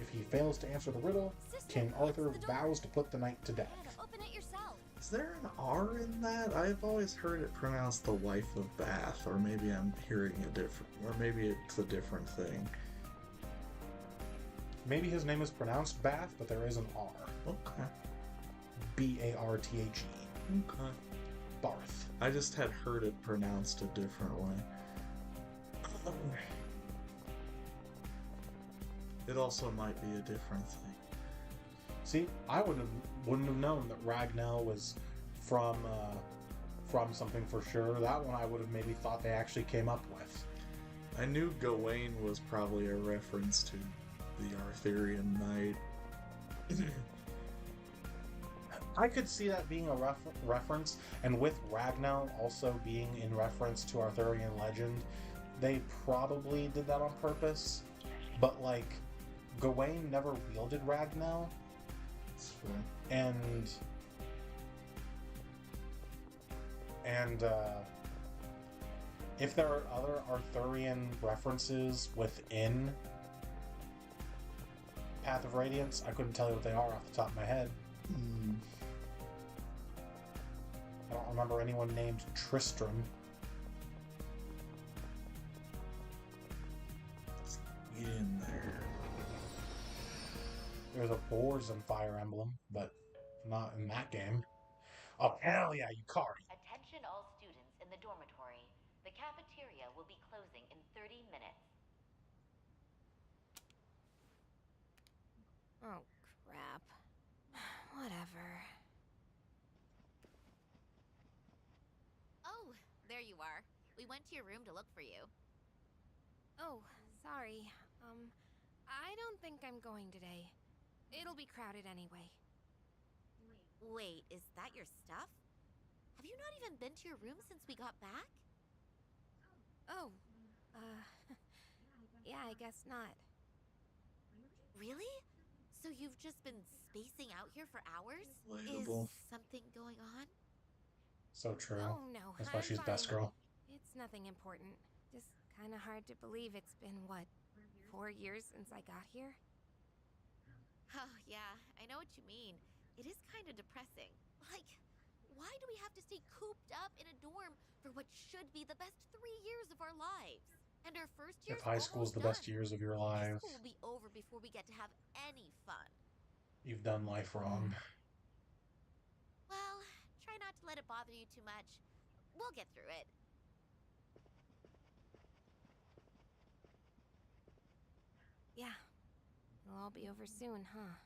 [SPEAKER 2] If he fails to answer the riddle,
[SPEAKER 3] Sister,
[SPEAKER 2] King Arthur
[SPEAKER 3] it's the door.
[SPEAKER 2] vows to put the knight to death.
[SPEAKER 3] Open it yourself.
[SPEAKER 1] Is there an R in that? I've always heard it pronounced the wife of Bath, or maybe I'm hearing a different, or maybe it's a different thing.
[SPEAKER 2] Maybe his name is pronounced Bath, but there is an R.
[SPEAKER 1] Okay.
[SPEAKER 2] B-A-R-T-H-E.
[SPEAKER 1] Okay.
[SPEAKER 2] Barth.
[SPEAKER 1] I just had heard it pronounced a different way. It also might be a different thing.
[SPEAKER 2] See, I wouldn't have known that Ragnell was from something for sure. That one I would have maybe thought they actually came up with.
[SPEAKER 1] I knew Gawain was probably a reference to the Arthurian knight.
[SPEAKER 2] I could see that being a reference, and with Ragnell also being in reference to Arthurian legend, they probably did that on purpose. But like, Gawain never wielded Ragnell,
[SPEAKER 1] It's fine.
[SPEAKER 2] and And if there are other Arthurian references within Path of Radiance, I couldn't tell you what they are off the top of my head. I don't remember anyone named Tristram.
[SPEAKER 1] Get in there.
[SPEAKER 2] There's a boars in Fire Emblem, but not in that game. Oh, hell yeah, Yukari!
[SPEAKER 6] Attention all students in the dormitory. The cafeteria will be closing in 30 minutes.
[SPEAKER 3] Oh, crap. Whatever.
[SPEAKER 7] Oh, there you are. We went to your room to look for you.
[SPEAKER 3] Oh, sorry. I don't think I'm going today. It'll be crowded anyway.
[SPEAKER 7] Wait, is that your stuff? Have you not even been to your room since we got back?
[SPEAKER 3] Oh, yeah, I guess not.
[SPEAKER 7] Really? So you've just been spacing out here for hours?
[SPEAKER 1] Relatable.
[SPEAKER 7] Is something going on?
[SPEAKER 2] So true.
[SPEAKER 3] Oh, no.
[SPEAKER 2] That's why
[SPEAKER 3] I'm
[SPEAKER 2] she's best
[SPEAKER 3] fine.
[SPEAKER 2] girl.
[SPEAKER 3] It's nothing important. Just kind of hard to believe it's been, what, 4 years since I got here?
[SPEAKER 7] Oh, yeah, I know what you mean. It is kind of depressing. Like, why do we have to stay cooped up in a dorm for what should be the best 3 years of our lives? And our first year.
[SPEAKER 2] If high school's the best years of your
[SPEAKER 7] High
[SPEAKER 2] life,
[SPEAKER 7] school will be over before we get to have any fun.
[SPEAKER 2] you've done life wrong.
[SPEAKER 7] Well, try not to let it bother you too much. We'll get through it.
[SPEAKER 3] Yeah. It'll all be over soon, huh?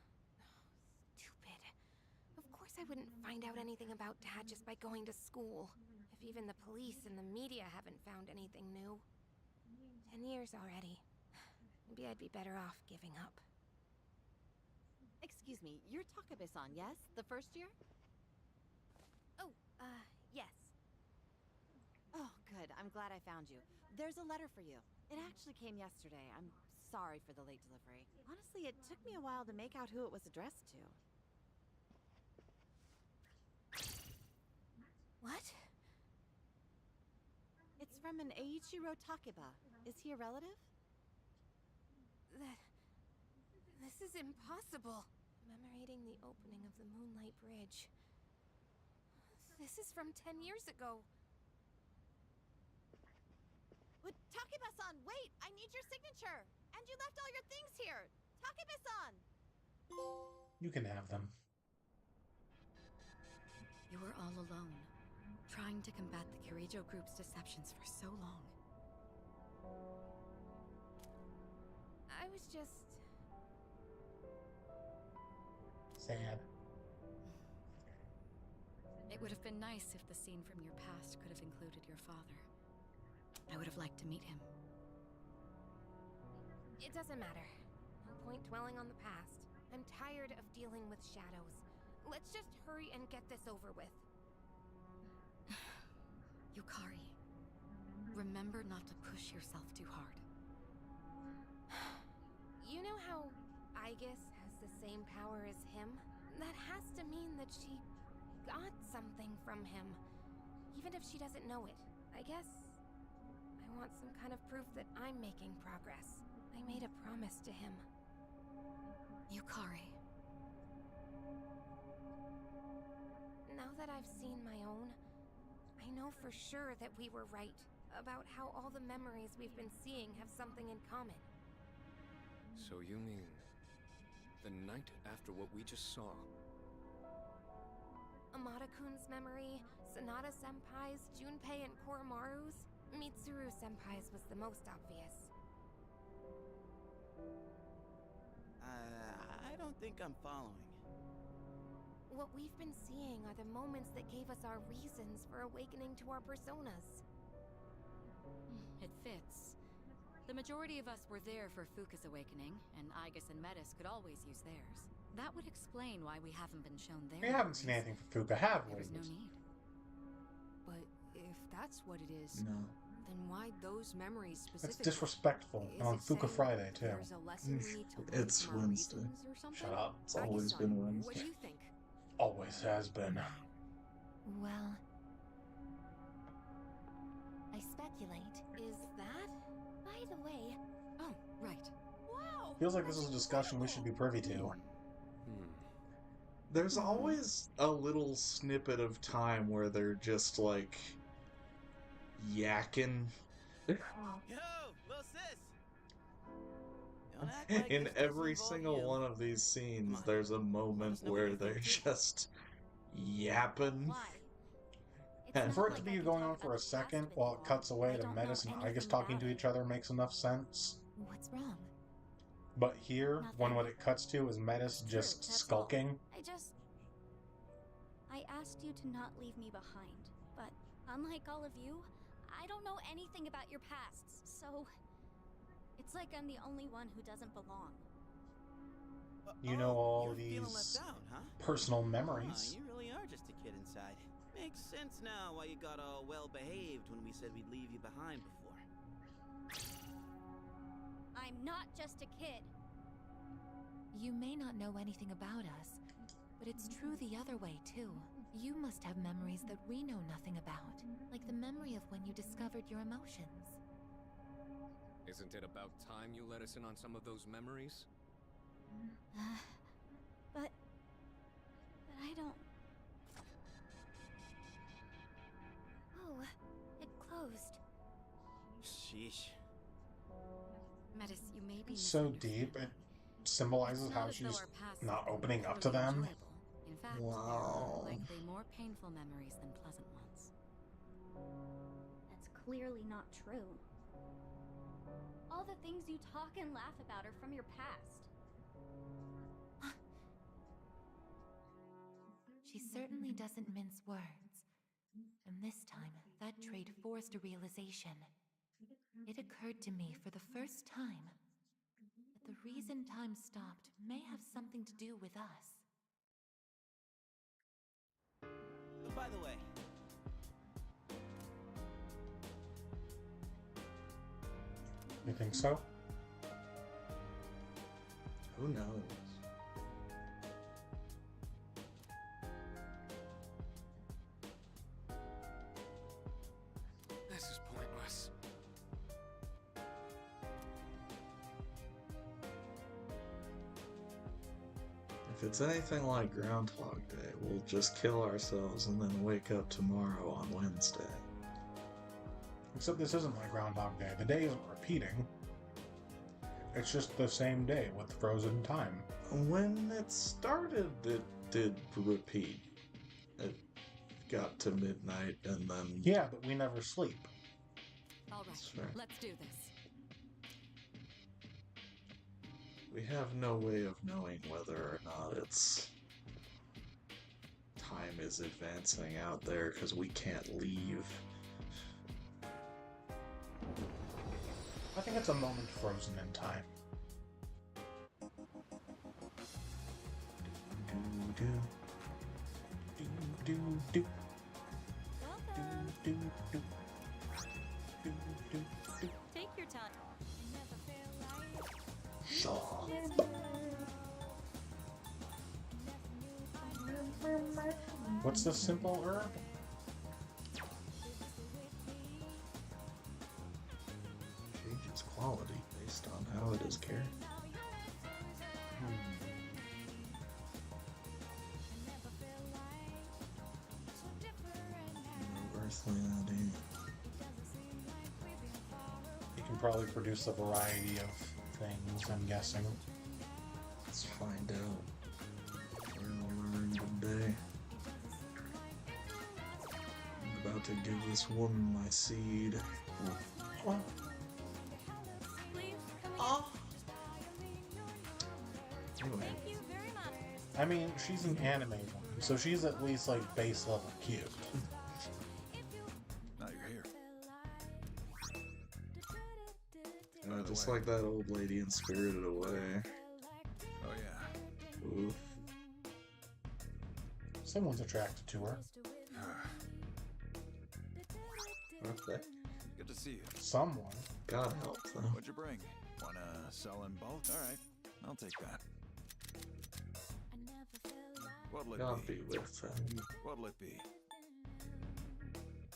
[SPEAKER 3] Stupid. Of course I wouldn't find out anything about Dad just by going to school. If even the police and the media haven't found anything new. 10 years already. Maybe I'd be better off giving up.
[SPEAKER 5] Excuse me, you're Takabe-san, yes? The first year?
[SPEAKER 3] Oh, yes.
[SPEAKER 5] Oh, good. I'm glad I found you. There's a letter for you. It actually came yesterday. I'm sorry for the late delivery. Honestly, it took me a while to make out who it was addressed to.
[SPEAKER 3] What?
[SPEAKER 5] It's from an Eiichiro Takeba. Is he a relative?
[SPEAKER 3] This is impossible. Commemorating the opening of the Moonlight Bridge. This is from 10 years ago.
[SPEAKER 5] But Takeba-san, wait! I need your signature! And you left all your things here! Takebe-san!
[SPEAKER 2] You can have them.
[SPEAKER 5] You were all alone, trying to combat the Kirijo group's deceptions for so long.
[SPEAKER 3] I was just...
[SPEAKER 2] Sad.
[SPEAKER 5] It would have been nice if the scene from your past could have included your father. I would have liked to meet him.
[SPEAKER 3] It doesn't matter. No point dwelling on the past. I'm tired of dealing with shadows. Let's just hurry and get this over with.
[SPEAKER 5] Yukari, remember not to push yourself too hard.
[SPEAKER 3] You know how Aigis has the same power as him? That has to mean that she got something from him. Even if she doesn't know it. I guess I want some kind of proof that I'm making progress. I made a promise to him.
[SPEAKER 5] Yukari.
[SPEAKER 3] Now that I've seen my own, I know for sure that we were right about how all the memories we've been seeing have something in common.
[SPEAKER 8] So you mean the night after what we just saw?
[SPEAKER 3] Amada-kun's memory, Sanada-senpai's, Junpei and Koromaru's, Mitsuru-senpai's was the most obvious.
[SPEAKER 9] I don't think I'm following.
[SPEAKER 3] What we've been seeing are the moments that gave us our reasons for awakening to our personas.
[SPEAKER 5] It fits. The majority of us were there for Fuka's awakening, and Aigis and Metis could always use theirs. That would explain why we haven't been shown their
[SPEAKER 2] We haven't seen anything from Fuka, have we?
[SPEAKER 5] There was no need.
[SPEAKER 10] But if that's what it is,
[SPEAKER 1] No.
[SPEAKER 10] then why those memories
[SPEAKER 2] That's
[SPEAKER 10] specifically?
[SPEAKER 2] disrespectful.
[SPEAKER 10] Is
[SPEAKER 2] And on
[SPEAKER 10] it
[SPEAKER 2] Fuka
[SPEAKER 10] saying
[SPEAKER 2] Friday, too.
[SPEAKER 10] There's a lesson we need to learn
[SPEAKER 1] It's
[SPEAKER 10] from our
[SPEAKER 1] Wednesday.
[SPEAKER 10] reasons or something?
[SPEAKER 2] Shut up.
[SPEAKER 1] It's always
[SPEAKER 10] Aiki-san,
[SPEAKER 1] been
[SPEAKER 10] What
[SPEAKER 1] Wednesday.
[SPEAKER 10] do you think?
[SPEAKER 2] Always has been.
[SPEAKER 3] Well, I speculate is that. By the way,
[SPEAKER 10] Oh, right.
[SPEAKER 5] Wow!
[SPEAKER 2] Feels like this is a discussion we should be privy to.
[SPEAKER 8] Hmm.
[SPEAKER 1] There's always a little snippet of time where they're just like yakking.
[SPEAKER 9] Yo, little sis. Don't act like
[SPEAKER 1] In
[SPEAKER 9] this doesn't
[SPEAKER 1] every
[SPEAKER 9] involve
[SPEAKER 1] single
[SPEAKER 9] you.
[SPEAKER 1] one of these scenes,
[SPEAKER 9] on,
[SPEAKER 1] there's a moment
[SPEAKER 9] know what
[SPEAKER 1] where
[SPEAKER 9] you're
[SPEAKER 1] they're
[SPEAKER 9] thinking?
[SPEAKER 1] just yapping.
[SPEAKER 3] why? It's
[SPEAKER 2] And
[SPEAKER 3] not
[SPEAKER 2] for it
[SPEAKER 3] like
[SPEAKER 2] to
[SPEAKER 3] I
[SPEAKER 2] be
[SPEAKER 3] can
[SPEAKER 2] going
[SPEAKER 3] talk
[SPEAKER 2] on for
[SPEAKER 3] about
[SPEAKER 2] a
[SPEAKER 3] the past
[SPEAKER 2] second
[SPEAKER 3] with
[SPEAKER 2] while
[SPEAKER 3] you
[SPEAKER 2] it
[SPEAKER 3] all.
[SPEAKER 2] cuts away
[SPEAKER 3] I
[SPEAKER 2] to
[SPEAKER 3] don't know
[SPEAKER 2] Metis and Igus
[SPEAKER 3] anything
[SPEAKER 2] talking
[SPEAKER 3] about
[SPEAKER 2] to
[SPEAKER 3] it.
[SPEAKER 2] each other makes enough sense.
[SPEAKER 3] What's wrong?
[SPEAKER 2] But here, when
[SPEAKER 3] Nothing.
[SPEAKER 2] what it cuts to is Metis
[SPEAKER 3] True,
[SPEAKER 2] just
[SPEAKER 3] that's all.
[SPEAKER 2] skulking.
[SPEAKER 11] I asked you to not leave me behind, but unlike all of you, I don't know anything about your pasts, so it's like I'm the only one who doesn't belong.
[SPEAKER 2] You know all
[SPEAKER 9] you're feeling
[SPEAKER 2] these
[SPEAKER 9] left out, huh?
[SPEAKER 2] personal
[SPEAKER 9] Ah,
[SPEAKER 2] memories.
[SPEAKER 9] you really are just a kid inside. Makes sense now why you got all well behaved when we said we'd leave you behind before.
[SPEAKER 11] I'm not just a kid.
[SPEAKER 3] You may not know anything about us, but it's true the other way, too. You must have memories that we know nothing about, like the memory of when you discovered your emotions.
[SPEAKER 8] Isn't it about time you let us in on some of those memories?
[SPEAKER 11] But I don't.
[SPEAKER 3] Oh, it closed.
[SPEAKER 9] Sheesh.
[SPEAKER 10] Metis, you may be
[SPEAKER 2] So
[SPEAKER 10] misunderstood.
[SPEAKER 2] deep, it symbolizes
[SPEAKER 10] It's
[SPEAKER 2] how
[SPEAKER 10] not as though
[SPEAKER 2] she's
[SPEAKER 10] our pasts
[SPEAKER 2] not
[SPEAKER 10] are
[SPEAKER 2] opening up to
[SPEAKER 10] particularly
[SPEAKER 2] them.
[SPEAKER 10] enjoyable. In fact,
[SPEAKER 1] Wow.
[SPEAKER 10] they're likely more painful memories than pleasant ones.
[SPEAKER 11] That's clearly not true. All the things you talk and laugh about are from your past.
[SPEAKER 3] She certainly doesn't mince words. And this time, that trait forced a realization. It occurred to me for the first time that the reason time stopped may have something to do with us.
[SPEAKER 9] By the way,
[SPEAKER 2] You think so?
[SPEAKER 1] Who knows?
[SPEAKER 8] This is pointless.
[SPEAKER 1] If it's anything like Groundhog Day, we'll just kill ourselves and then wake up tomorrow on Wednesday.
[SPEAKER 2] Except this isn't like Groundhog Day. The day isn't repeating. It's just the same day with frozen time.
[SPEAKER 1] When it started, it did repeat. It got to midnight and then...
[SPEAKER 2] Yeah, but we never sleep.
[SPEAKER 10] All
[SPEAKER 1] That's
[SPEAKER 10] right,
[SPEAKER 1] fair.
[SPEAKER 10] let's do this.
[SPEAKER 1] We have no way of knowing whether or not time is advancing out there because we can't leave.
[SPEAKER 2] I think it's a moment frozen in time.
[SPEAKER 1] Do, do, do, do, do, do, do, do, do.
[SPEAKER 11] Take your time.
[SPEAKER 2] What's this simple herb?
[SPEAKER 1] Changes quality based on how it is carried. Earthly idea.
[SPEAKER 2] You can probably produce a variety of things, I'm guessing.
[SPEAKER 1] Let's find out. We'll learn today. I'm about to give this woman my seed. Oh.
[SPEAKER 11] Please, come
[SPEAKER 1] Oh. Anyway,
[SPEAKER 11] Thank you very much.
[SPEAKER 2] I mean, she's an anime woman, so she's at least like base level cute.
[SPEAKER 12] Now you're here.
[SPEAKER 1] just like that old lady in Spirited Away.
[SPEAKER 12] Oh yeah.
[SPEAKER 1] Oof.
[SPEAKER 2] Someone's attracted to her.
[SPEAKER 1] Aren't they?
[SPEAKER 12] Good to see you.
[SPEAKER 2] Someone.
[SPEAKER 1] God help them.
[SPEAKER 12] What'd you bring? Wanna sell in bulk? All right, I'll take that. What'll it
[SPEAKER 1] God
[SPEAKER 12] be?
[SPEAKER 1] be with them.
[SPEAKER 12] What'll it be?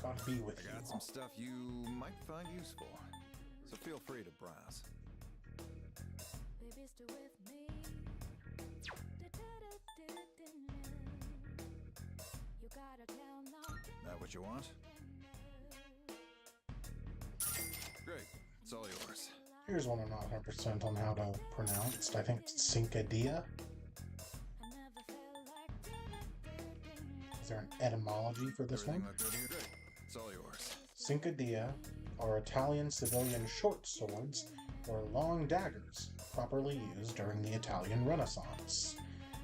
[SPEAKER 2] Gotta be with
[SPEAKER 12] I
[SPEAKER 2] you.
[SPEAKER 12] got some stuff you might find useful, so feel free to browse.
[SPEAKER 11] Baby, stay with me. You gotta tell now.
[SPEAKER 12] That what you want? Great, it's all yours.
[SPEAKER 2] Here's one I'm not 100% on how to pronounce. I think it's Cincadilla. Is there an etymology for this
[SPEAKER 12] Everything
[SPEAKER 2] one?
[SPEAKER 12] look good here? Great, it's all yours.
[SPEAKER 2] Cincadilla are Italian civilian short swords or long daggers, properly used during the Italian Renaissance.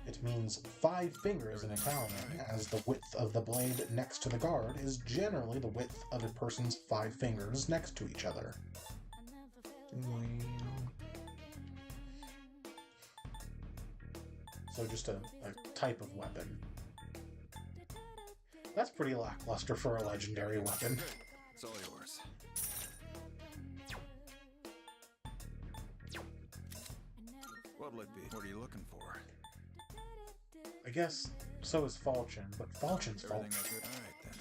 [SPEAKER 2] It means 5 fingers in Italian, as the width of the blade next to the guard is generally the width of a person's 5 fingers next to each other. So just a type of weapon. That's pretty lackluster for a legendary weapon.
[SPEAKER 12] It's all yours. What'll it be? What are you looking for?
[SPEAKER 2] I guess so is Falchion, but Falchion's
[SPEAKER 12] Everything
[SPEAKER 2] Falchion.
[SPEAKER 12] look good? Alright then.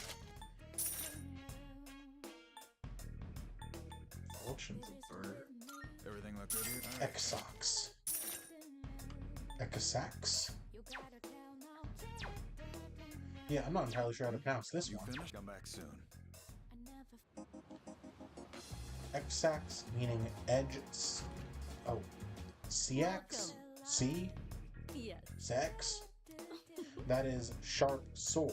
[SPEAKER 1] Fortune's a bird.
[SPEAKER 12] Everything look good here? Alright.
[SPEAKER 2] Exox. Ecosax? Yeah, I'm not entirely sure how to pronounce this
[SPEAKER 12] You
[SPEAKER 2] one.
[SPEAKER 12] finished? Come back soon.
[SPEAKER 2] Exax meaning edge. Oh. Seax? C?
[SPEAKER 11] Yes.
[SPEAKER 2] Sex? That is sharp sword.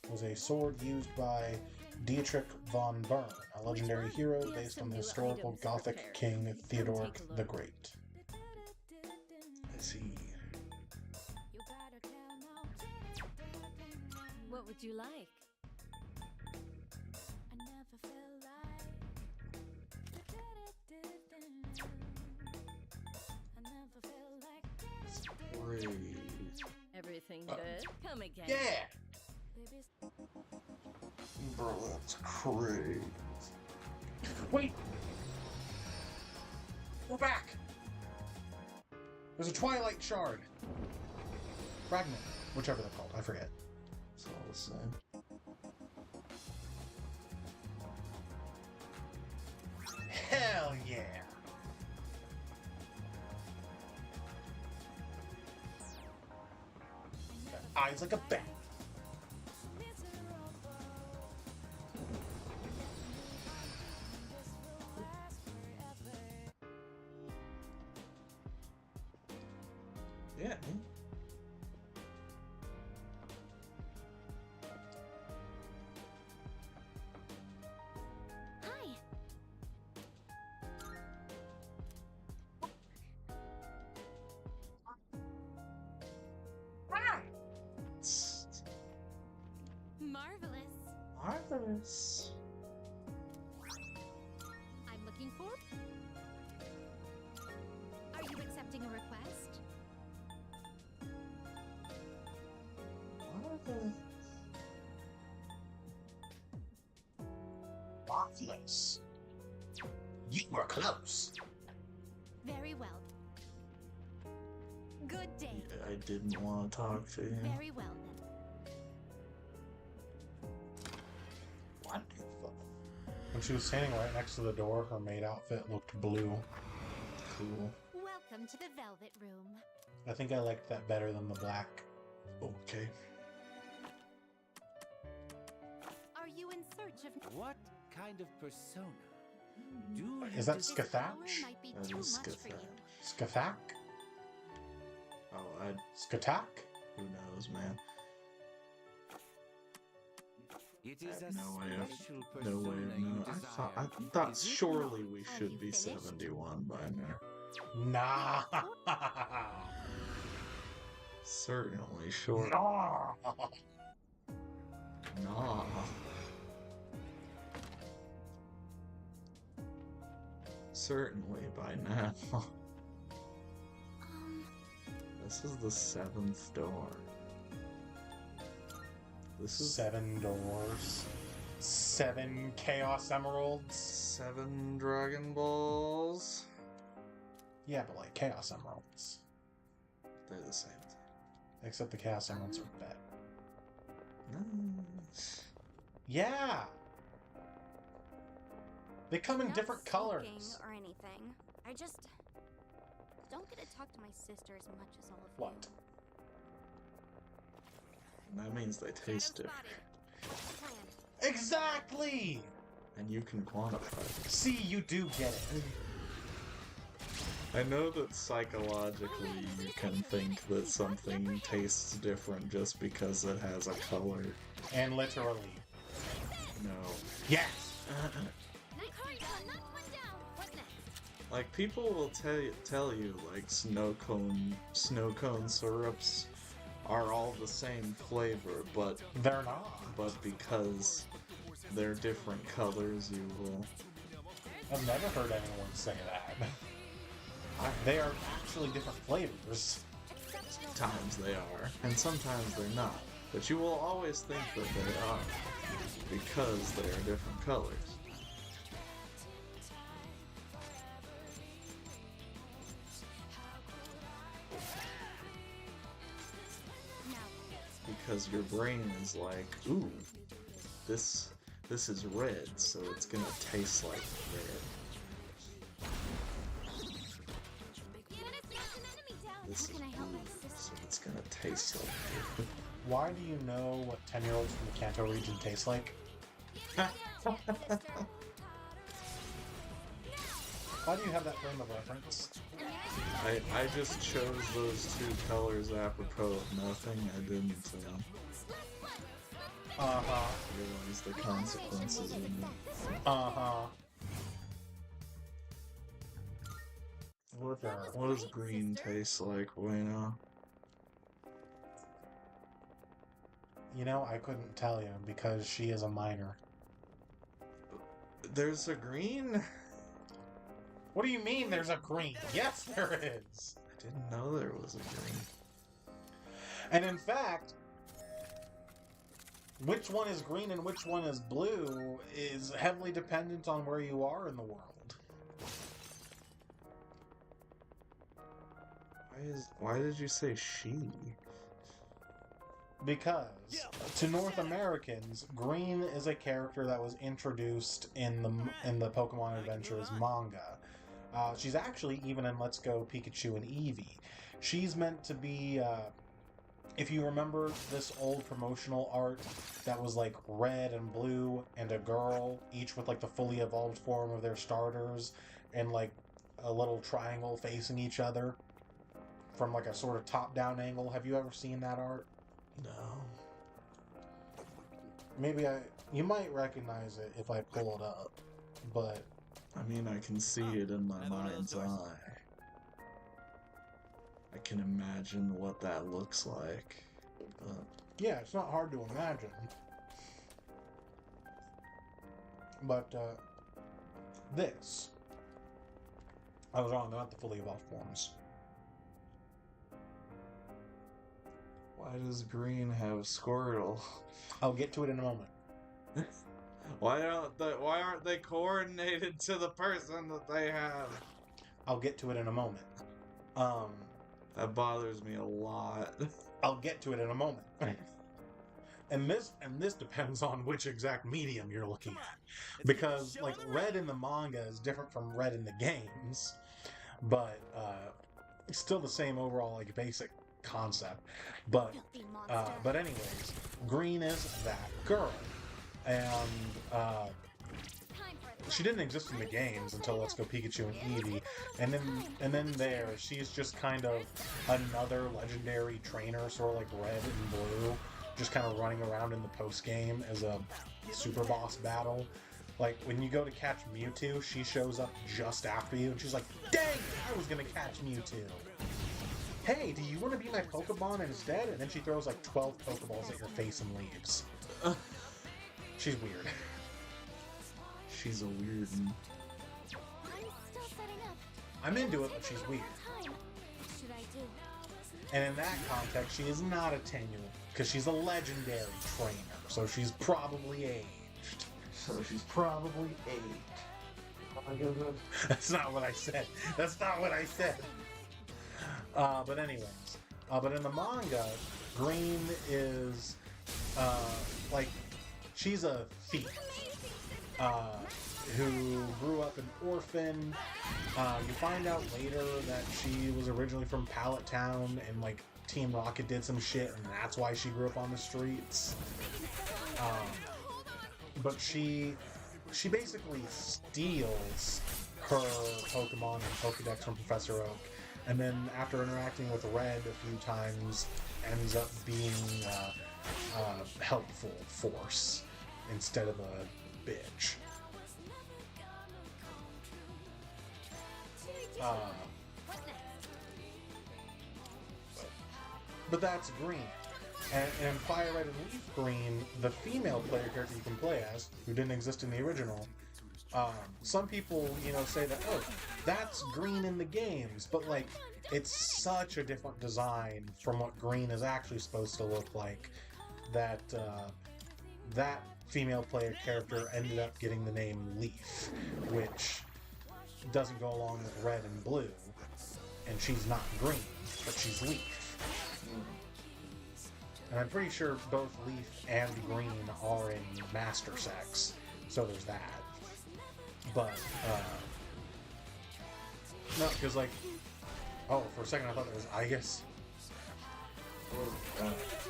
[SPEAKER 2] It was a sword used by Dietrich von Bern, a legendary hero
[SPEAKER 11] We have
[SPEAKER 2] based
[SPEAKER 11] some
[SPEAKER 2] on the
[SPEAKER 11] new
[SPEAKER 2] historical
[SPEAKER 11] items
[SPEAKER 2] Gothic
[SPEAKER 11] prepared.
[SPEAKER 2] king
[SPEAKER 11] Come
[SPEAKER 2] Theodoric
[SPEAKER 11] take a look.
[SPEAKER 2] the Great.
[SPEAKER 1] I see.
[SPEAKER 11] What would you like?
[SPEAKER 1] Great.
[SPEAKER 11] Everything good? Come again.
[SPEAKER 2] Yeah!
[SPEAKER 1] Bro, that's crazy.
[SPEAKER 2] Wait! We're back! There's a Twilight Shard! Fragment. Whichever they're called, I forget.
[SPEAKER 1] It's all the same.
[SPEAKER 2] Hell yeah! Eyes like a bat.
[SPEAKER 1] Yeah.
[SPEAKER 7] Hi. Marvelous.
[SPEAKER 1] Marvelous.
[SPEAKER 7] I'm looking for. Are you accepting a request?
[SPEAKER 1] Marvelous.
[SPEAKER 2] Marvelous. You were close.
[SPEAKER 7] Very well. Good day.
[SPEAKER 1] I didn't want to talk to you.
[SPEAKER 7] Very well then.
[SPEAKER 2] Wonderful. When she was standing right next to the door, her maid outfit looked blue.
[SPEAKER 1] Cool.
[SPEAKER 7] Welcome to the Velvet Room.
[SPEAKER 2] I think I liked that better than the black.
[SPEAKER 1] Okay.
[SPEAKER 7] Are you in search of?
[SPEAKER 13] What kind of persona do you
[SPEAKER 2] Is that
[SPEAKER 7] This flower
[SPEAKER 2] Scathach?
[SPEAKER 7] might be
[SPEAKER 1] That
[SPEAKER 7] too
[SPEAKER 1] is
[SPEAKER 7] much for you.
[SPEAKER 2] Scathach?
[SPEAKER 1] Oh,
[SPEAKER 2] Skatak?
[SPEAKER 1] who knows, man?
[SPEAKER 13] It
[SPEAKER 1] I
[SPEAKER 13] is
[SPEAKER 1] have
[SPEAKER 13] a
[SPEAKER 1] no way of,
[SPEAKER 13] special
[SPEAKER 1] no way
[SPEAKER 13] persona
[SPEAKER 1] of
[SPEAKER 13] you
[SPEAKER 1] knowing.
[SPEAKER 13] desire.
[SPEAKER 1] I thought
[SPEAKER 13] Is it
[SPEAKER 1] surely
[SPEAKER 13] not?
[SPEAKER 1] we
[SPEAKER 7] Are
[SPEAKER 1] should
[SPEAKER 7] you
[SPEAKER 1] be
[SPEAKER 7] finished?
[SPEAKER 1] 71 by now.
[SPEAKER 2] Nah.
[SPEAKER 1] Certainly, sure.
[SPEAKER 2] Nah.
[SPEAKER 1] Nah. Certainly by now. This is the 7th door. This is
[SPEAKER 2] 7 doors. 7 Chaos Emeralds.
[SPEAKER 1] 7 Dragon Balls.
[SPEAKER 2] Yeah, but like Chaos Emeralds.
[SPEAKER 1] They're the same
[SPEAKER 2] Except the Chaos Emeralds are better.
[SPEAKER 1] thing.
[SPEAKER 2] Yeah. They come in
[SPEAKER 11] Not
[SPEAKER 2] different
[SPEAKER 11] sulking
[SPEAKER 2] colors.
[SPEAKER 11] or anything. I just don't get to talk to my sister as much as all of
[SPEAKER 2] What?
[SPEAKER 1] That means they taste different.
[SPEAKER 2] Exactly!
[SPEAKER 1] And you can quantify it.
[SPEAKER 2] See, you do get it.
[SPEAKER 1] I know that psychologically you can think that something tastes different just because it has a color.
[SPEAKER 2] And literally.
[SPEAKER 1] No.
[SPEAKER 2] Yes!
[SPEAKER 1] Like, people will tell you, like, snow cone syrups are all the same flavor, but
[SPEAKER 2] they're not.
[SPEAKER 1] But because they're different colors, you will.
[SPEAKER 2] I've never heard anyone say that. They are actually different flavors.
[SPEAKER 1] Sometimes they are, and sometimes they're not. But you will always think that they are, because they are different colors. Because your brain is like, ooh, this is red, so it's gonna taste like red. This is blue, so it's gonna taste like blue.
[SPEAKER 2] Why do you know what 10-year-olds from the Kanto region taste like? Why do you have that frame of reference?
[SPEAKER 1] I just chose those two colors apropos of nothing. I didn't realize the consequences of it. What does green taste like, Bueno?
[SPEAKER 2] You know, I couldn't tell you because she is a minor.
[SPEAKER 1] There's a green?
[SPEAKER 2] What do you mean there's a green? Yes, there is!
[SPEAKER 1] I didn't know there was a green.
[SPEAKER 2] And in fact, which one is green and which one is blue is heavily dependent on where you are in the world.
[SPEAKER 1] Why did you say she?
[SPEAKER 2] Because to North Americans, Green is a character that was introduced in the Pokemon Adventures manga. She's actually even in Let's Go Pikachu and Eevee. She's meant to be, if you remember this old promotional art that was like red and blue and a girl, each with like the fully evolved form of their starters and like a little triangle facing each other from like a sort of top-down angle. Have you ever seen that art?
[SPEAKER 1] No.
[SPEAKER 2] Maybe you might recognize it if I pull it up, but...
[SPEAKER 1] I mean, I can see it in my mind's eye. I can imagine what that looks like. But...
[SPEAKER 2] yeah, it's not hard to imagine. But, this. I was wrong, they're not the fully evolved forms.
[SPEAKER 1] Why does green have Squirtle?
[SPEAKER 2] I'll get to it in a moment.
[SPEAKER 1] Why aren't they coordinated to the person that they have?
[SPEAKER 2] I'll get to it in a moment.
[SPEAKER 1] That bothers me a lot.
[SPEAKER 2] I'll get to it in a moment. And this depends on which exact medium you're looking at. Because like red in the manga is different from red in the games. But it's still the same overall like basic concept. But anyways, Green is that girl. And she didn't exist in the games until Let's Go Pikachu and Eevee, and then there she's just kind of another legendary trainer, sort of like Red and Blue, just kind of running around in the post game as a super boss battle. Like when you go to catch Mewtwo, she shows up just after you, and she's like, "Dang, I was gonna catch Mewtwo. Hey, do you want to be my Pokemon instead?" And then she throws like 12 Pokeballs at your face and leaves. She's weird.
[SPEAKER 1] She's a weird one.
[SPEAKER 2] I'm into it, but she's weird. And in that context, she is not a 10-year-old, because she's a legendary trainer, so she's probably aged. That's not what I said. That's not what I said. But anyways, but in the manga, Green is like she's a thief who grew up an orphan. You find out later that she was originally from Pallet Town, and like Team Rocket did some shit, and that's why she grew up on the streets. But she basically steals her Pokemon and Pokedex from Professor Oak, and then after interacting with Red a few times, ends up being a helpful force instead of a bitch. But that's Green. And in Fire Red and Leaf Green, the female player character you can play as, who didn't exist in the original, some people, say that, oh, that's Green in the games, but like, it's such a different design from what Green is actually supposed to look like that that female player character ended up getting the name Leaf, which doesn't go along with Red and Blue, and she's not Green, but she's Leaf. And I'm pretty sure both Leaf and Green are in Master Sex, so there's that. But, no, because like, oh, for a second I thought it was Igus.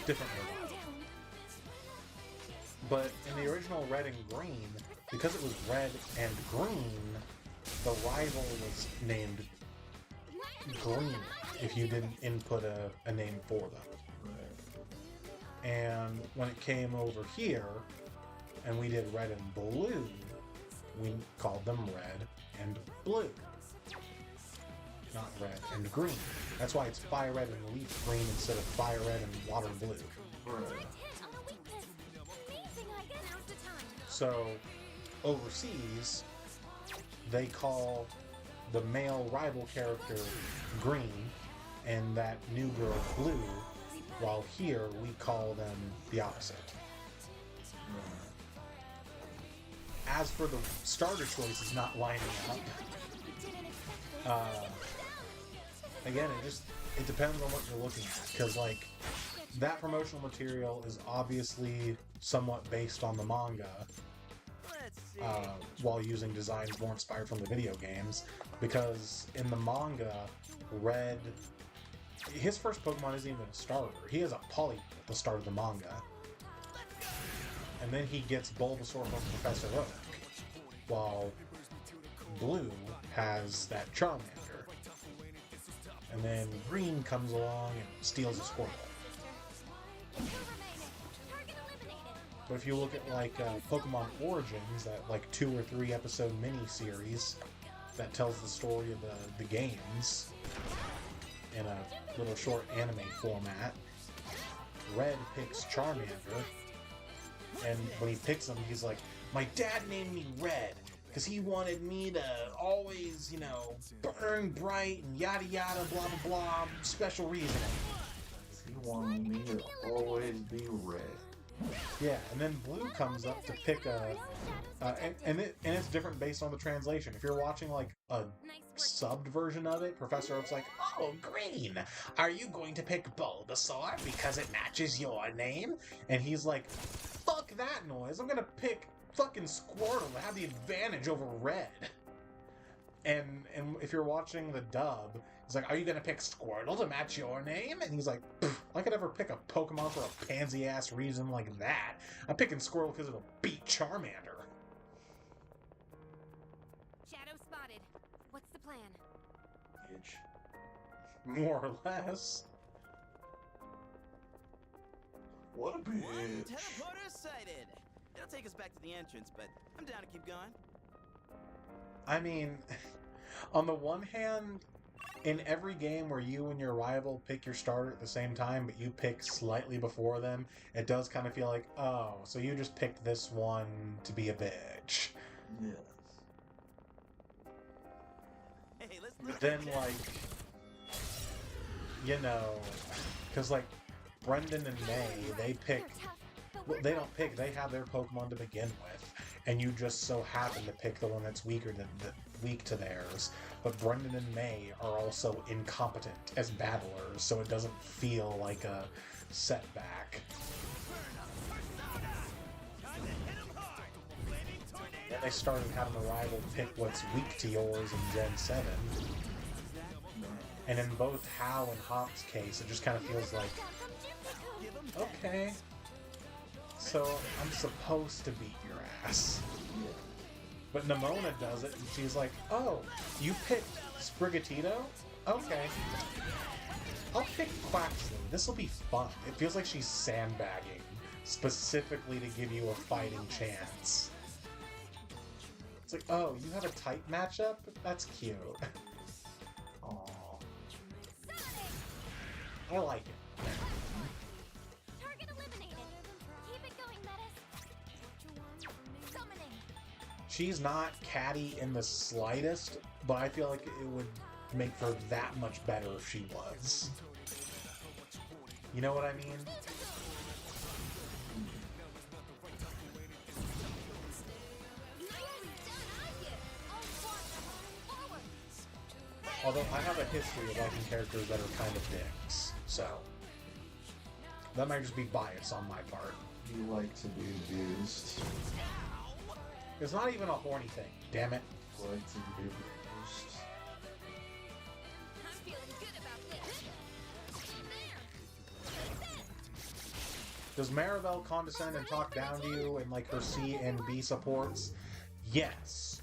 [SPEAKER 2] Different robot. But in the original Red and Green, because it was Red and Green, the rival was named Green if you didn't input a name for them. And when it came over here, and we did Red and Blue, we called them Red and Blue. Not Red and Green. That's why it's Fire Red and Leaf Green instead of Fire Red and Water Blue. So, overseas, they call the male rival character Green, and that new girl Blue, while here we call them the opposite. As for the starter choices not lining up, again, it depends on what you're looking at, because like that promotional material is obviously somewhat based on the manga, while using designs more inspired from the video games, because in the manga, Red, his first Pokemon isn't even a starter. He has a Poly at the start of the manga. And then he gets Bulbasaur from Professor Oak, while Blue has that Charmander. And then Green comes along and steals a Squirtle. But if you look at like Pokemon Origins, that like 2 or 3 episode mini-series that tells the story of the games in a little short anime format, Red picks Charmander, and when he picks him, he's like, my dad named me Red because he wanted me to always, burn bright and yada yada, blah blah blah, special reasoning.
[SPEAKER 1] He wanted me to always be red.
[SPEAKER 2] Yeah, and then Blue comes up to pick and it's different based on the translation. If you're watching like a subbed version of it, Professor Oak's like, oh, Green, are you going to pick Bulbasaur because it matches your name? And he's like, fuck that noise, I'm gonna pick fucking Squirtle to have the advantage over Red. And if you're watching the dub, he's like, are you gonna pick Squirtle to match your name? And he's like, I could never pick a Pokemon for a pansy-ass reason like that. I'm picking Squirtle because it'll beat Charmander.
[SPEAKER 3] Shadow spotted. What's the plan?
[SPEAKER 1] Bitch.
[SPEAKER 2] More or less.
[SPEAKER 1] What a bitch.
[SPEAKER 9] Teleporter sighted. It'll take us back to the entrance, but I'm down to keep going.
[SPEAKER 2] I mean, on the one hand, in every game where you and your rival pick your starter at the same time, but you pick slightly before them, it does kind of feel like, oh, so you just picked this one to be a bitch.
[SPEAKER 1] Yes.
[SPEAKER 9] Hey,
[SPEAKER 2] But then, like, because, like, Brendan and May, they pick, well, they don't pick, they have their Pokemon to begin with, and you just so happen to pick the one that's weak to theirs. But Brendan and May are also incompetent as battlers, so it doesn't feel like a setback. they started having a rival pick what's weak to yours in Gen 7. And in both Hal and Hop's case, it just kind of feels like, okay, so I'm supposed to beat your ass. But Nimona does it, and she's like, oh, you picked Sprigatito? Okay. I'll pick Quaxley. This'll be fun. It feels like she's sandbagging, specifically to give you a fighting chance. It's like, oh, you have a type matchup? That's cute. Aww. I like it.
[SPEAKER 11] Target eliminated. Keep it going, Metis. Summoning.
[SPEAKER 2] She's not catty in the slightest, but I feel like it would make her that much better if she was. You know what I mean? Although I have a history of liking characters that are kind of dicks, so that might just be bias on my part.
[SPEAKER 1] You like to be abused.
[SPEAKER 2] It's not even a horny thing, damn it.
[SPEAKER 1] You like to be abused.
[SPEAKER 11] I'm feeling good about this.
[SPEAKER 2] Does Maribel condescend and talk down to you in like her C and B supports? Yes.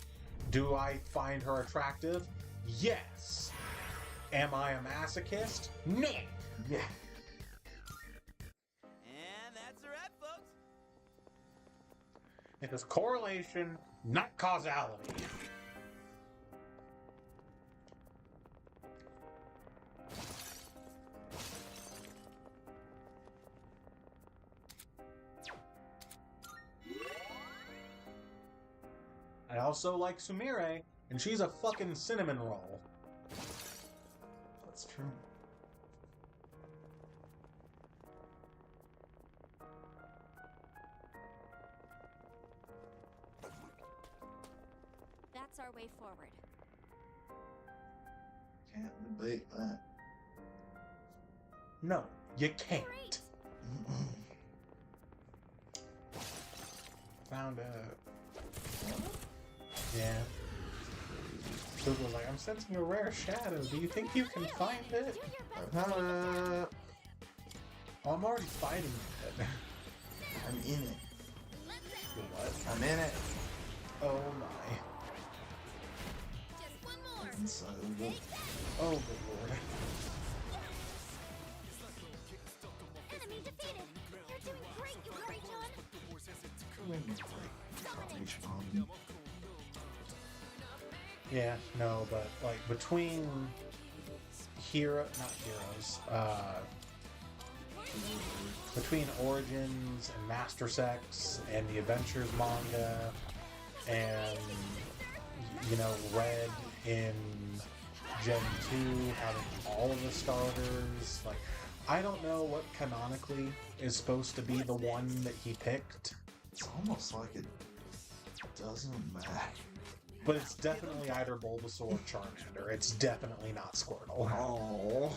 [SPEAKER 2] Do I find her attractive? Yes. Am I a masochist? No.
[SPEAKER 1] Yeah.
[SPEAKER 9] And that's a wrap, folks.
[SPEAKER 2] It is correlation, not causality. I also like Sumire, and she's a fucking cinnamon roll.
[SPEAKER 1] That's true.
[SPEAKER 11] That's our way forward.
[SPEAKER 1] Can't debate that.
[SPEAKER 2] No, you can't. Found a... Yeah. Luke was like, I'm sensing a rare shadow. Do you think you can find it? Oh, I'm already fighting it.
[SPEAKER 1] I'm in it.
[SPEAKER 2] You what?
[SPEAKER 1] I'm in it.
[SPEAKER 2] Oh my.
[SPEAKER 11] Just one more.
[SPEAKER 1] Inside of it.
[SPEAKER 2] Oh good lord.
[SPEAKER 11] Enemy defeated. You're doing great, you Kori-chan.
[SPEAKER 2] Yeah, no, but like between between Origins and Master Sex and the Adventures manga and you know Red in Gen 2 having all of the starters, like I don't know what canonically is supposed to be the one that he picked.
[SPEAKER 1] It's almost like it doesn't matter.
[SPEAKER 2] But it's definitely either Bulbasaur or Charmander. It's definitely not Squirtle.
[SPEAKER 1] Oh.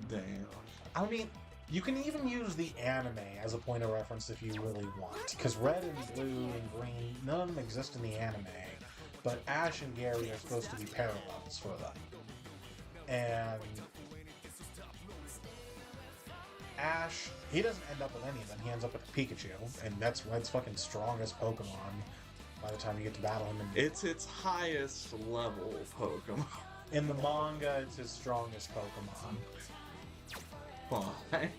[SPEAKER 1] Damn.
[SPEAKER 2] I mean, you can even use the anime as a point of reference if you really want. Because Red and Blue and Green, none of them exist in the anime. But Ash and Gary are supposed to be parallels for them. And Ash, he doesn't end up with any of them. He ends up with Pikachu. And that's Red's fucking strongest Pokemon. By the time you get to battle him,
[SPEAKER 1] It's its highest level Pokemon.
[SPEAKER 2] in the manga, it's his strongest Pokemon.
[SPEAKER 1] Why?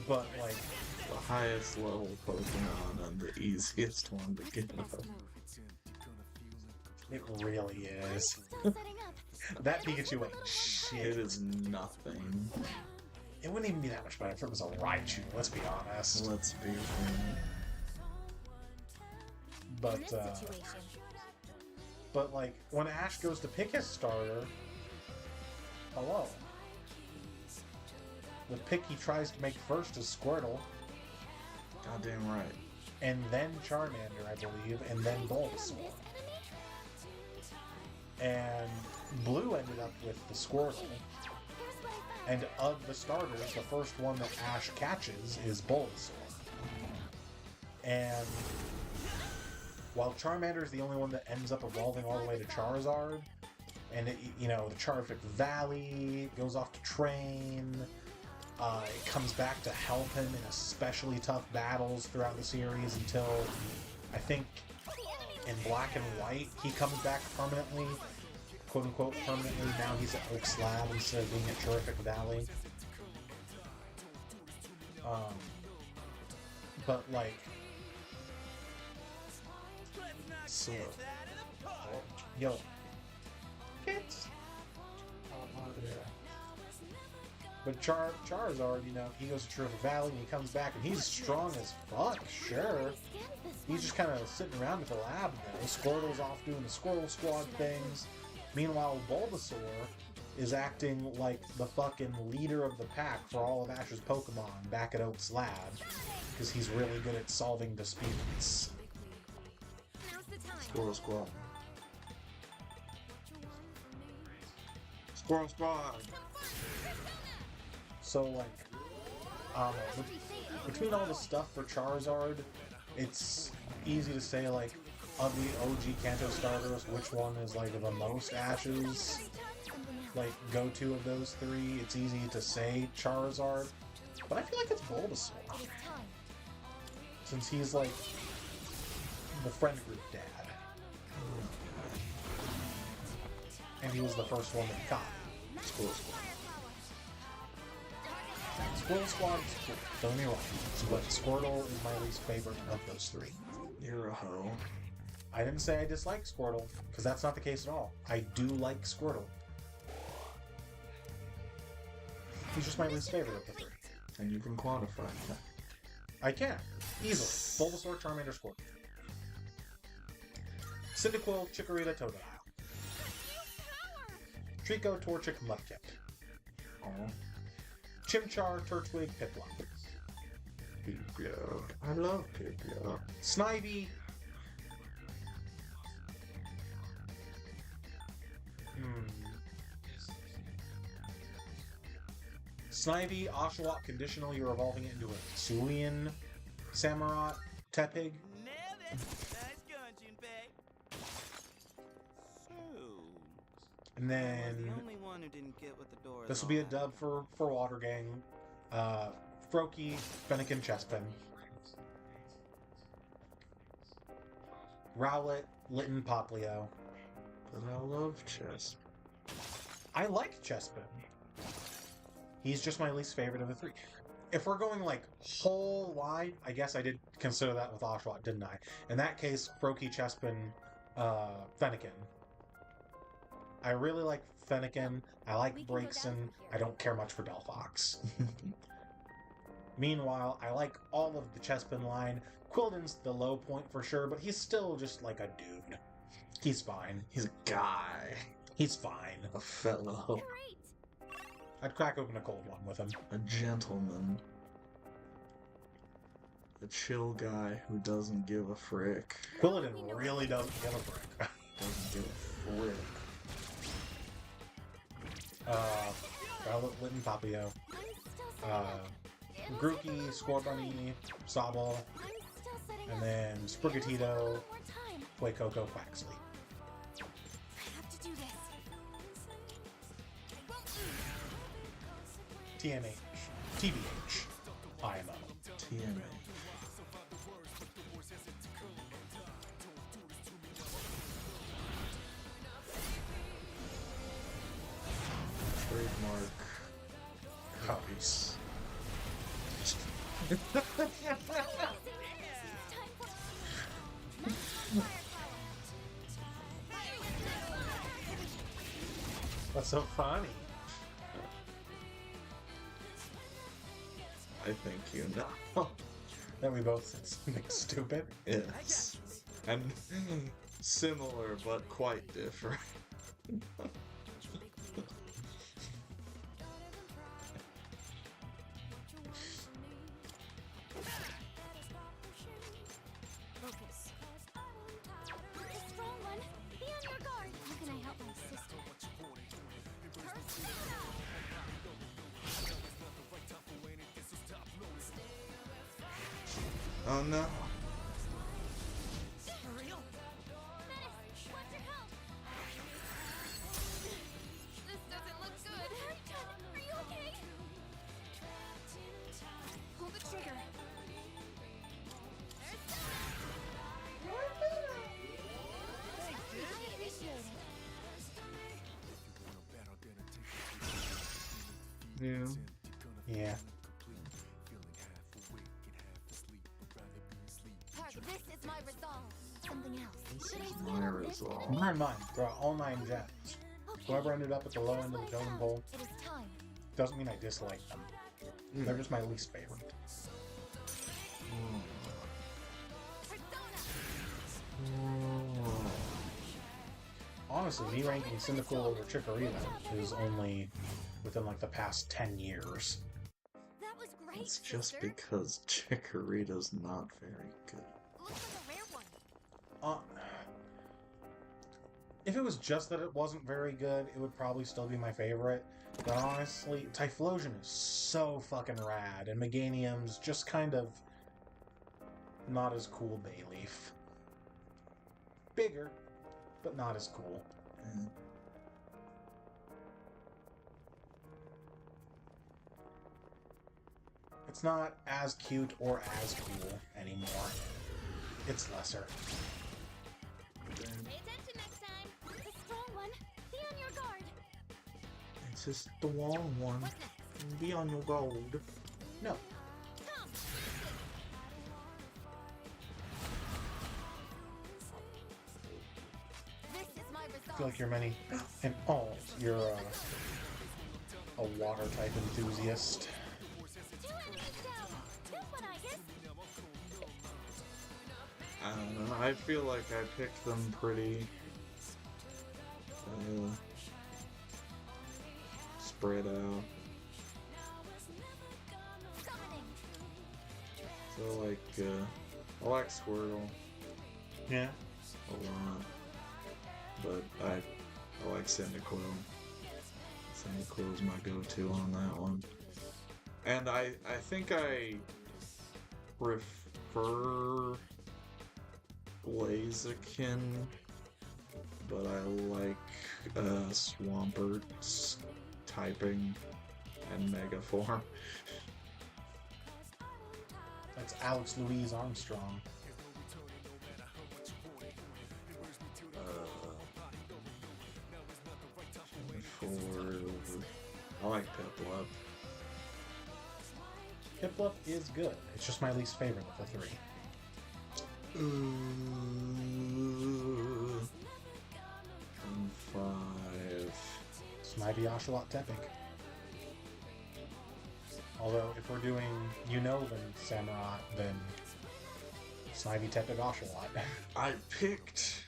[SPEAKER 2] But like
[SPEAKER 1] The highest level Pokemon and the easiest one to get up.
[SPEAKER 2] it really is.
[SPEAKER 11] Setting up.
[SPEAKER 2] That Pikachu ain't shit.
[SPEAKER 1] It is nothing.
[SPEAKER 2] It wouldn't even be that much better if it was a Raichu, let's be honest.
[SPEAKER 1] Let's be real.
[SPEAKER 2] But,
[SPEAKER 3] In this situation,
[SPEAKER 2] but like, when Ash goes to pick his starter, hello. The pick he tries to make first is Squirtle,
[SPEAKER 1] Goddamn right.
[SPEAKER 2] and then Charmander, I believe, and then Bulbasaur. And Blue ended up with the Squirtle.
[SPEAKER 11] Here's what I found.
[SPEAKER 2] And of the starters, the first one that Ash catches is Bulbasaur. And while Charmander is the only one that ends up evolving all the way to Charizard, and it, you know, the Charfic Valley goes off to train, it comes back to help him in especially tough battles throughout the series until, I think, in Black and White, he comes back permanently, quote-unquote permanently. Now he's at Oak's Lab instead of being at Terrific Valley. But, like... So... Yo. Kids! But Charizard, you know, he goes to Terrific Valley and he comes back and he's strong as fuck, sure. He's just kind of sitting around at the lab now. Squirtle's off doing the Squirtle Squad things. Meanwhile, Bulbasaur is acting like the fucking leader of the pack for all of Ash's Pokemon back at Oak's Lab. Because he's really good at solving disputes.
[SPEAKER 1] Squirrel Squad. Squirrel Squad!
[SPEAKER 2] So, like, between all the stuff for Charizard, it's easy to say, like, of the OG Kanto starters, which one is, like, the most Ash's, like, go-to of those three. It's easy to say Charizard, but I feel like it's Bulbasaur. Since he's, like, the friend group dad. And he was the first one that caught Squirrel Squad. Squirrel Squad is cool, don't get me wrong, but Squirtle is my least favorite of those three.
[SPEAKER 1] You're a hoe.
[SPEAKER 2] I didn't say I dislike Squirtle, because that's not the case at all. I do like Squirtle. He's just my least favorite of the three.
[SPEAKER 1] And you can quantify that.
[SPEAKER 2] I can. Easily. Bulbasaur, Charmander, Squirtle. Cyndaquil, Chikorita, Totodile. Trico, Torchic, Mudkip.
[SPEAKER 1] Oh.
[SPEAKER 2] Chimchar, Turtwig, Piplup.
[SPEAKER 1] Pipio. I love Pipio.
[SPEAKER 2] Snivy. Snivy, Oshawott, conditional, you're evolving it into a Hisuian, Samurott, Tepig. And then this will be a dub for Water Gang. Froakie, Fennekin, Chespin. Rowlet, Litten, Poplio.
[SPEAKER 1] But I love Chespin.
[SPEAKER 2] I like Chespin. He's just my least favorite of the three. If we're going like whole line, I guess I did consider that with Oshawott, didn't I? In that case, Froakie, Chespin, Fennekin. I really like Fennekin. I like Braixen. I don't care much for Delphox. Meanwhile, I like all of the Chespin line. Quilden's the low point for sure, but he's still just like a dude. He's fine.
[SPEAKER 1] He's a guy.
[SPEAKER 2] He's fine.
[SPEAKER 1] A fellow.
[SPEAKER 2] I'd crack open a cold one with him.
[SPEAKER 1] A gentleman. A chill guy who doesn't give a frick.
[SPEAKER 2] Quillen really doesn't give a frick.
[SPEAKER 1] Doesn't give a frick.
[SPEAKER 2] Rowlet, Litten, Poplio. Grookey, Scorbunny, Sobble. And then Sprigatito, Fuecoco, Quaxly. TMH. TBH. IMO.
[SPEAKER 1] TMH. Trademark copies.
[SPEAKER 2] What's so funny?
[SPEAKER 1] I think you know.
[SPEAKER 2] That we both said something stupid?
[SPEAKER 1] Yes. And similar, but quite different. Oh no.
[SPEAKER 7] For real?
[SPEAKER 11] Menace, want your help?
[SPEAKER 7] This doesn't look good.
[SPEAKER 11] Are you okay?
[SPEAKER 7] Pull the trigger.
[SPEAKER 1] Yeah.
[SPEAKER 2] Yeah.
[SPEAKER 11] Park, this is my resolve. Something else. Should I
[SPEAKER 1] My
[SPEAKER 11] stand on this?
[SPEAKER 1] resolve.
[SPEAKER 2] Never mind. Throw out all 9 gems. Whoever ended up at the low end of the totem pole
[SPEAKER 11] It is time.
[SPEAKER 2] doesn't mean I dislike them. They're just my least favorite. Honestly, me ranking Cyndaquil over Chikorita is only within like the past 10 years.
[SPEAKER 11] That was great.
[SPEAKER 1] It's just
[SPEAKER 11] sister.
[SPEAKER 1] because Chikorita's not very good.
[SPEAKER 7] Looks like a rare one.
[SPEAKER 2] If it was just that it wasn't very good, it would probably still be my favorite. But honestly, Typhlosion is so fucking rad, and Meganium's just kind of not as cool Bayleaf. Bigger, but not as cool.
[SPEAKER 1] Mm.
[SPEAKER 2] It's not as cute or as cool anymore. It's lesser.
[SPEAKER 11] Pay attention next time. The strong one. Be on your guard.
[SPEAKER 1] It's just the long one.
[SPEAKER 11] What's next?
[SPEAKER 1] Be on your gold.
[SPEAKER 2] No.
[SPEAKER 11] Come. This is my
[SPEAKER 2] I
[SPEAKER 11] resolve.
[SPEAKER 2] feel like you're many. And oh, you're a water type enthusiast.
[SPEAKER 11] 2 enemies down. This one, I guess.
[SPEAKER 1] I don't know. I feel like I picked them pretty spread out.
[SPEAKER 11] Summoning.
[SPEAKER 1] So like, I like Squirtle
[SPEAKER 2] Yeah.
[SPEAKER 1] a lot, but I like Cyndaquil. Cyndaquil's my go-to on that one. And I think I prefer Blaziken, but I like Swampert's typing and Mega Form.
[SPEAKER 2] That's Alex Louise Armstrong.
[SPEAKER 1] I like Piplup.
[SPEAKER 2] Piplup is good. It's just my least favorite of the 3.
[SPEAKER 1] And 5.
[SPEAKER 2] Snivy, Oshawott, Tepig. Although, if we're doing Unova Samurott, then Snivy, Tepig, Oshawott.
[SPEAKER 1] I picked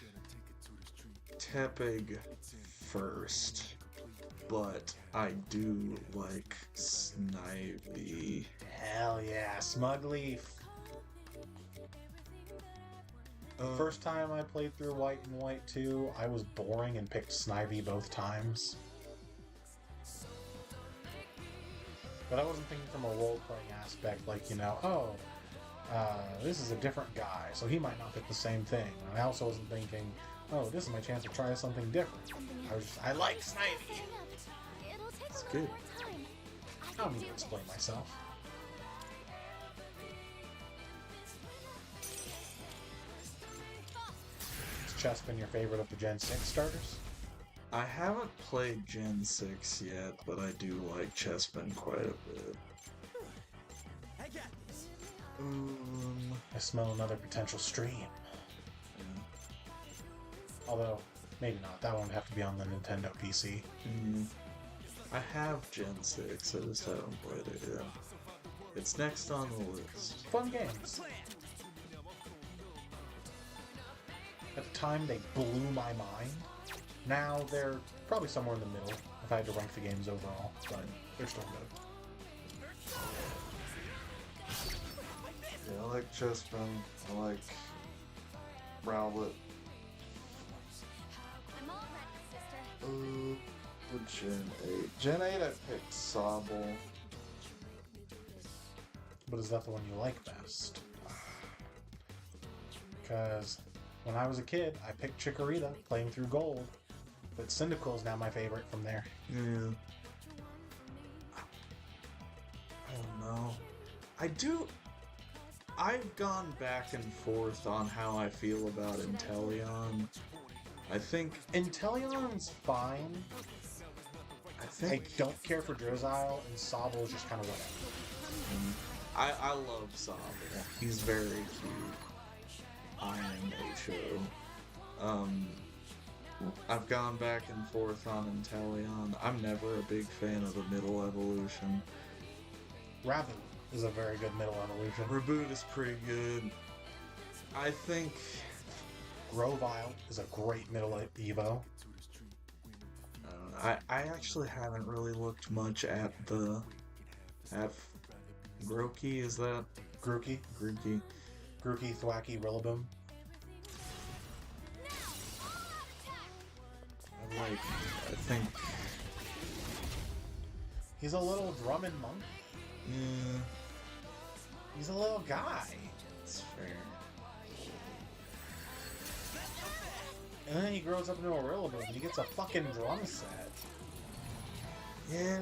[SPEAKER 1] Tepig first, but I do like Snivy.
[SPEAKER 2] Hell yeah, Smugleaf. The first time I played through White and White 2, I was boring and picked Snivy both times. But I wasn't thinking from a role-playing aspect, like, this is a different guy, so he might not pick the same thing. And I also wasn't thinking, oh, this is my chance to try something different. I like Snivy!
[SPEAKER 11] It'll take
[SPEAKER 1] It's
[SPEAKER 11] a
[SPEAKER 1] good.
[SPEAKER 11] little more time.
[SPEAKER 2] I don't need to explain myself. Has Chess been your favorite of the Gen 6 starters?
[SPEAKER 1] I haven't played Gen 6 yet, but I do like Chespin quite a bit.
[SPEAKER 9] I got this.
[SPEAKER 2] I smell another potential stream. Although, maybe not. That one would have to be on the Nintendo PC.
[SPEAKER 1] I have Gen 6, I just haven't played it yet. It's next on the list.
[SPEAKER 2] Fun games. At the time, they blew my mind. Now they're probably somewhere in the middle if I had to rank the games overall, but they're still good.
[SPEAKER 1] Yeah, I like Chespin, I like Rowlet.
[SPEAKER 11] I'm all ready, sister.
[SPEAKER 1] The Gen 8. Gen 8 I picked Sobble.
[SPEAKER 2] But is that the one you like best? Because when I was a kid, I picked Chikorita playing through Gold, but Cyndaquil is now my favorite from there.
[SPEAKER 1] Yeah. I don't know. I've gone back and forth on how I feel about Inteleon. I think
[SPEAKER 2] Inteleon's fine. I don't care for Drizzile, and Sobble is just kind of whatever.
[SPEAKER 1] I love Sobble. He's very cute. I am Nacho. I've gone back and forth on Inteleon. I'm never a big fan of the middle evolution.
[SPEAKER 2] Rabu is a very good middle evolution.
[SPEAKER 1] Raboot is pretty good. I think
[SPEAKER 2] Grovyle is a great middle Evo.
[SPEAKER 1] I actually haven't really looked much at Grookey, is that?
[SPEAKER 2] Grookey, Thwackey, Rillaboom.
[SPEAKER 1] I think
[SPEAKER 2] he's a little Drummond monk.
[SPEAKER 1] Yeah.
[SPEAKER 2] He's a little guy.
[SPEAKER 1] It's fair.
[SPEAKER 2] And then he grows up into a Rillaboom and he gets a fucking drum set.
[SPEAKER 1] Yeah.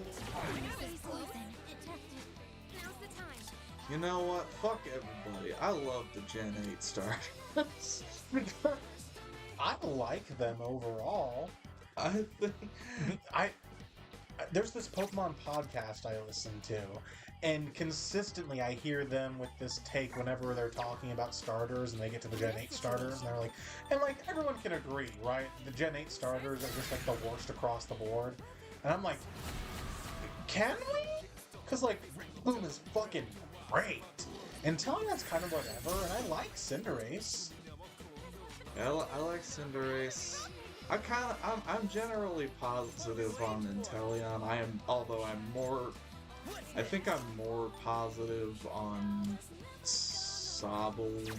[SPEAKER 1] You know what? Fuck everybody. I love the Gen 8 starters.
[SPEAKER 2] I like them overall.
[SPEAKER 1] I think
[SPEAKER 2] there's this Pokemon podcast I listen to, and consistently I hear them with this take whenever they're talking about starters and they get to the Gen 8 starters, and they're like, and like everyone can agree, right? The Gen 8 starters are just like the worst across the board. And I'm like, can we? Because like, Boom is fucking great. And Teleon's kind of whatever, and I like Cinderace.
[SPEAKER 1] Yeah, I like Cinderace. I'm generally positive on Inteleon. I think I'm more positive on Sobble,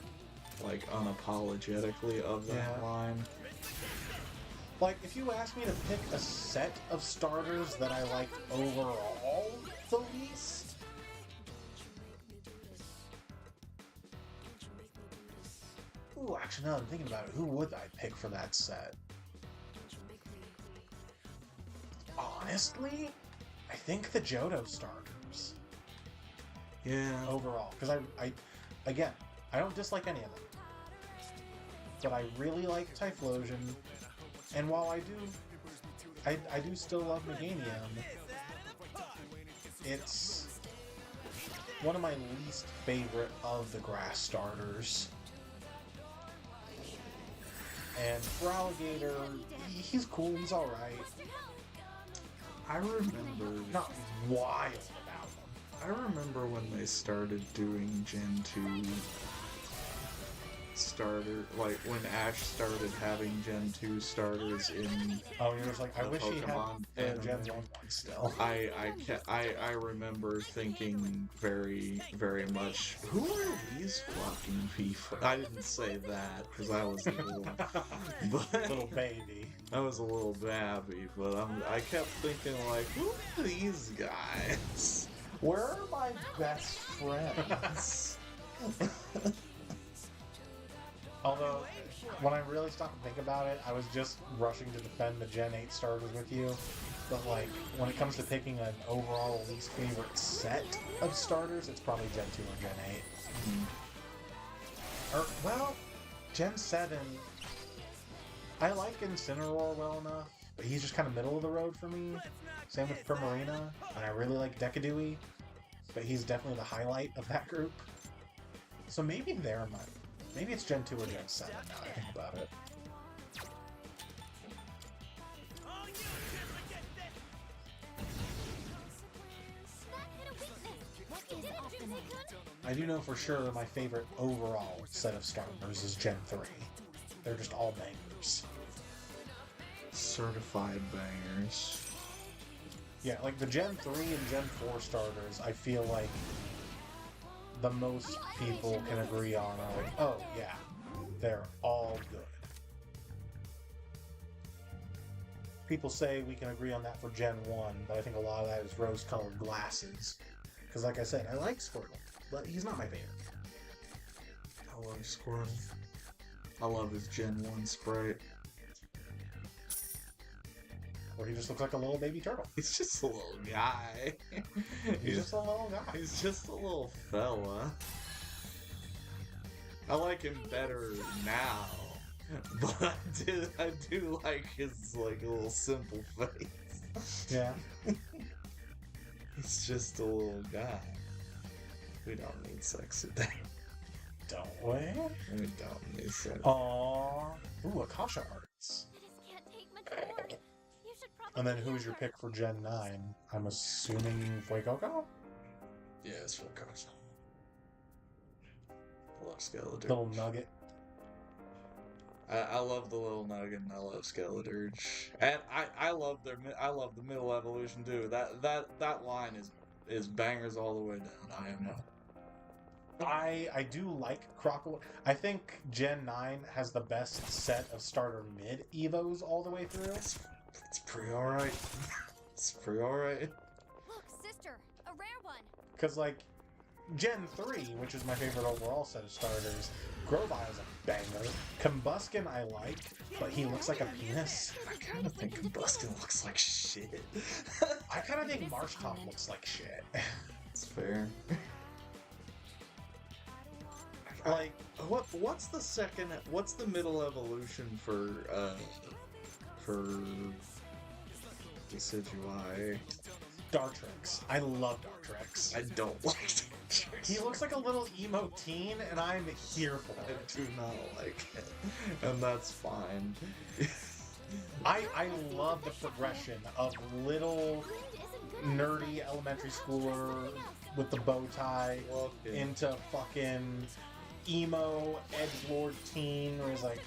[SPEAKER 1] like unapologetically of that line.
[SPEAKER 2] Like, if you ask me to pick a set of starters that I liked overall the least, ooh, actually, now that I'm thinking about it, who would I pick for that set? Honestly, I think the Johto starters.
[SPEAKER 1] Yeah.
[SPEAKER 2] Overall, because again, I don't dislike any of them, but I really like Typhlosion, and while I do still love Meganium, it's one of my least favorite of the grass starters. And for Alligator, he's cool, he's alright.
[SPEAKER 1] I remember...
[SPEAKER 2] Not wild about him.
[SPEAKER 1] I remember when they started doing Gen 2 starter, like when Ash started having Gen 2 starters in...
[SPEAKER 2] Oh, you're just like, I wish he had Gen 1 still.
[SPEAKER 1] I remember thinking very, very much, who are these fucking people? I didn't say that, because I was a little
[SPEAKER 2] baby.
[SPEAKER 1] I was a little babby, but I kept thinking, like, who are these guys?
[SPEAKER 2] Where are my best friends? Although, when I really stopped to think about it, I was just rushing to defend the Gen 8 starters with you. But, like, when it comes to picking an overall least favorite set of starters, it's probably Gen 2 or Gen 8. Or, well, Gen 7... I like Incineroar well enough, but he's just kind of middle of the road for me. Same with Primarina, and I really like Decadui, but he's definitely the highlight of that group. So maybe maybe it's Gen 2 or Gen 7 now I think about it. I do know for sure my favorite overall set of starters is Gen 3. They're just all bangers.
[SPEAKER 1] Certified bangers.
[SPEAKER 2] Yeah, like the Gen 3 and Gen 4 starters, I feel like the most people can agree on are like, oh yeah, they're all good. People say we can agree on that for Gen 1, but I think a lot of that is rose-colored glasses. Because like I said, I like Squirtle, but he's not my favorite.
[SPEAKER 1] I love Squirtle. I love his Gen 1 sprite.
[SPEAKER 2] Or he just looks like a little baby turtle.
[SPEAKER 1] He's just a little guy.
[SPEAKER 2] He's just a little guy.
[SPEAKER 1] He's just a little fella. I like him better now, but I do like his like little simple face.
[SPEAKER 2] Yeah.
[SPEAKER 1] He's just a little guy. We don't need sex today.
[SPEAKER 2] Don't we?
[SPEAKER 1] We don't need sex.
[SPEAKER 2] Aww. Ooh, Akasha arts. And then who's your pick for Gen 9? I'm assuming Fuecoco?
[SPEAKER 1] Yeah, it's for Akasha. I love Skeletor.
[SPEAKER 2] Little nugget.
[SPEAKER 1] I love the little nugget and I love Skeledirge. And I love the middle evolution too. That line is bangers all the way down. IMO.
[SPEAKER 2] I do like Crocodile. I think Gen 9 has the best set of starter mid Evos all the way through.
[SPEAKER 1] It's pretty alright. It's pretty alright.
[SPEAKER 11] Look, sister, a rare one.
[SPEAKER 2] Because, like, Gen 3, which is my favorite overall set of starters, Grovyle is a banger. Combuskin I like, but he looks like a penis.
[SPEAKER 1] I kind of think Combuskin looks like shit.
[SPEAKER 2] I kind of think Marshtomp looks like shit.
[SPEAKER 1] It's fair.
[SPEAKER 2] Like,
[SPEAKER 1] what's the middle evolution for Decidueye?
[SPEAKER 2] Dartrix. I love Dartrix.
[SPEAKER 1] I don't like Dartrix.
[SPEAKER 2] He looks like a little emo teen, and I'm here for it.
[SPEAKER 1] I do not like it, and that's fine.
[SPEAKER 2] I love the progression of little nerdy elementary schooler with the bow tie into fucking emo edgelord teen, where he's like,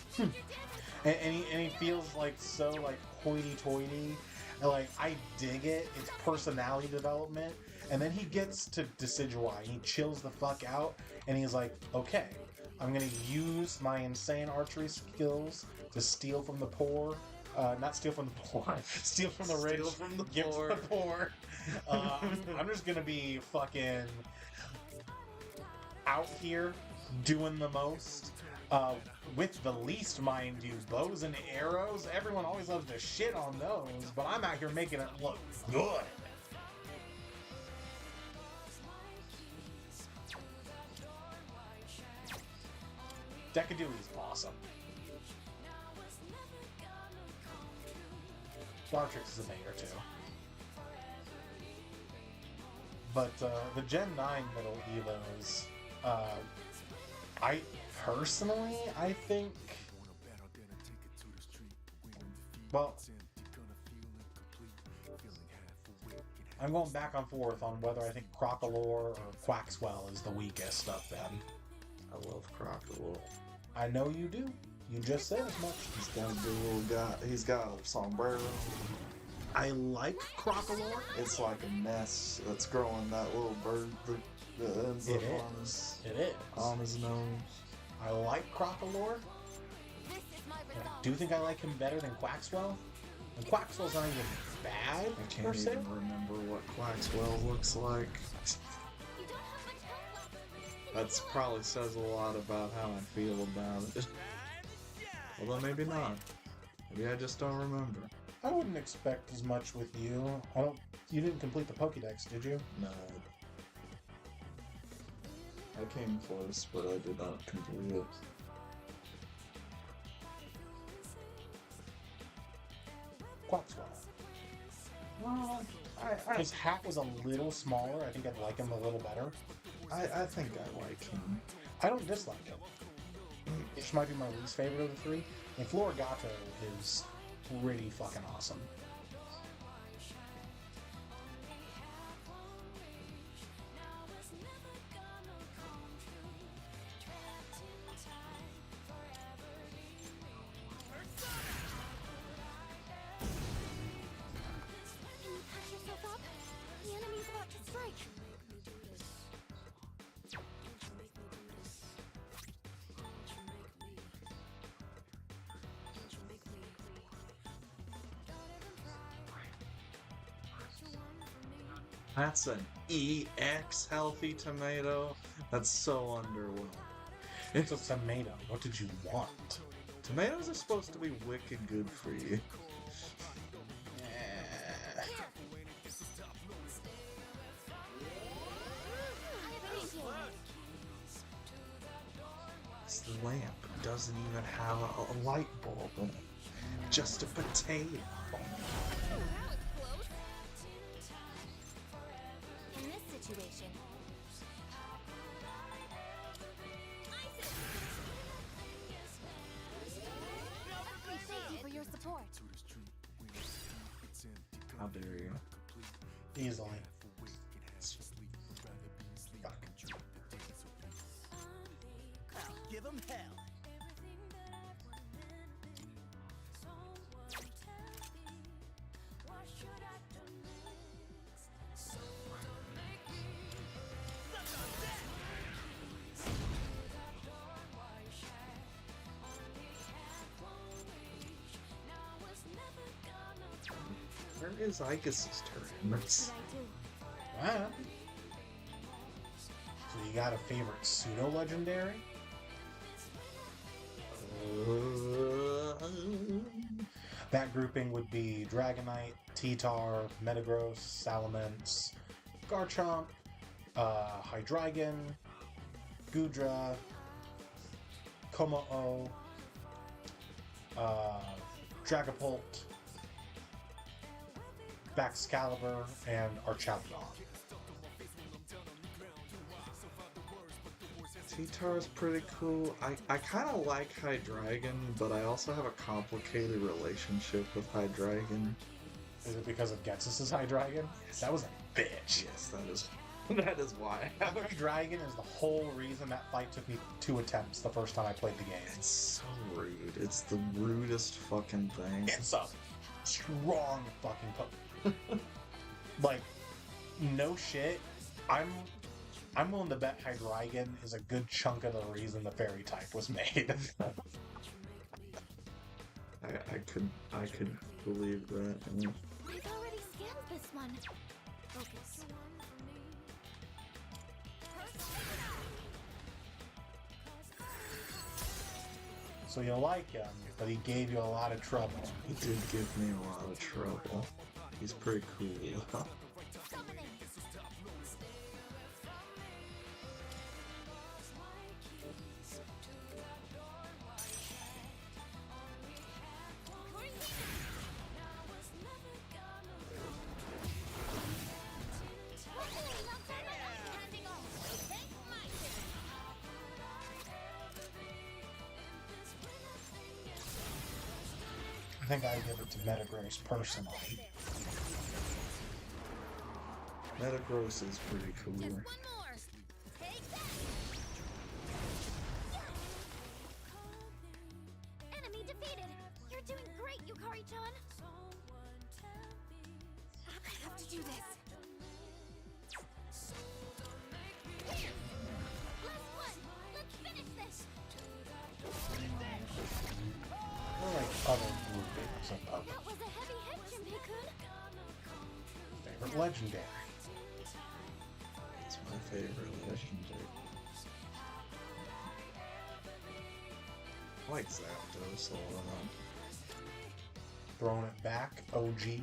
[SPEAKER 2] and he feels like so like hoity-toity. And like, I dig it. It's personality development. And then he gets to Decidueye, and he chills the fuck out, and he's like, okay, I'm gonna use my insane archery skills to steal from the poor. Not steal from the poor. Steal from the rich.
[SPEAKER 1] Steal from the
[SPEAKER 2] give
[SPEAKER 1] poor.
[SPEAKER 2] to the poor. I'm just gonna be fucking out here doing the most. With the least, mind you, bows and arrows. Everyone always loves to shit on those, but I'm out here making it look good. Decaduli's awesome. Dartrix is a banger too. But the Gen 9 middle Evos, I personally, I think, well, I'm going back and forth on whether I think Crocalor or Quaxwell is the weakest of them.
[SPEAKER 1] I love Crocalor.
[SPEAKER 2] I know you do. You just said as much.
[SPEAKER 1] He's got a good little guy. He's got a sombrero.
[SPEAKER 2] I like Crocalor.
[SPEAKER 1] It's like a nest that's growing that little bird that ends up on his nose.
[SPEAKER 2] I like Crocalor. I do think I like him better than Quaxwell. And Quaxwell's not even bad,
[SPEAKER 1] I can't
[SPEAKER 2] per se.
[SPEAKER 1] even remember what Quaxwell looks like. That probably says a lot about how I feel about it. Although maybe not. Maybe I just don't remember.
[SPEAKER 2] I wouldn't expect as much with you. You didn't complete the Pokédex, did you?
[SPEAKER 1] No. I came close, but I did not complete it.
[SPEAKER 2] Quaxwell. Well, his hat was a little smaller. I think I'd like him a little better.
[SPEAKER 1] I think I like him.
[SPEAKER 2] I don't dislike him. This might be my least favorite of the three. And Florigato is pretty fucking awesome.
[SPEAKER 11] Can you patch yourself up? The enemy's about to strike.
[SPEAKER 1] That's an EX healthy tomato. That's so underwhelming.
[SPEAKER 2] It's a tomato. What did you want?
[SPEAKER 1] Tomatoes are supposed to be wicked good for you. This lamp doesn't even have a light bulb in it. Just a potato.
[SPEAKER 3] In this situation, thank you for your support.
[SPEAKER 1] How dare you?
[SPEAKER 2] Easily. Fuck.
[SPEAKER 9] Give him hell.
[SPEAKER 1] Where is Icus's turn? That's...
[SPEAKER 2] Ah. So you got a favorite pseudo-legendary? That grouping would be Dragonite, T-Tar, Metagross, Salamence, Garchomp, Hydreigon, Goodra, Kommo-o, Dragapult, Baxcalibur, and Archaudon.
[SPEAKER 1] T-Tar is pretty cool. I kind of like Hydreigon, but I also have a complicated relationship with Hydreigon.
[SPEAKER 2] Is it because of Ghetsis' Hydreigon? That was a bitch.
[SPEAKER 1] Yes, that is why.
[SPEAKER 2] Hydreigon is the whole reason that fight took me 2 attempts the first time I played the game.
[SPEAKER 1] It's so rude. It's the rudest fucking thing.
[SPEAKER 2] It's a strong fucking like, no shit. I'm willing to bet Hydreigon is a good chunk of the reason the fairy type was made.
[SPEAKER 1] I could believe that.
[SPEAKER 3] I've already scanned this one. Focus.
[SPEAKER 2] So you like him, but he gave you a lot of trouble.
[SPEAKER 1] He did give me a lot of trouble. He's pretty cool.
[SPEAKER 2] I think I give it to Metagross personally.
[SPEAKER 1] Metagross is pretty cool.
[SPEAKER 3] Just one more. Take that. Enemy defeated. You're doing great, Yukari-chan. I have to do this. Here. Last one. Let's finish this.
[SPEAKER 2] Or like other groupings of
[SPEAKER 3] That was a heavy hit, Junpei-kun.
[SPEAKER 2] favorite legendary.
[SPEAKER 1] It's my favorite legendary. I like Zapdos a lot.
[SPEAKER 2] Throwing it back, OG.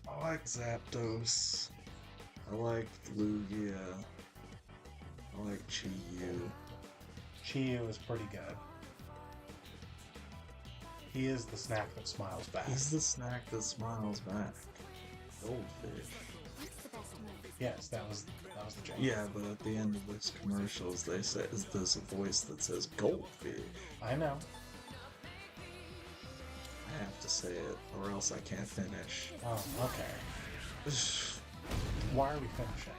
[SPEAKER 1] I like Zapdos. I like Lugia. I like Chi-Yu.
[SPEAKER 2] Chi-Yu is pretty good. He is the snack that smiles back.
[SPEAKER 1] He's the snack that smiles back. Goldfish.
[SPEAKER 3] What's the best move?
[SPEAKER 2] Yes, that was the joke.
[SPEAKER 1] Yeah, but at the end of those commercials, they say there's a voice that says goldfish.
[SPEAKER 2] I know.
[SPEAKER 1] I have to say it, or else I can't finish.
[SPEAKER 2] Oh, okay. Why are we finishing?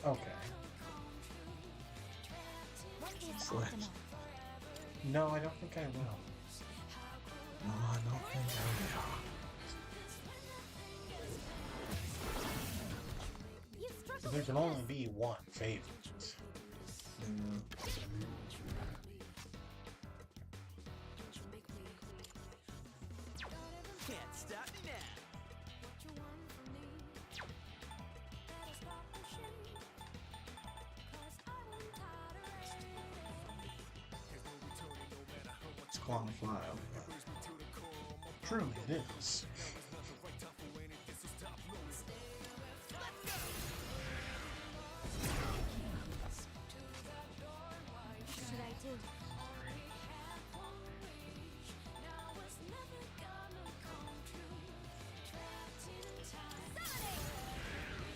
[SPEAKER 2] Okay.
[SPEAKER 3] What is
[SPEAKER 1] Sledge.
[SPEAKER 3] optimal?
[SPEAKER 2] No, I don't think I will.
[SPEAKER 1] No, I don't think I
[SPEAKER 3] You struggle
[SPEAKER 2] There
[SPEAKER 3] with
[SPEAKER 2] can only be one favorite.
[SPEAKER 1] will.
[SPEAKER 9] Can't stop me now.
[SPEAKER 1] quantifiable.
[SPEAKER 2] Truly, it is.
[SPEAKER 11] What should I do?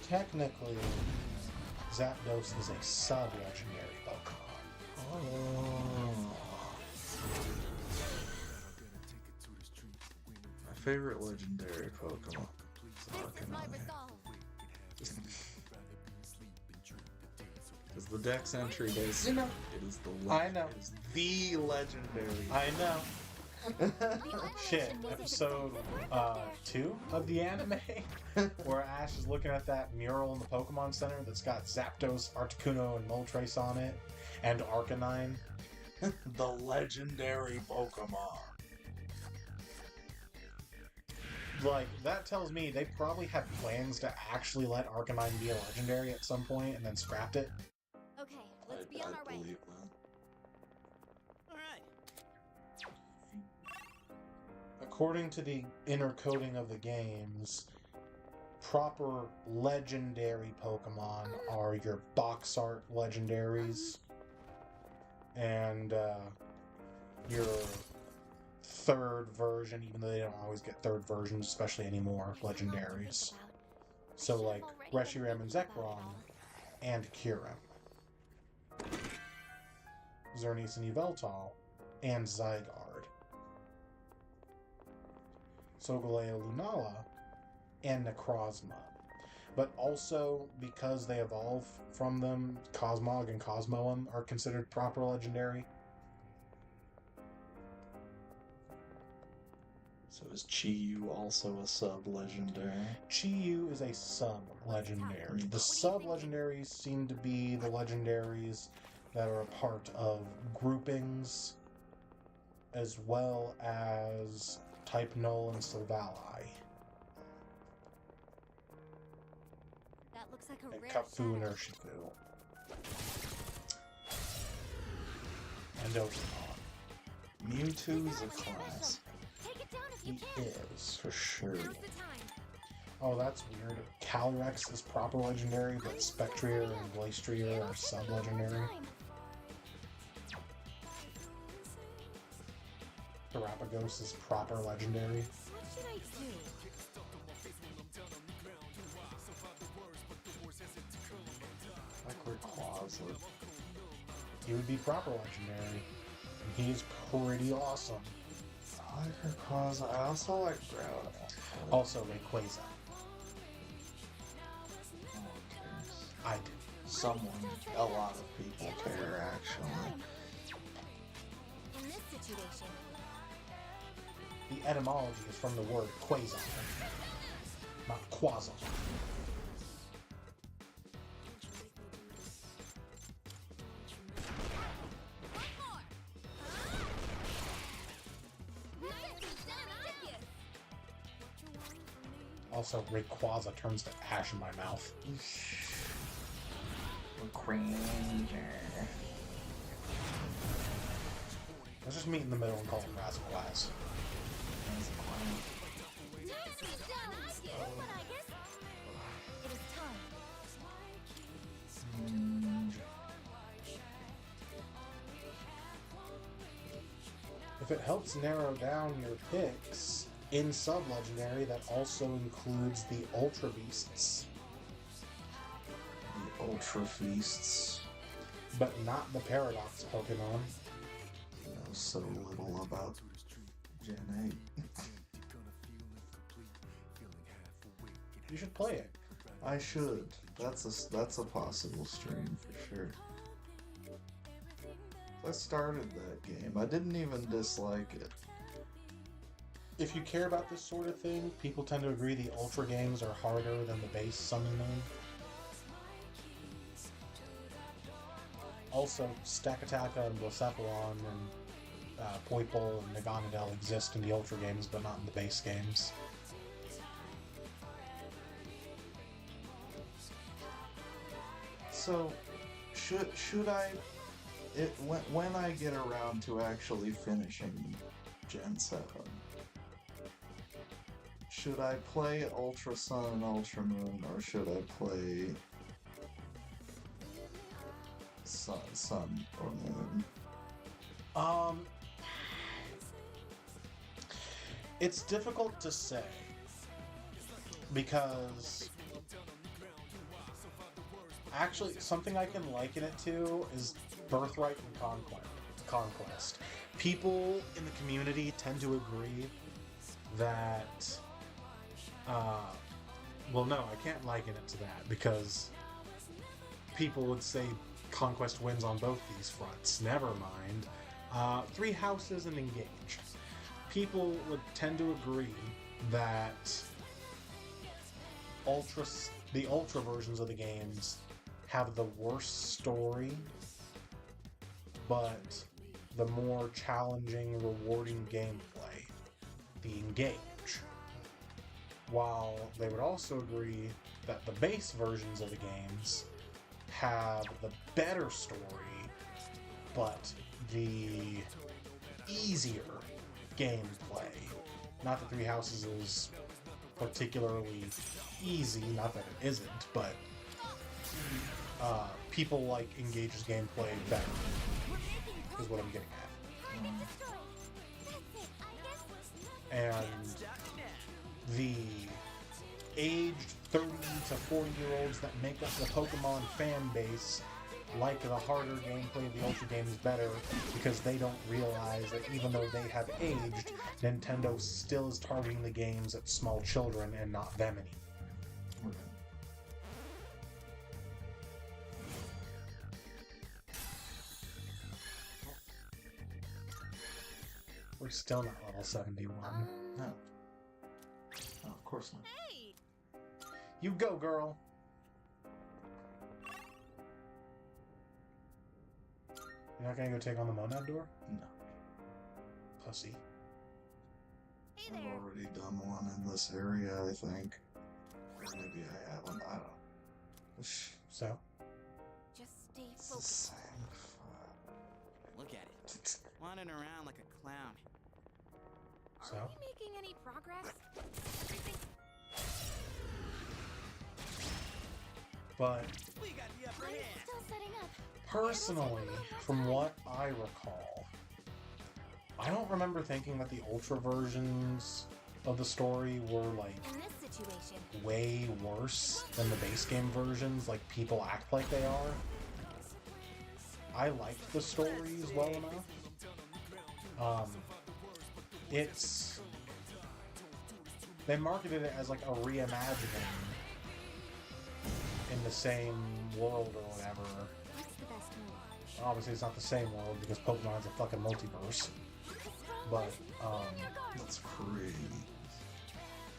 [SPEAKER 2] Technically, Zapdos is a sub-legendary Pokemon.
[SPEAKER 1] Oh. My favorite legendary Pokemon is Arcanine. Because the Dex entry does.
[SPEAKER 2] You know.
[SPEAKER 1] It is the.
[SPEAKER 2] I know.
[SPEAKER 1] It is the legendary.
[SPEAKER 2] I know. Shit, episode 2 of the anime, where Ash is looking at that mural in the Pokemon Center that's got Zapdos, Articuno, and Moltres on it, and Arcanine.
[SPEAKER 1] The legendary Pokemon.
[SPEAKER 2] Like, that tells me they probably had plans to actually let Arcanine be a legendary at some point and then scrapped it.
[SPEAKER 11] Okay, let's be on our way.
[SPEAKER 1] believe that.
[SPEAKER 2] According to the inner coding of the games, proper legendary Pokemon are your box art legendaries and your third version, even though they don't always get third versions, especially anymore, legendaries. So like Reshiram and Zekrom and Kyurem. Xerneas and Yveltal and Zygarde. Solgaleo Lunala, and Necrozma. But also, because they evolve from them, Cosmog and Cosmoem are considered proper legendary.
[SPEAKER 1] So is Chi-Yu also a sub-legendary?
[SPEAKER 2] Chi-Yu is a sub-legendary. The sub-legendaries seem to be the legendaries that are a part of groupings, as well as Type Null and Silvally.
[SPEAKER 11] That looks like a
[SPEAKER 2] And
[SPEAKER 11] rare
[SPEAKER 2] Kafu and
[SPEAKER 11] shadow.
[SPEAKER 2] Urshifu. And Ogerpon.
[SPEAKER 1] Mewtwo's a class.
[SPEAKER 11] Take it down if you
[SPEAKER 2] He
[SPEAKER 11] can.
[SPEAKER 2] is, for sure.
[SPEAKER 11] Now's the time.
[SPEAKER 2] Oh, that's weird. Calyrex is proper legendary, but Spectrier and Glastrier are sub-legendary. Terapagos is proper legendary.
[SPEAKER 11] What should I do?
[SPEAKER 1] Like Rayquaza.
[SPEAKER 2] He would be proper legendary. And he's pretty awesome.
[SPEAKER 1] I like Rayquaza. I also like Groudon.
[SPEAKER 2] Also, Rayquaza. I do.
[SPEAKER 1] Someone, a lot of people care, actually.
[SPEAKER 11] In this situation,
[SPEAKER 2] The etymology is from the word quasar, not quasar. Also, Rayquaza turns to ash in my mouth. Let's just meet in the middle and call him Razaglass.
[SPEAKER 11] it is time.
[SPEAKER 2] If it helps narrow down your picks, in sub-legendary, that also includes the Ultra Beasts.
[SPEAKER 1] The Ultra Feasts.
[SPEAKER 2] But not the Paradox Pokemon.
[SPEAKER 1] You know so little about Gen 8.
[SPEAKER 2] You should play it.
[SPEAKER 1] I should. That's a possible stream for sure. I started that game. I didn't even dislike it.
[SPEAKER 2] If you care about this sort of thing, people tend to agree the Ultra games are harder than the base Sun and Moon. Also, Stakataka and Blacephalon and Poipole and Naganadel exist in the Ultra games, but not in the base games.
[SPEAKER 1] So, should I when I get around to actually finishing Gen 7, should I play Ultra Sun and Ultra Moon, or should I play Sun or Moon?
[SPEAKER 2] It's difficult to say because actually something I can liken it to is Birthright and Conquest. People in the community tend to agree that well, no, I can't liken it to that because people would say Conquest wins on both these fronts. Never mind. Three Houses and Engage. People would tend to agree that the Ultra versions of the games have the worst story, but the more challenging, rewarding gameplay, the Engage. While they would also agree that the base versions of the games have the better story, but the easier gameplay. Not that Three Houses is particularly easy, not that it isn't, but people like Engage's gameplay better, is what I'm getting at. And the aged 30 to 40-year-olds that make up the Pokemon fan base like the harder gameplay of the Ultra games better because they don't realize that even though they have aged, Nintendo still is targeting the games at small children and not them anymore. We're still not level 71.
[SPEAKER 1] No. No, of course not.
[SPEAKER 7] Hey!
[SPEAKER 2] You go, girl! You're not gonna go take on the Monad door?
[SPEAKER 1] No.
[SPEAKER 2] Pussy.
[SPEAKER 7] Hey
[SPEAKER 1] I've
[SPEAKER 7] there.
[SPEAKER 1] already done one in this area, I think. Or maybe I haven't, I don't know.
[SPEAKER 2] So?
[SPEAKER 3] Just stay
[SPEAKER 1] It's the
[SPEAKER 3] focused.
[SPEAKER 1] same
[SPEAKER 9] Look at it. Wandering around like a clown.
[SPEAKER 2] So?
[SPEAKER 3] Are we making any progress? Everything.
[SPEAKER 2] But
[SPEAKER 9] We got the upper
[SPEAKER 11] I'm
[SPEAKER 9] hand.
[SPEAKER 11] still setting up.
[SPEAKER 2] personally, from what I recall, I don't remember thinking that the Ultra versions of the story were like
[SPEAKER 3] In this situation,
[SPEAKER 2] way worse than the base game versions, like people act like they are. I liked the stories well enough. They marketed it as like a reimagining in the same world or whatever.
[SPEAKER 11] What's the best move?
[SPEAKER 2] Obviously it's not the same world because Pokemon is a fucking multiverse. But,
[SPEAKER 1] That's crazy.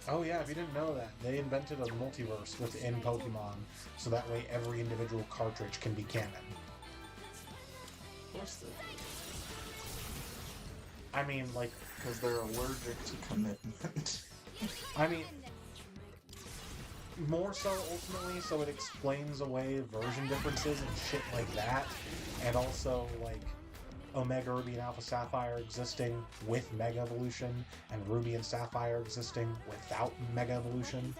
[SPEAKER 2] oh yeah, if you didn't know that, they invented a multiverse within Pokemon, so that way every individual cartridge can be canon.
[SPEAKER 1] Of course they do.
[SPEAKER 2] I mean, like,
[SPEAKER 1] Because they're allergic to commitment.
[SPEAKER 2] I mean, more so ultimately so it explains away version differences and shit like that, and also, like, Omega Ruby and Alpha Sapphire existing with Mega Evolution, and Ruby and Sapphire existing without Mega Evolution,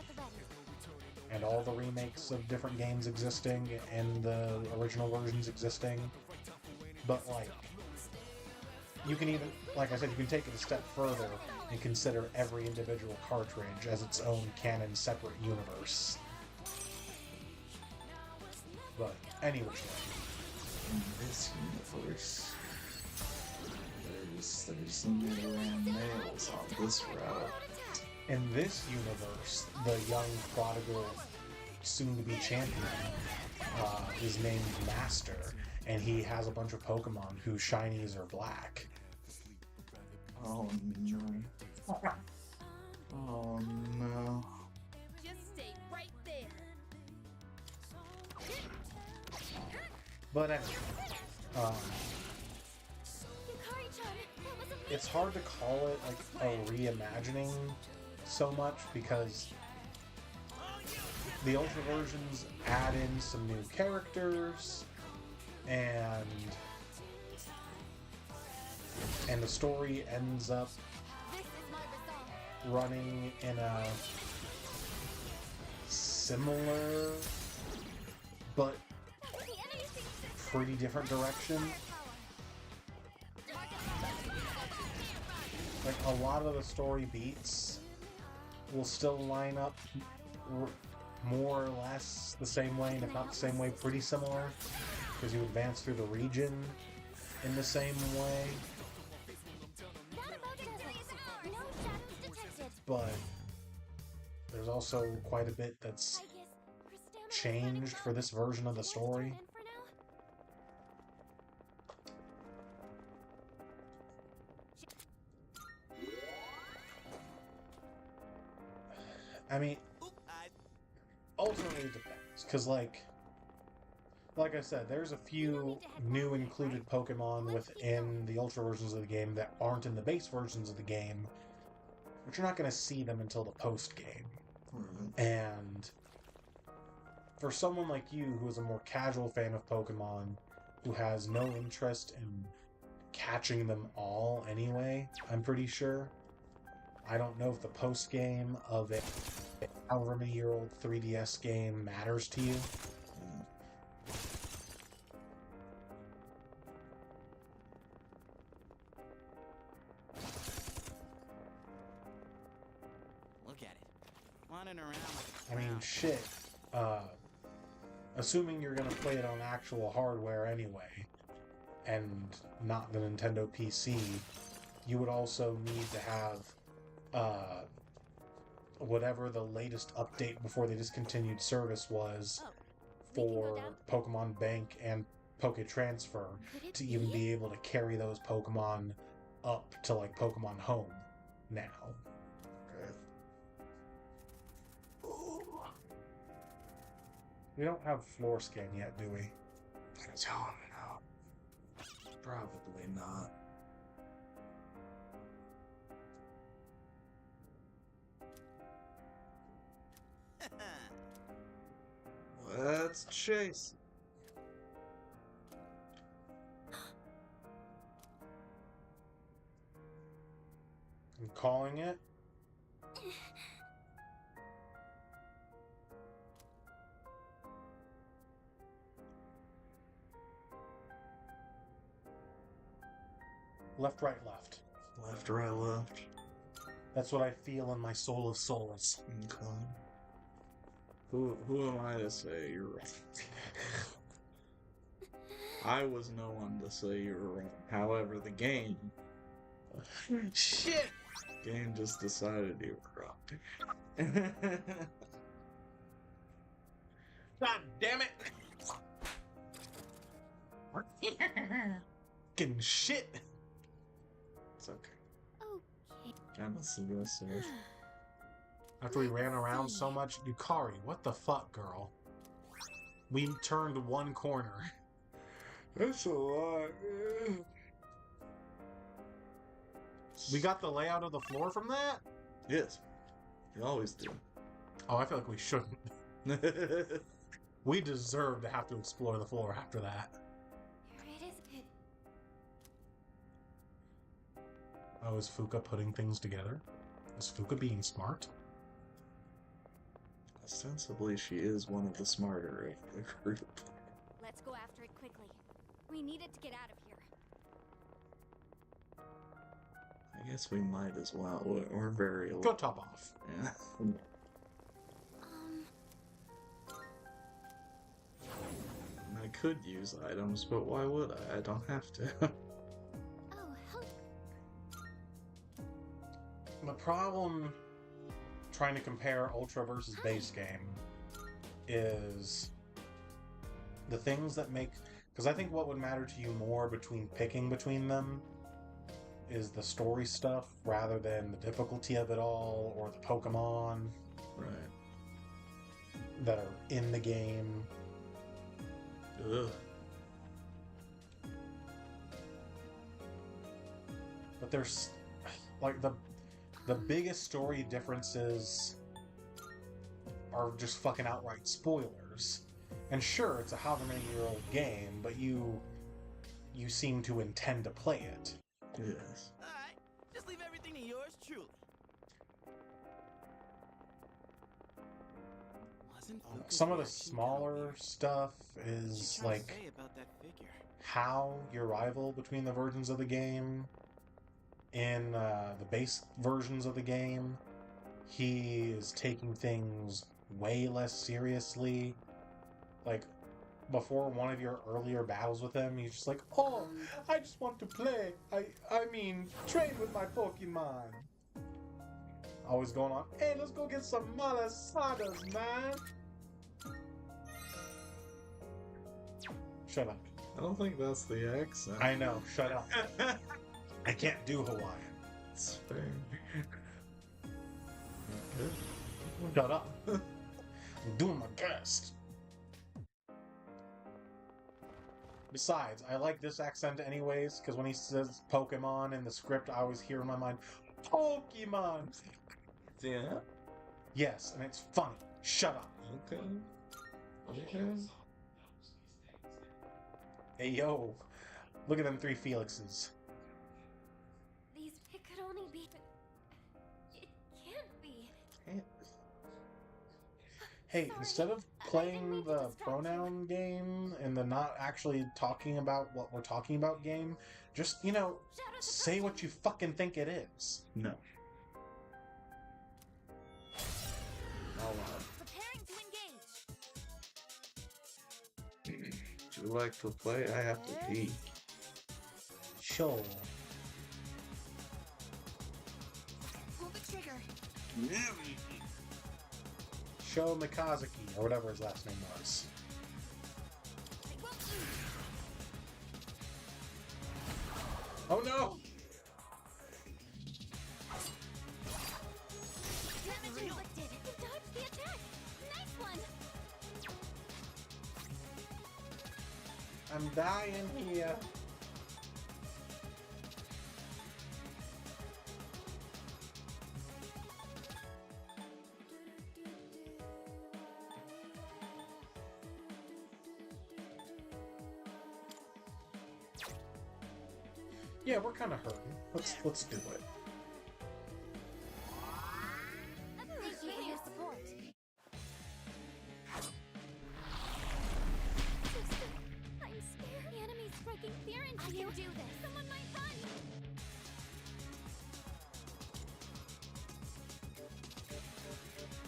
[SPEAKER 2] and all the remakes of different games existing and the original versions existing. But, like, you can even, like I said, you can take it a step further and consider every individual cartridge as its own canon separate universe. But, anyway.
[SPEAKER 1] In this universe, there's Nidoran males on this route.
[SPEAKER 2] In this universe, the young prodigal soon-to-be champion is named Master, and he has a bunch of Pokemon whose shinies are black.
[SPEAKER 1] Oh no. Oh no.
[SPEAKER 7] Just stay right there.
[SPEAKER 2] But anyway, it's hard to call it like a reimagining so much because the Ultra versions add in some new characters and and the story ends up running in a similar but pretty different direction. Like, a lot of the story beats will still line up more or less the same way, and if not the same way, pretty similar, because you advance through the region in the same way. But there's also quite a bit that's changed for this version of the story. I mean, ultimately it depends, because like I said, there's a few new included Pokemon within the Ultra versions of the game that aren't in the base versions of the game, but you're not going to see them until the post-game. And for someone like you, who is a more casual fan of Pokemon, who has no interest in catching them all anyway, I'm pretty sure, I don't know if the post-game of a however many year old 3DS game matters to you.
[SPEAKER 9] Look at it. Running around like a
[SPEAKER 2] I mean,
[SPEAKER 9] clown.
[SPEAKER 2] shit. Assuming you're gonna play it on actual hardware anyway, and not the Nintendo PC, you would also need to have whatever the latest update before they discontinued service was for Pokemon Bank and Poke Transfer to even be able to carry those Pokemon up to like Pokemon Home now. We don't have floor scan yet, do we?
[SPEAKER 1] I don't know. Probably not. Let's chase.
[SPEAKER 2] I'm calling it. Left, right, left.
[SPEAKER 1] Left, right, left.
[SPEAKER 2] That's what I feel in my soul of souls.
[SPEAKER 1] Okay. Who am I to say you're right? I was no one to say you were wrong. However, the game... Shit! Game just decided you were wrong.
[SPEAKER 2] God damn it! Fucking shit!
[SPEAKER 1] It's okay.
[SPEAKER 11] Okay.
[SPEAKER 1] I'm aggressive.
[SPEAKER 2] After we ran around so much, Yukari, what the fuck, girl? We turned one corner.
[SPEAKER 1] That's a lot.
[SPEAKER 2] We got the layout of the floor from that?
[SPEAKER 1] Yes. You always do.
[SPEAKER 2] Oh, I feel like we shouldn't. We deserve to have to explore the floor after that.
[SPEAKER 3] Here it is.
[SPEAKER 2] Oh, is Fuka putting things together? Is Fuka being smart?
[SPEAKER 1] Ostensibly, she is one of the smarter of the group.
[SPEAKER 11] Let's go after it quickly. We needed to get out of here.
[SPEAKER 1] I guess we might as well. We're very...
[SPEAKER 2] Go top off.
[SPEAKER 1] Yeah. I could use items, but why would I? I don't have to.
[SPEAKER 11] Oh, hell.
[SPEAKER 2] The problem trying to compare Ultra versus base game is the things that make... Because I think what would matter to you more between picking between them is the story stuff rather than the difficulty of it all or the Pokemon that are in the game.
[SPEAKER 1] Ugh.
[SPEAKER 2] But there's like the biggest story differences are just fucking outright spoilers. And sure, it's a however many year old game, but you seem to intend to play it.
[SPEAKER 1] Yes.
[SPEAKER 9] Alright, just leave everything to yours truly. Wasn't Fuku
[SPEAKER 2] Some of the
[SPEAKER 9] reaction
[SPEAKER 2] smaller stuff
[SPEAKER 9] What'd
[SPEAKER 2] is
[SPEAKER 9] she try to
[SPEAKER 2] like
[SPEAKER 9] say about that figure?
[SPEAKER 2] how your rival between the versions of the game. In the base versions of the game, he is taking things way less seriously. Like, before one of your earlier battles with him, he's just like, "Oh, I just want to play. I mean, train with my Pokemon." Always going on, "Hey, let's go get some malasadas, man." Shut up.
[SPEAKER 1] I don't think that's the accent.
[SPEAKER 2] I know, shut up. I can't do Hawaiian.
[SPEAKER 1] It's fair.
[SPEAKER 2] Shut up. I'm doing my best. Besides, I like this accent anyways, because when he says Pokemon in the script, I always hear in my mind, Pokemon!
[SPEAKER 1] Yeah?
[SPEAKER 2] Yes, and it's funny. Shut up.
[SPEAKER 1] Okay. Okay.
[SPEAKER 2] Hey, yo. Look at them 3 Felixes.
[SPEAKER 11] It could only be. It can't be.
[SPEAKER 2] Hey,
[SPEAKER 11] Sorry,
[SPEAKER 2] instead of
[SPEAKER 11] I
[SPEAKER 2] playing
[SPEAKER 11] didn't mean to
[SPEAKER 2] the
[SPEAKER 11] distract you.
[SPEAKER 2] pronoun game and the not actually talking about what we're talking about game, just, say what you fucking think it is.
[SPEAKER 1] No.
[SPEAKER 11] Preparing to engage.
[SPEAKER 1] Would you like to play? I have to pee.
[SPEAKER 2] Sure.
[SPEAKER 11] Pull the trigger.
[SPEAKER 2] Sho Mikazuki, or whatever his last name was. Oh no!
[SPEAKER 11] Damage inflicted. You dodged the attack. Nice one.
[SPEAKER 2] I'm dying here. Yeah, we're kind of hurting. Let's do it.
[SPEAKER 11] Thank you for your support. I'm scared. The enemy's striking fear into you. I can do this. Someone might run.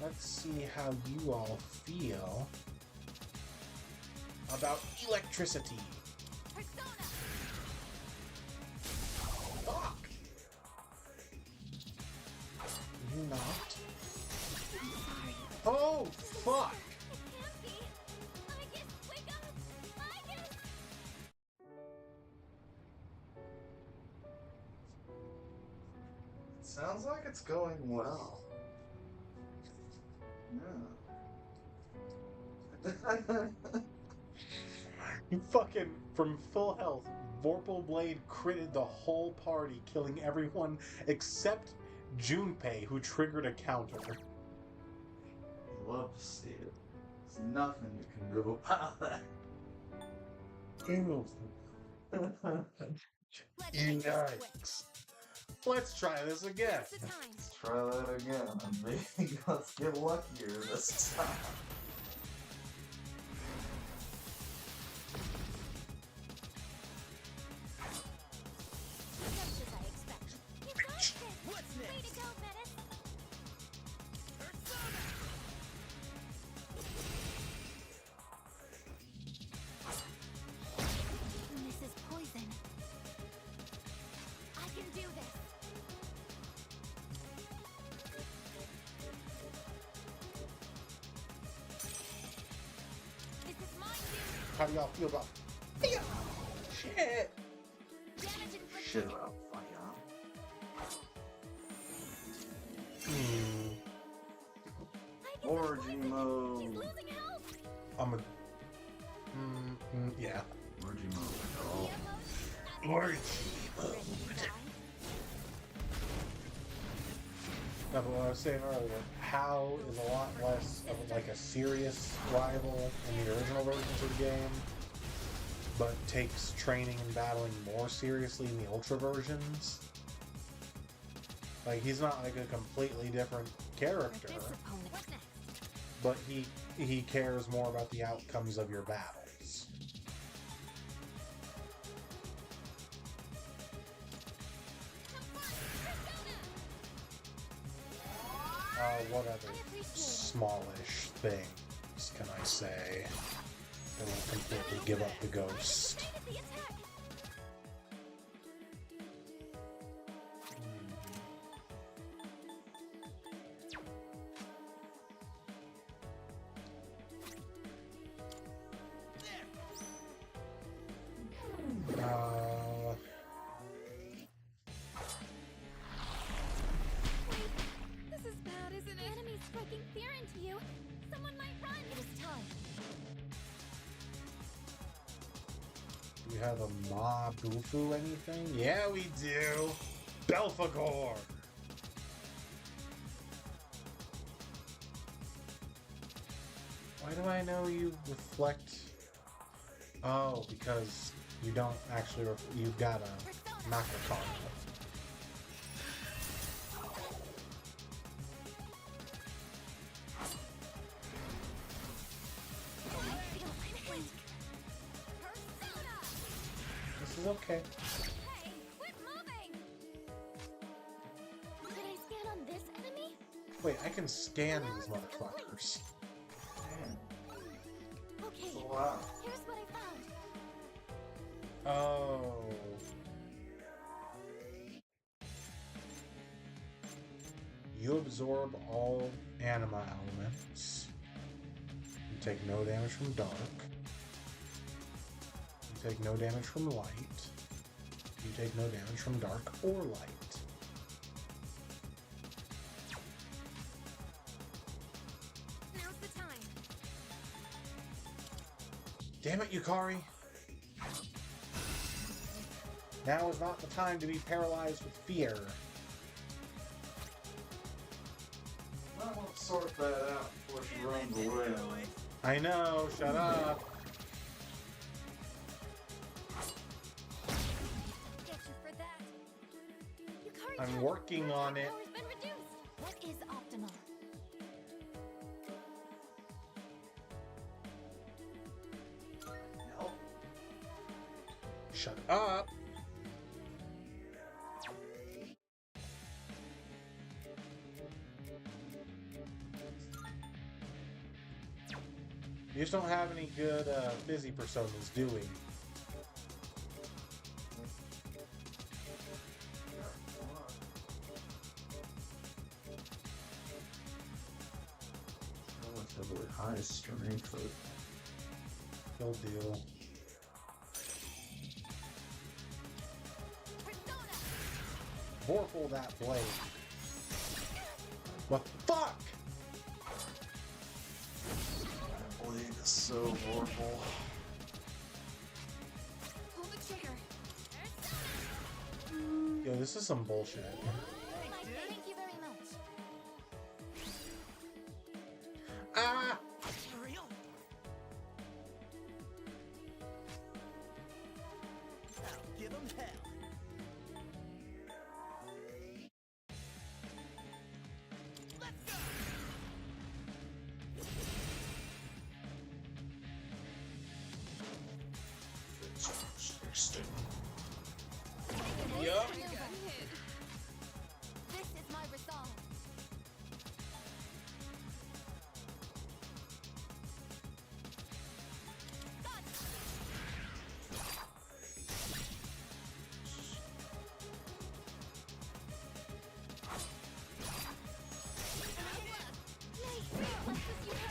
[SPEAKER 2] Let's see how you all feel about electricity.
[SPEAKER 11] Persona.
[SPEAKER 2] Fuck! You not? Oh, fuck!
[SPEAKER 11] It can't be. I guess wake up. I guess.
[SPEAKER 1] Sounds like it's going well. Yeah.
[SPEAKER 2] You fucking, from full health, Vorpal Blade critted the whole party, killing everyone except Junpei, who triggered a counter.
[SPEAKER 1] Love to see it. There's nothing you can do about that. Yikes.
[SPEAKER 2] Let's try this again.
[SPEAKER 11] It's the time.
[SPEAKER 1] Let's try that again, and maybe let's get luckier this time.
[SPEAKER 11] Just as I expect. You got this.
[SPEAKER 9] What's
[SPEAKER 11] Way
[SPEAKER 9] next?
[SPEAKER 11] to go, Metis. This is poison. I can do this. This is mine, dude.
[SPEAKER 2] How do y'all feel about shit?
[SPEAKER 11] Damage inflicted.
[SPEAKER 1] Shit about fire.
[SPEAKER 11] I guess
[SPEAKER 1] Orgy
[SPEAKER 11] I'm poisoned. He's
[SPEAKER 1] mode.
[SPEAKER 11] losing health.
[SPEAKER 2] I'm a... yeah.
[SPEAKER 1] Orgy mode. Oh.
[SPEAKER 2] Orgy
[SPEAKER 11] Ready to die?
[SPEAKER 2] No, but what I was saying earlier, Hao is a lot less of like a serious rival in the original versions of the game. but takes training and battling more seriously in the Ultra versions. Like, he's not like a completely different character, but he cares more about the outcomes of your battles. What other smallish things can I say that will completely give up the ghost?
[SPEAKER 11] This is bad, isn't it? Enemies striking fear into you. Someone might run. It is time.
[SPEAKER 2] Do we have a Ma Bufu anything? Yeah, we do! Belphegor! Why do I know you reflect? Oh, because you don't actually. You've got a Macrocon. This is okay.
[SPEAKER 11] Hey, quit moving! Did I scan on this enemy?
[SPEAKER 2] Wait, I can scan these motherfuckers.
[SPEAKER 11] Okay,
[SPEAKER 1] Wow.
[SPEAKER 11] here's what I found.
[SPEAKER 2] Oh. You absorb all anima elements. You take no damage from dark. You take no damage from light. You take no damage from dark or light.
[SPEAKER 3] Now's the time.
[SPEAKER 2] Damn it, Yukari! Now is not the time to be paralyzed with fear.
[SPEAKER 1] I want to sort that out before she runs away.
[SPEAKER 2] I know, shut up.
[SPEAKER 11] Get you for that. Yukari,
[SPEAKER 2] I'm working on it.
[SPEAKER 11] power's been reduced. What is optimal?
[SPEAKER 1] No.
[SPEAKER 2] Shut up. You just don't have any good busy personas, do we?
[SPEAKER 1] Relatively high strength.
[SPEAKER 2] He'll deal. Vorpal that blade. What the fuck?
[SPEAKER 1] Blade is so horrible.
[SPEAKER 3] Pull the trigger.
[SPEAKER 2] Yo, this is some bullshit.
[SPEAKER 11] Thank you very much.
[SPEAKER 2] Ah!
[SPEAKER 9] Hurry up! I'll give 'em hell. Let's go!
[SPEAKER 2] Yup.
[SPEAKER 11] This is my resolve.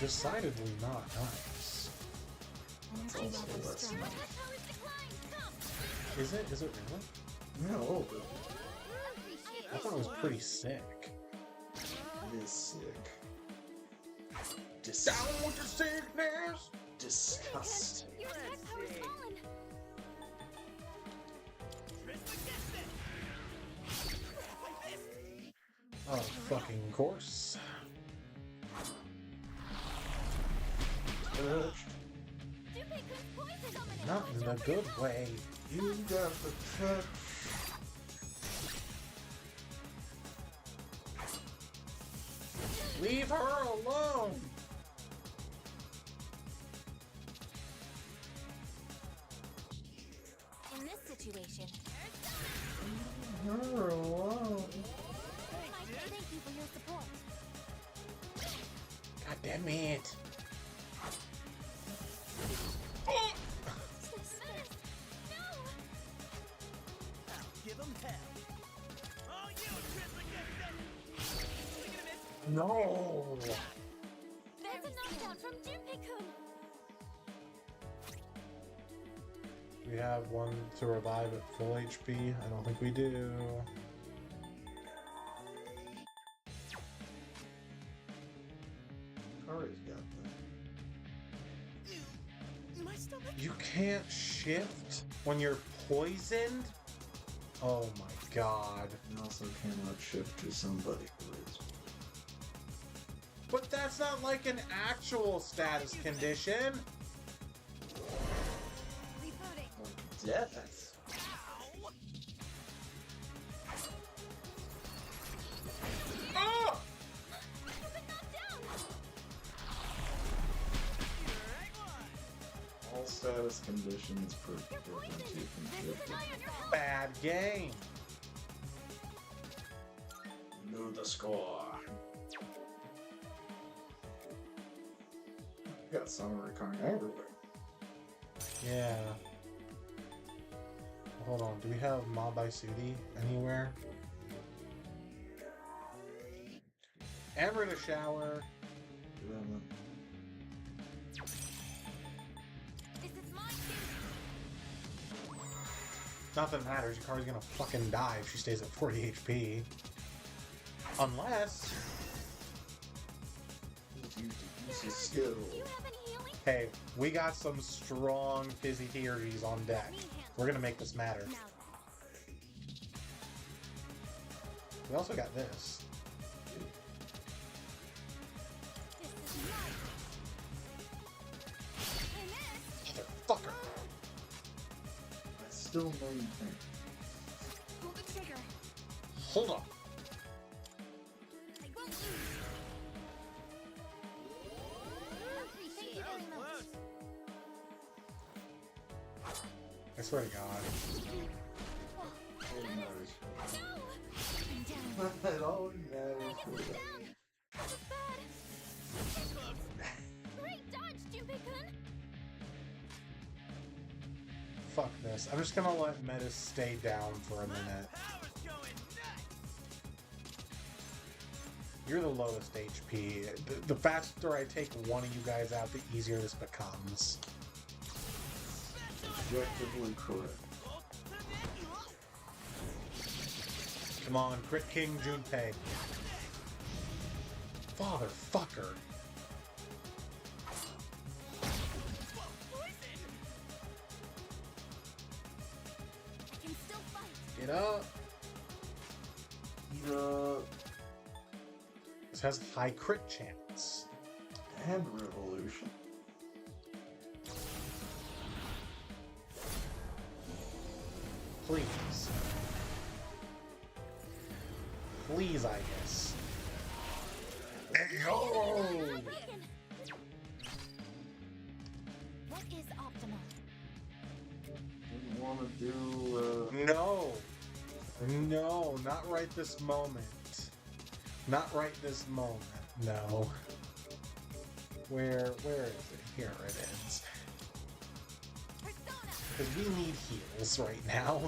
[SPEAKER 2] Decidedly not nice.
[SPEAKER 1] That's also less nice.
[SPEAKER 2] Is it? Is it really?
[SPEAKER 1] No,
[SPEAKER 2] I thought it was pretty sick.
[SPEAKER 1] it is sick.
[SPEAKER 2] Down with the sickness!
[SPEAKER 1] Disgusting.
[SPEAKER 11] Your attack power's fallen.
[SPEAKER 2] Oh, fucking course.
[SPEAKER 1] Urged.
[SPEAKER 11] Junpei-kun's poison dominate.
[SPEAKER 2] Not in a good way.
[SPEAKER 1] You got the touch.
[SPEAKER 2] Leave her alone!
[SPEAKER 3] In this situation,
[SPEAKER 1] Her alone.
[SPEAKER 11] Thank you for your support.
[SPEAKER 2] God damn it!
[SPEAKER 9] Give him hell. Oh, you
[SPEAKER 2] No!
[SPEAKER 11] There's a knockdown from Junpei-kun.
[SPEAKER 2] We have one to revive at full HP. I don't think we do.
[SPEAKER 1] Kari's got that.
[SPEAKER 9] My stomach.
[SPEAKER 2] You can't shift when you're poisoned? Oh my god.
[SPEAKER 1] You also cannot shift to somebody who is.
[SPEAKER 2] But that's not like an actual status condition.
[SPEAKER 1] Death.
[SPEAKER 2] Ah!
[SPEAKER 1] All status conditions prevent you from shifting.
[SPEAKER 2] Bad game.
[SPEAKER 1] Know the score. Got summer recurring everywhere.
[SPEAKER 2] Yeah. Hold on, do we have Mob by Sudi anywhere? Ever to shower. Nothing matters, your car's gonna fucking die if she stays at 40 HP. Unless...
[SPEAKER 1] Use your skill.
[SPEAKER 2] Hey, we got some strong fizzy TRGs on deck. We're gonna make this matter. We also got this. Motherfucker!
[SPEAKER 1] I still maintain.
[SPEAKER 3] pull the trigger.
[SPEAKER 2] Hold on.
[SPEAKER 3] I won't lose. Appreciate it very much.
[SPEAKER 2] I swear to God.
[SPEAKER 1] It always matters.
[SPEAKER 11] Great dodge, Junpei-kun.
[SPEAKER 2] Fuck this. I'm just gonna let Metis stay down for a minute. You're the lowest HP. The faster I take one of you guys out, the easier this becomes.
[SPEAKER 1] Objectively correct.
[SPEAKER 2] Come on, Crit King Junpei. Father fucker.
[SPEAKER 11] I can still fight.
[SPEAKER 2] Get up. This has high crit chance.
[SPEAKER 1] And revolution.
[SPEAKER 2] Please. Please, I guess. Yo!
[SPEAKER 11] What is optimal?
[SPEAKER 1] Didn't want to do.
[SPEAKER 2] No. No, not right this moment. Not right this moment. No. Where is it? Here it is. Because we need heals right now.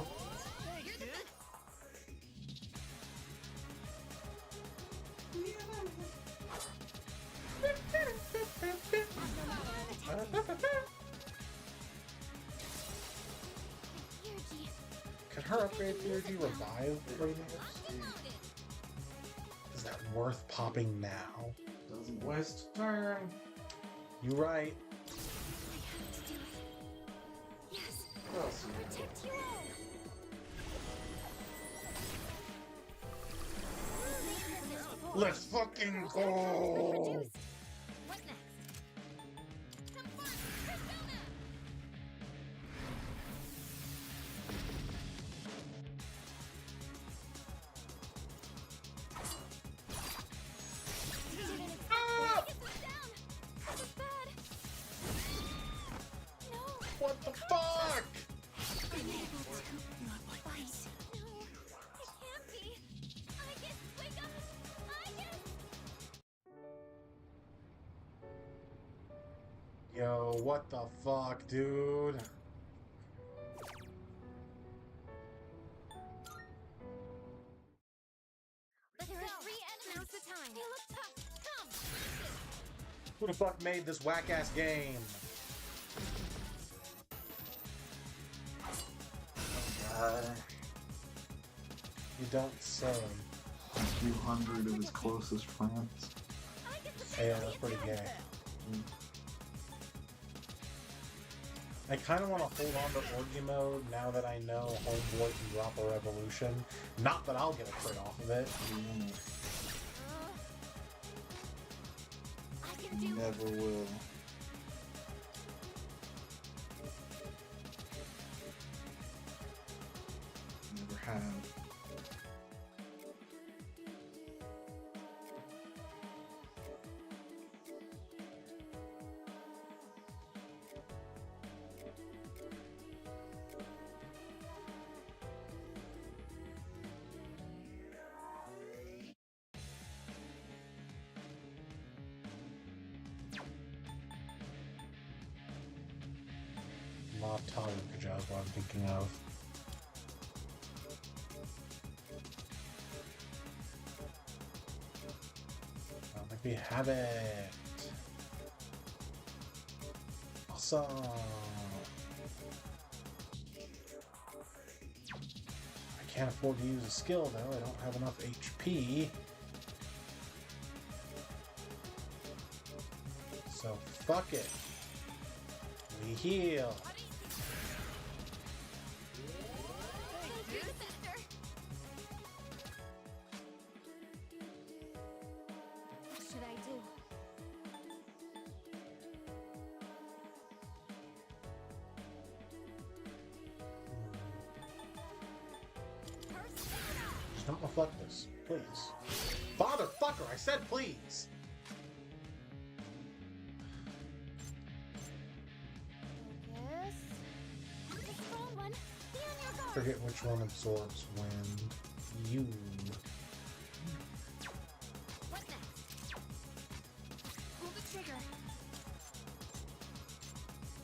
[SPEAKER 2] Can her upgrade theurgy revive Radiance? Is that worth popping now?
[SPEAKER 1] Doesn't waste turn.
[SPEAKER 2] You right.
[SPEAKER 11] Protect your own.
[SPEAKER 2] Let's fucking go!
[SPEAKER 3] What next?
[SPEAKER 2] Yo, what the fuck, dude?
[SPEAKER 3] There are 3 enemies. Now's the time. They look tough. Come.
[SPEAKER 2] Who the fuck made this whack-ass game? You don't say.
[SPEAKER 1] A few hundred of his closest friends.
[SPEAKER 2] Yeah, that's pretty gay. I kind of want to hold on to orgy mode now that I know Homeboy can drop a revolution. Not that I'll get a crit off of it.
[SPEAKER 1] Never will. Never have.
[SPEAKER 2] Not Talia Kajaz, what I'm thinking of. Let me have it. Awesome. I can't afford to use a skill though. I don't have enough HP. So fuck it. We heal.
[SPEAKER 11] What should I do?
[SPEAKER 2] Just don't reflect this, please. Fatherfucker, I said please! Forget which one absorbs wind. You.
[SPEAKER 3] What next? Pull the trigger.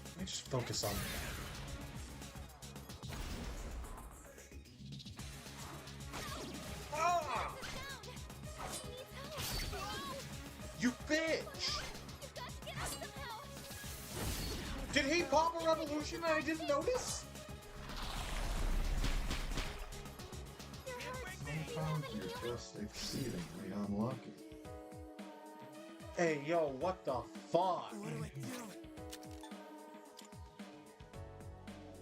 [SPEAKER 2] Let me just focus on that. Ah! You bitch! Did he pop a revolution and I didn't notice?
[SPEAKER 1] Sometimes you're just exceedingly unlucky.
[SPEAKER 2] Hey, yo, what the fuck?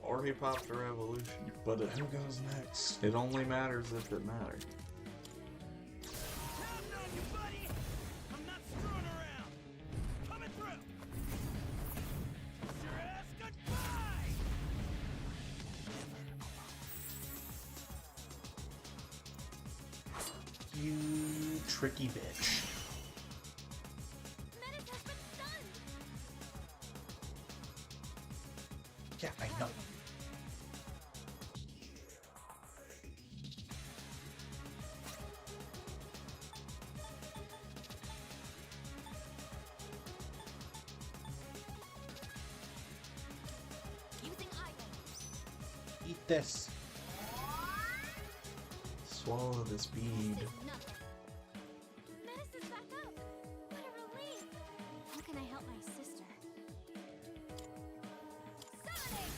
[SPEAKER 1] Or he popped a revolution. But who goes next? It only matters if it matters.
[SPEAKER 2] You tricky bitch. Yeah, I know. Eat this.
[SPEAKER 1] Swallow this bead.
[SPEAKER 11] Menace is back up. What a relief. How can I help my sister? Sonic!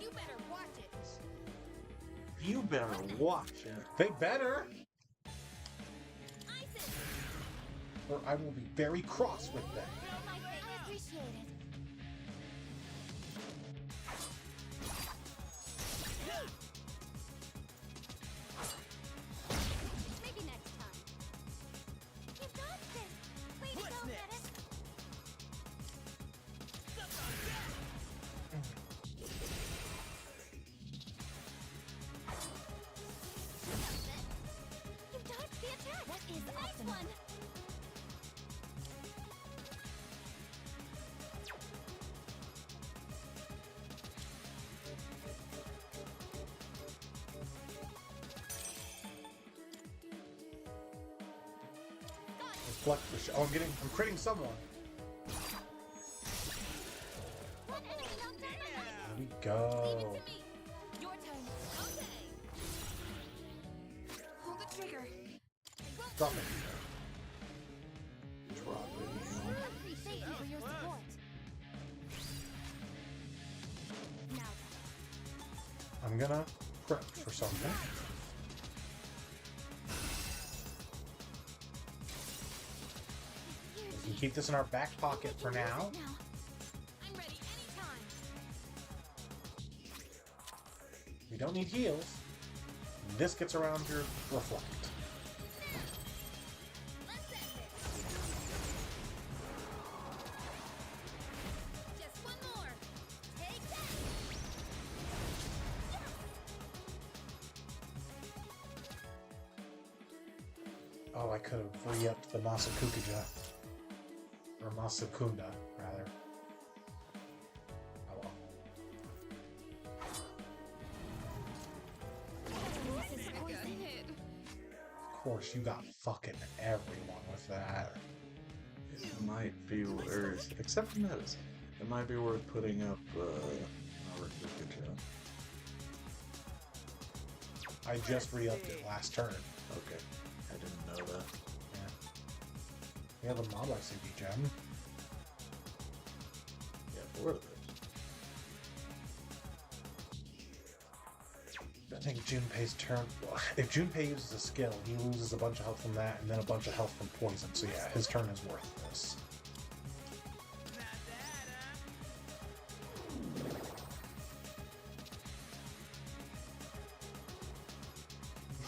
[SPEAKER 3] You better watch it.
[SPEAKER 1] You better watch it.
[SPEAKER 2] They better! Or I will be very cross with them.
[SPEAKER 11] Appreciate it. Maybe next time. You got this. Way to go, Menace. You dodged the attack. What is nice one?
[SPEAKER 2] reflect the shot. Oh, I'm critting someone. There we go.
[SPEAKER 3] Your turn. Okay. Pull the trigger.
[SPEAKER 2] Drop it.
[SPEAKER 1] Drop it.
[SPEAKER 3] Thank you for your support. Now
[SPEAKER 2] I'm gonna prep for something. We can keep this in our back pocket for now.
[SPEAKER 3] I'm ready anytime.
[SPEAKER 2] We don't need heals. This gets around your reflect.
[SPEAKER 3] Let's end it. Just one more. Take that.
[SPEAKER 2] Oh, I could have re-upped the Masakukuja. Or Masakunda, rather. Oh well. Of course, you got fucking everyone with that.
[SPEAKER 1] It might be worth, except for medicine, it might be worth putting up Masakukuja.
[SPEAKER 2] I just re-upped it last turn.
[SPEAKER 1] Okay, I didn't know that.
[SPEAKER 2] Yeah, the Mob ICB gem.
[SPEAKER 1] Yeah, for it.
[SPEAKER 2] I think Junpei's turn. Well, if Junpei uses a skill, he loses a bunch of health from that and then a bunch of health from poison. So yeah, his turn is worth this.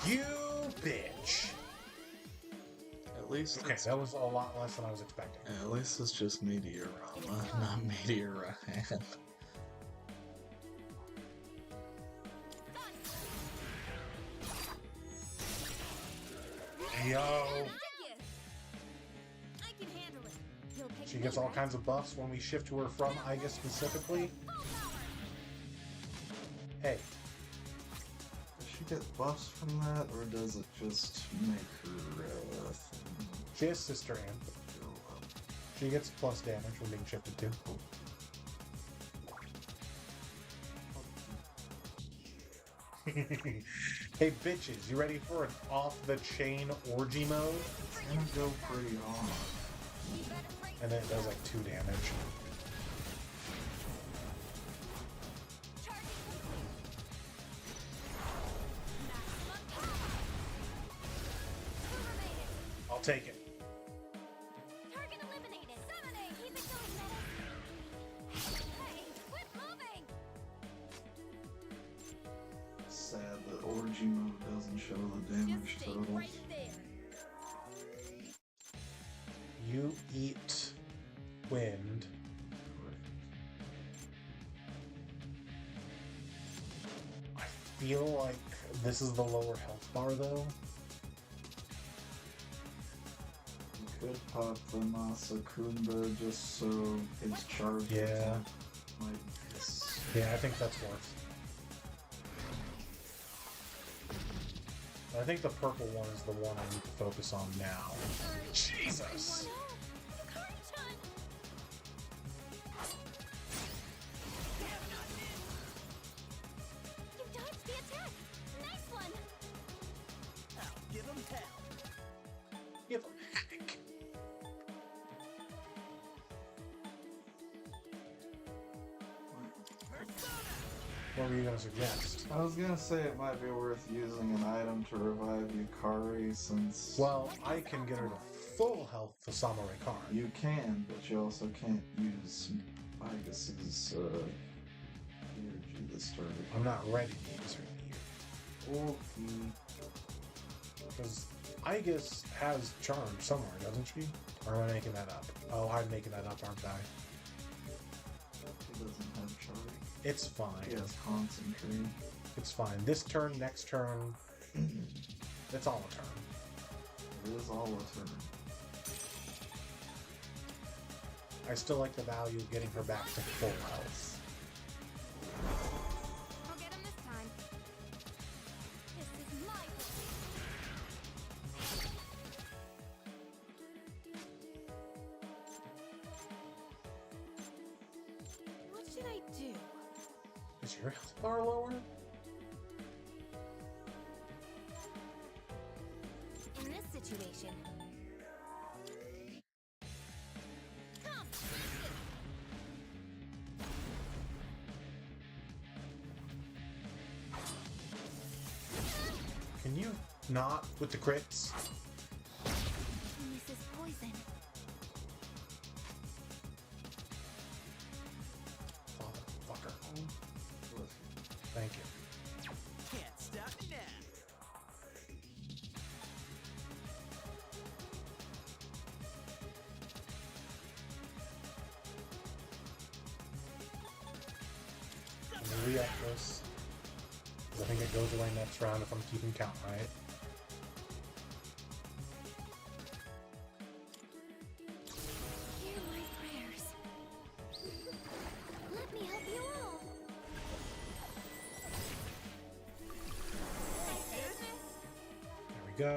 [SPEAKER 2] You bitch!
[SPEAKER 1] At least
[SPEAKER 2] okay, that was a lot less than I was expecting.
[SPEAKER 1] At least it's just Meteorama, not Meteorite.
[SPEAKER 2] Yo!
[SPEAKER 3] I can handle it.
[SPEAKER 2] She gets all kinds of buffs when we shift to her from Iga specifically. Hey.
[SPEAKER 1] Does she get buffs from that, or does it just make her
[SPEAKER 2] She has Sister Amp. She gets plus damage when being shifted to. Hey bitches, you ready for an off-the-chain orgy mode?
[SPEAKER 1] It's gonna go pretty hard.
[SPEAKER 2] And then it does like 2 damage. I'll take it.
[SPEAKER 11] Target eliminated. 7A, keep it going, Metal. Hey, quit moving.
[SPEAKER 1] Sad that orgy mode doesn't show the damage totals.
[SPEAKER 2] You eat wind. I feel like this is the lower health bar though.
[SPEAKER 1] You could pop the Masakunda just so his charge
[SPEAKER 2] Yeah.
[SPEAKER 1] might miss.
[SPEAKER 2] Yeah, I think that's worth. I think the purple one is the one I need to focus on now. Jesus!
[SPEAKER 11] You dodged the attack. Nice one.
[SPEAKER 4] Give him hell.
[SPEAKER 2] Give him heck. What were you gonna suggest?
[SPEAKER 1] I was gonna say it might be worth using an item to revive Yukari since...
[SPEAKER 2] Well, I can get her to full health for Samurai Khan.
[SPEAKER 1] You can, but you also can't use Igus's energy this turn.
[SPEAKER 2] I'm not ready to use her here.
[SPEAKER 1] Okay.
[SPEAKER 2] Because Igus has charm somewhere, doesn't she? Or am I making that up? Oh, I'm making that up, aren't I?
[SPEAKER 1] He doesn't have charge.
[SPEAKER 2] It's fine.
[SPEAKER 1] He has concentrate.
[SPEAKER 2] It's fine. This turn, next turn, it's all a turn.
[SPEAKER 1] It is all a turn.
[SPEAKER 2] I still like the value of getting her back to full health.
[SPEAKER 3] I'll get him this time.
[SPEAKER 11] This is my
[SPEAKER 2] Is your health bar lower?
[SPEAKER 3] In this situation, come.
[SPEAKER 2] Can you not with the crits?
[SPEAKER 3] This is poison.
[SPEAKER 2] Fucker. Thank you.
[SPEAKER 9] Can't stop me now.
[SPEAKER 2] Let me re-up this. 'Cause I think it goes away next round if I'm keeping count right.
[SPEAKER 3] Hear my prayers. Let me help you all.
[SPEAKER 2] There we go.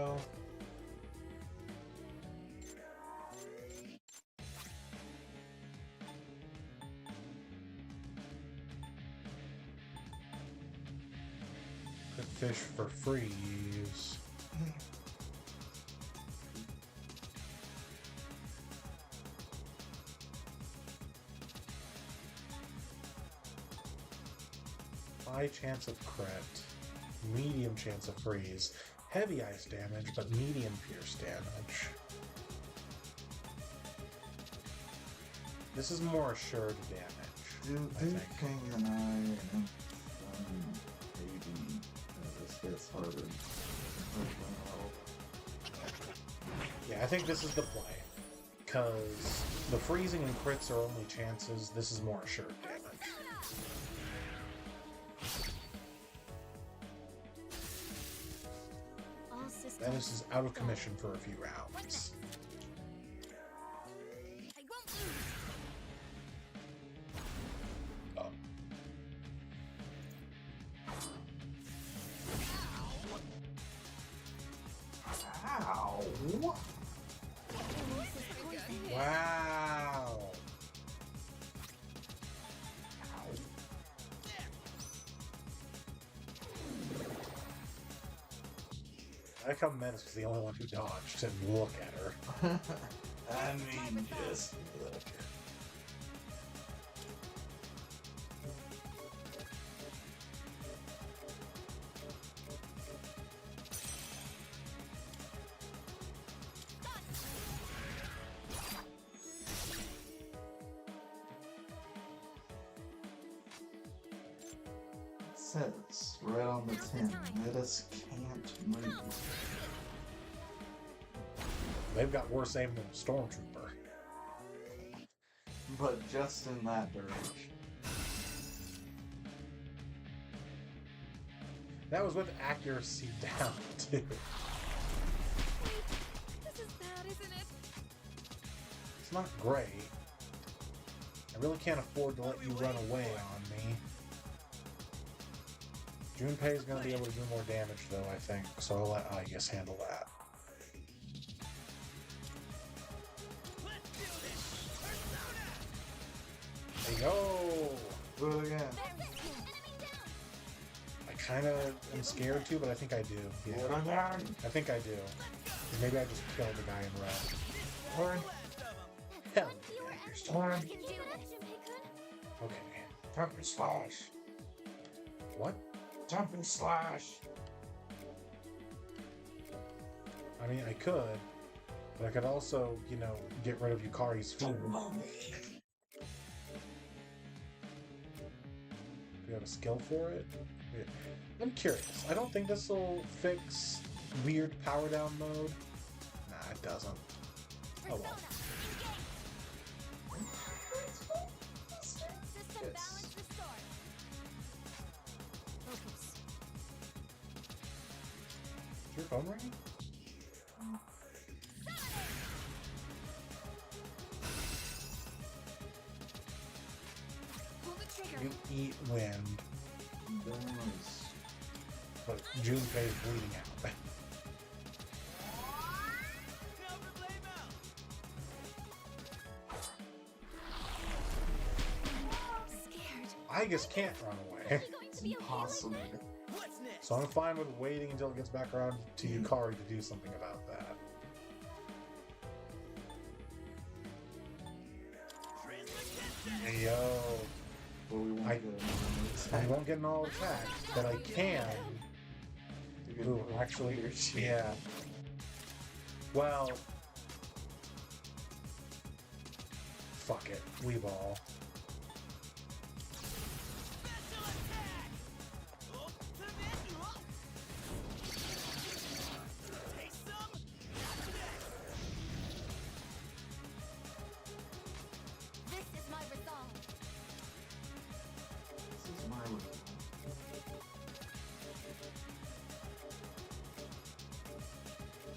[SPEAKER 2] Good fish for freeze. High chance of crit. Medium chance of freeze. Heavy ice damage, but medium pierce damage. This is more assured damage. I think.
[SPEAKER 1] King and I have maybe this gets harder.
[SPEAKER 2] Yeah, I think this is the play. Because the freezing and crits are only chances. This is more assured damage.
[SPEAKER 11] All systems.
[SPEAKER 2] Dennis is out of commission for a few rounds.
[SPEAKER 3] I won't lose.
[SPEAKER 2] Oh.
[SPEAKER 1] Ow!
[SPEAKER 2] Wow. I like how Menace was the only one who dodged and look at her.
[SPEAKER 1] I mean, just look. It says right on the tin, Metis can't move.
[SPEAKER 2] They've got worse aim than a Stormtrooper.
[SPEAKER 1] But just in that direction.
[SPEAKER 2] That was with accuracy down, too.
[SPEAKER 3] This is bad, isn't it?
[SPEAKER 2] It's not great. I really can't afford to let you run away on me. Junpei is going to be able to do more damage, though, I think. So I'll let Aegis handle that. There you go!
[SPEAKER 1] Do it again.
[SPEAKER 2] I kind of am scared too, but I think I do. Yeah.
[SPEAKER 1] Do it again.
[SPEAKER 2] I think I do. Maybe I just killed the guy in red.
[SPEAKER 1] Turn.
[SPEAKER 2] Hell.
[SPEAKER 1] Turn.
[SPEAKER 2] Okay.
[SPEAKER 1] Temper slash.
[SPEAKER 2] What?
[SPEAKER 1] Temper slash.
[SPEAKER 2] I mean, I could, but I could also, you know, get rid of Yukari's food. Do you have a skill for it? Yeah. I'm curious. I don't think this will fix weird power down mode. Nah, it doesn't. Oh well.
[SPEAKER 11] System balance restored. Focus.
[SPEAKER 2] Is your phone ringing?
[SPEAKER 3] Pull the trigger.
[SPEAKER 2] You eat wind,
[SPEAKER 1] Nice.
[SPEAKER 2] but Junpei is bleeding out.
[SPEAKER 3] Scared.
[SPEAKER 2] Aegis can't run away. okay?
[SPEAKER 1] It's impossible.
[SPEAKER 9] What's next?
[SPEAKER 2] So I'm fine with waiting until it gets back around to Yukari to do something about that. Hey, yo.
[SPEAKER 1] But we won't
[SPEAKER 2] I-
[SPEAKER 1] get another
[SPEAKER 2] I
[SPEAKER 1] attack.
[SPEAKER 2] won't get an all attack, but I can.
[SPEAKER 1] You get
[SPEAKER 2] Ooh,
[SPEAKER 1] another
[SPEAKER 2] actually,
[SPEAKER 1] clear shield.
[SPEAKER 2] yeah. Well, fuck it, Weeball.
[SPEAKER 11] This is my resolve.
[SPEAKER 1] This is my room.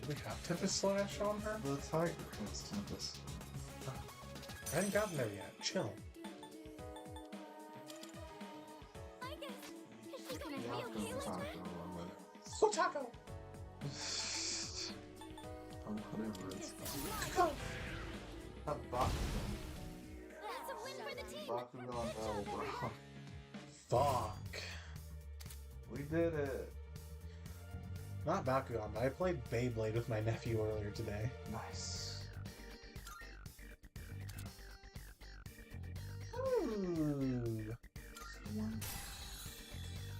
[SPEAKER 2] Do we have Tempest Slash on her?
[SPEAKER 1] The tiger has Tempest.
[SPEAKER 2] I haven't gotten there yet. Chill.
[SPEAKER 11] I guess. Is she gonna be
[SPEAKER 1] Yeah,
[SPEAKER 11] okay
[SPEAKER 1] go
[SPEAKER 11] with
[SPEAKER 1] taco
[SPEAKER 11] that?
[SPEAKER 1] or whatever.
[SPEAKER 2] Go Taco!
[SPEAKER 1] Oh, whatever it's
[SPEAKER 2] Go!
[SPEAKER 1] called. Bakugan.
[SPEAKER 11] That's a win for the team.
[SPEAKER 1] Bakugan Battle Bro.
[SPEAKER 2] Fuck.
[SPEAKER 1] We did it.
[SPEAKER 2] Not Bakugan, but I played Beyblade with my nephew earlier today.
[SPEAKER 1] Nice.
[SPEAKER 2] Ooh.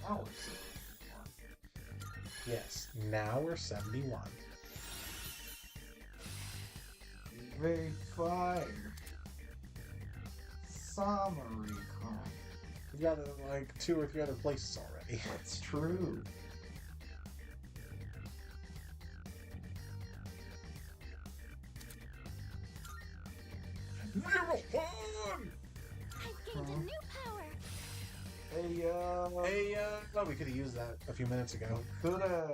[SPEAKER 1] Now we're safe.
[SPEAKER 2] Yes, now we're 71.
[SPEAKER 1] Evade fire. Summary con.
[SPEAKER 2] We've got like 2 or 3 other places already.
[SPEAKER 1] That's true.
[SPEAKER 2] Number 1!
[SPEAKER 11] I've gained a new power.
[SPEAKER 1] Hey,
[SPEAKER 2] Hey, oh, we could have used that a few minutes ago.
[SPEAKER 1] could have.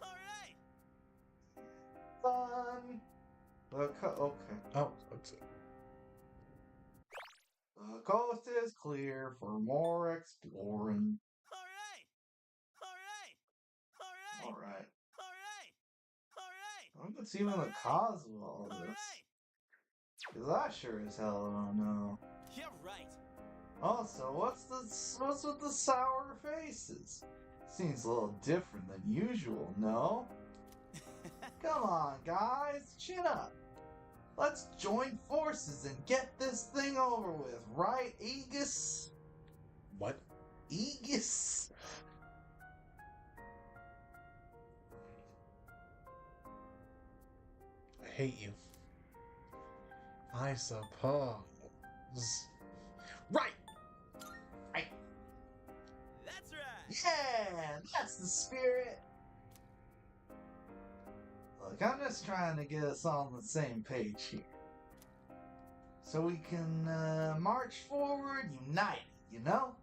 [SPEAKER 9] All right.
[SPEAKER 1] Fun. Okay.
[SPEAKER 2] Oh, oops.
[SPEAKER 1] The coast is clear for more exploring.
[SPEAKER 9] All right. All right. All right.
[SPEAKER 1] All right.
[SPEAKER 9] All right. All right.
[SPEAKER 1] I'm just even the cause of all
[SPEAKER 9] All
[SPEAKER 1] this.
[SPEAKER 9] right.
[SPEAKER 1] Because I sure as hell don't know.
[SPEAKER 9] Yeah, right.
[SPEAKER 1] Also, what's with the sour faces? Seems a little different than usual, no? Come on, guys, chin up. Let's join forces and get this thing over with, right, Aegis?
[SPEAKER 2] What?
[SPEAKER 1] Aegis?
[SPEAKER 2] I hate you. I suppose. Right!
[SPEAKER 9] That's right.
[SPEAKER 1] Yeah, that's the spirit. Look, I'm just trying to get us on the same page here. So we can march forward united, you know?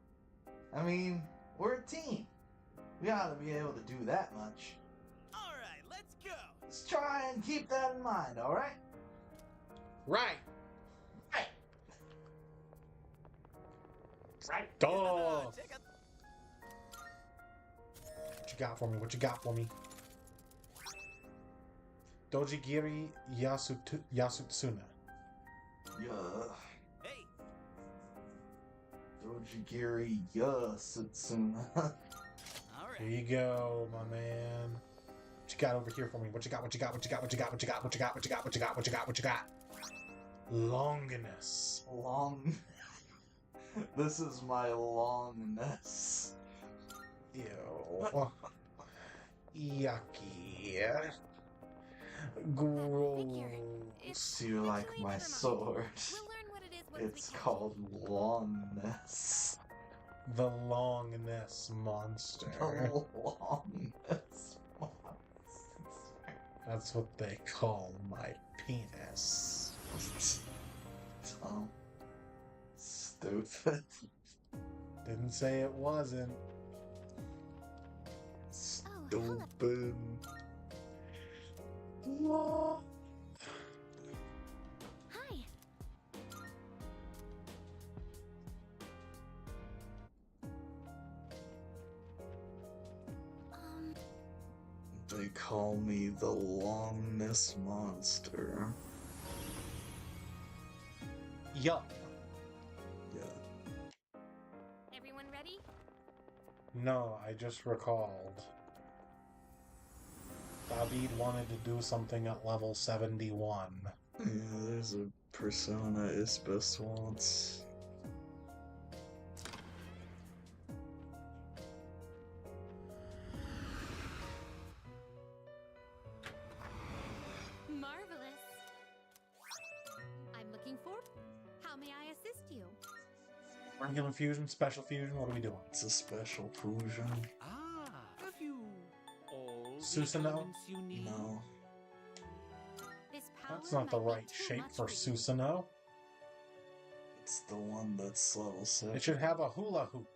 [SPEAKER 1] I mean, we're a team. We ought to be able to do that much.
[SPEAKER 9] All right, let's go.
[SPEAKER 1] Let's try and keep that in mind, alright?
[SPEAKER 2] Right!
[SPEAKER 1] Right.
[SPEAKER 2] Right! Duh!
[SPEAKER 9] Check out.
[SPEAKER 2] What you got for me? What you got for me? Dojigiri Yasutsuna.
[SPEAKER 1] Yeah.
[SPEAKER 9] Hey.
[SPEAKER 1] Dojigiri Yasutsuna.
[SPEAKER 9] All
[SPEAKER 2] Here
[SPEAKER 9] right.
[SPEAKER 2] you go, my man. What you got over here for me? What you got? What you got? What you got? What you got? What you got? What you got? What you got? What you got? What you got? What you got? Longinus.
[SPEAKER 1] Long. This is my longness.
[SPEAKER 2] Ew. Yucky. Gross.
[SPEAKER 1] Do you like
[SPEAKER 3] Actually,
[SPEAKER 1] my
[SPEAKER 3] never mind.
[SPEAKER 1] sword?
[SPEAKER 3] We'll learn what it is once
[SPEAKER 1] It's
[SPEAKER 3] we catch
[SPEAKER 1] called longness.
[SPEAKER 2] The Longness monster.
[SPEAKER 1] The longness monster.
[SPEAKER 2] That's what they call my penis.
[SPEAKER 1] Dumb. Stupid.
[SPEAKER 2] Didn't say it wasn't.
[SPEAKER 11] hello.
[SPEAKER 1] Stupid.
[SPEAKER 11] Hi.
[SPEAKER 1] They call me the longness monster.
[SPEAKER 2] Yup.
[SPEAKER 1] Yeah.
[SPEAKER 3] Everyone ready?
[SPEAKER 2] No, I just recalled. David wanted to do something at level 71.
[SPEAKER 1] Yeah, there's a persona Isbis wants.
[SPEAKER 11] Marvelous. I'm looking for. How may I assist you?
[SPEAKER 2] Regular fusion, special fusion, what are we doing?
[SPEAKER 1] It's a special fusion.
[SPEAKER 13] Ah, have you all the
[SPEAKER 2] Susanoo?
[SPEAKER 13] elements you need?
[SPEAKER 1] No.
[SPEAKER 11] This power
[SPEAKER 2] That's not the
[SPEAKER 11] might be
[SPEAKER 2] right
[SPEAKER 11] too
[SPEAKER 2] shape
[SPEAKER 11] much
[SPEAKER 2] for
[SPEAKER 11] you.
[SPEAKER 2] Susanoo.
[SPEAKER 1] It's the one that's level 6.
[SPEAKER 2] It should have a hula hoop.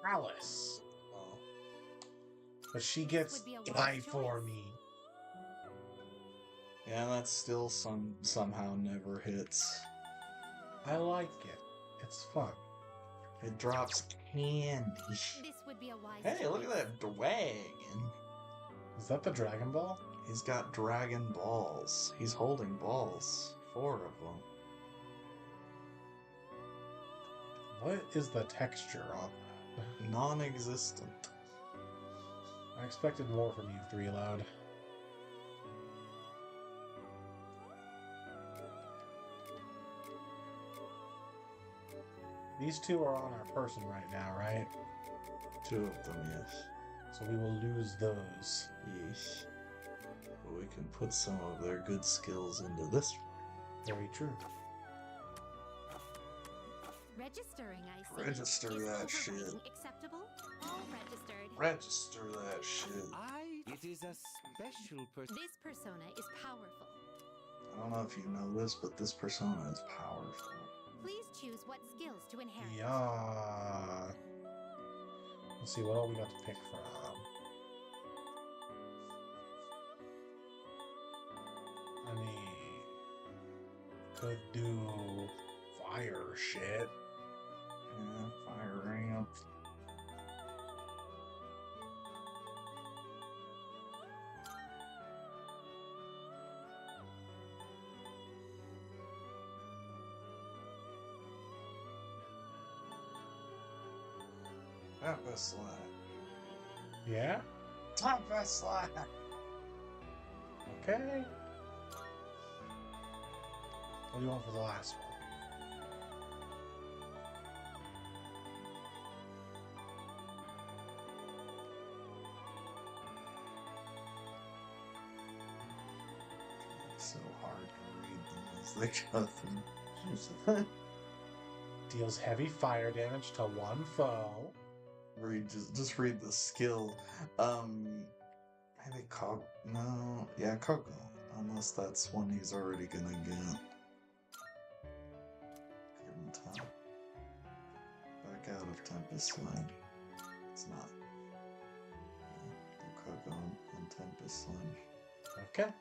[SPEAKER 2] Alice.
[SPEAKER 1] Oh.
[SPEAKER 2] But she gets
[SPEAKER 11] would be a wise
[SPEAKER 2] die
[SPEAKER 11] choice.
[SPEAKER 2] for me.
[SPEAKER 1] Yeah, that still somehow never hits.
[SPEAKER 2] I like it. It's fun.
[SPEAKER 1] It drops candy.
[SPEAKER 11] This would be a wise
[SPEAKER 1] Hey, look at
[SPEAKER 11] choice.
[SPEAKER 1] that dragon.
[SPEAKER 2] Is that the Dragon Ball?
[SPEAKER 1] He's got dragon balls. He's holding balls. 4 of them.
[SPEAKER 2] What is the texture on that?
[SPEAKER 1] Non-existent.
[SPEAKER 2] I expected more from you, 3Loud. These two are on our person right now, right?
[SPEAKER 1] 2 of them, yes.
[SPEAKER 2] So we will lose those.
[SPEAKER 1] Yes. But we can put some of their good skills into this.
[SPEAKER 2] Very true.
[SPEAKER 11] Registering, I see.
[SPEAKER 1] Register
[SPEAKER 11] Is
[SPEAKER 1] that
[SPEAKER 11] overwriting
[SPEAKER 1] shit.
[SPEAKER 11] acceptable? All registered.
[SPEAKER 1] Register that shit.
[SPEAKER 13] It is a special person.
[SPEAKER 11] This persona is powerful.
[SPEAKER 1] I don't know if you know this, but this persona is powerful.
[SPEAKER 11] Please choose what skills to inherit.
[SPEAKER 2] Yeah. Let's see, what all we got to pick from? I mean, could do fire shit.
[SPEAKER 1] Yeah, fire ramp. Tempest Slap.
[SPEAKER 2] Yeah?
[SPEAKER 1] Tempest Slap.
[SPEAKER 2] Okay. What do you want for the last one?
[SPEAKER 1] So hard to read them as they go through.
[SPEAKER 2] Deals heavy fire damage to one foe.
[SPEAKER 1] Just read the skill. Maybe Cog. No, yeah, Kogo. Unless that's one he's already gonna get. Couldn't tell. Back out of Tempest Line. It's not. Yeah, do Kogo and Tempest Line.
[SPEAKER 2] Okay.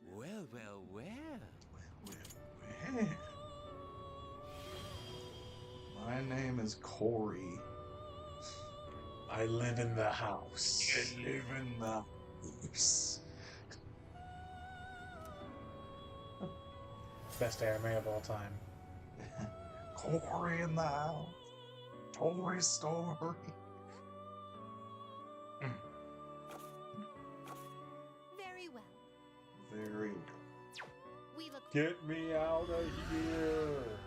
[SPEAKER 13] Well, well, well.
[SPEAKER 1] Well. My name is Corey.
[SPEAKER 2] I live in the house.
[SPEAKER 1] I live in the house.
[SPEAKER 2] Best anime of all time.
[SPEAKER 1] Corey in the house. Toy Story.
[SPEAKER 11] Very well.
[SPEAKER 1] Very good.
[SPEAKER 11] We look.
[SPEAKER 2] Get me out of here!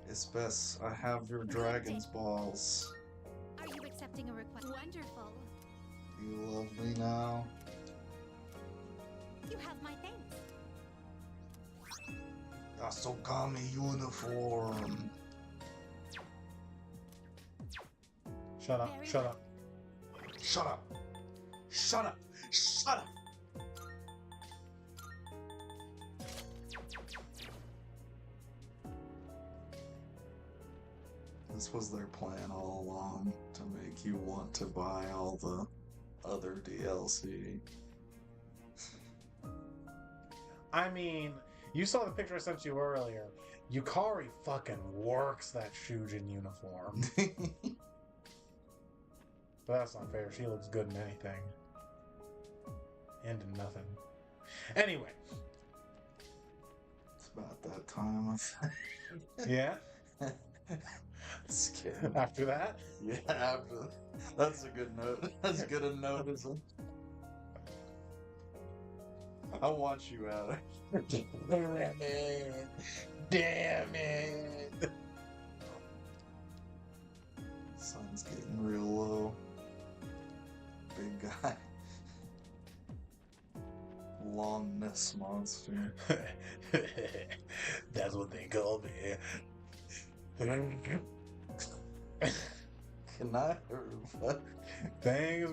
[SPEAKER 1] It's best I have your dragon's balls.
[SPEAKER 11] Are you accepting a request? Wonderful.
[SPEAKER 1] Do you love me now?
[SPEAKER 11] You have my thanks.
[SPEAKER 1] Yasogami uniform.
[SPEAKER 2] Shut up, shut up.
[SPEAKER 1] Shut up. Shut up. Shut up. This was their plan all along, to make you want to buy all the other DLC.
[SPEAKER 2] I mean, you saw the picture I sent you earlier. Yukari fucking works that Shujin uniform. But that's not fair. She looks good in anything. And in nothing. Anyway.
[SPEAKER 1] It's about that time, I think.
[SPEAKER 2] Yeah?
[SPEAKER 1] Just kidding.
[SPEAKER 2] After that?
[SPEAKER 1] Yeah, after that. That's a good note. That's good a note, isn't it? I want you out. Damn it. Damn it. Sun's getting real low. Big guy. Longness monster.
[SPEAKER 2] That's what they call me.
[SPEAKER 1] Can I?
[SPEAKER 2] Thanks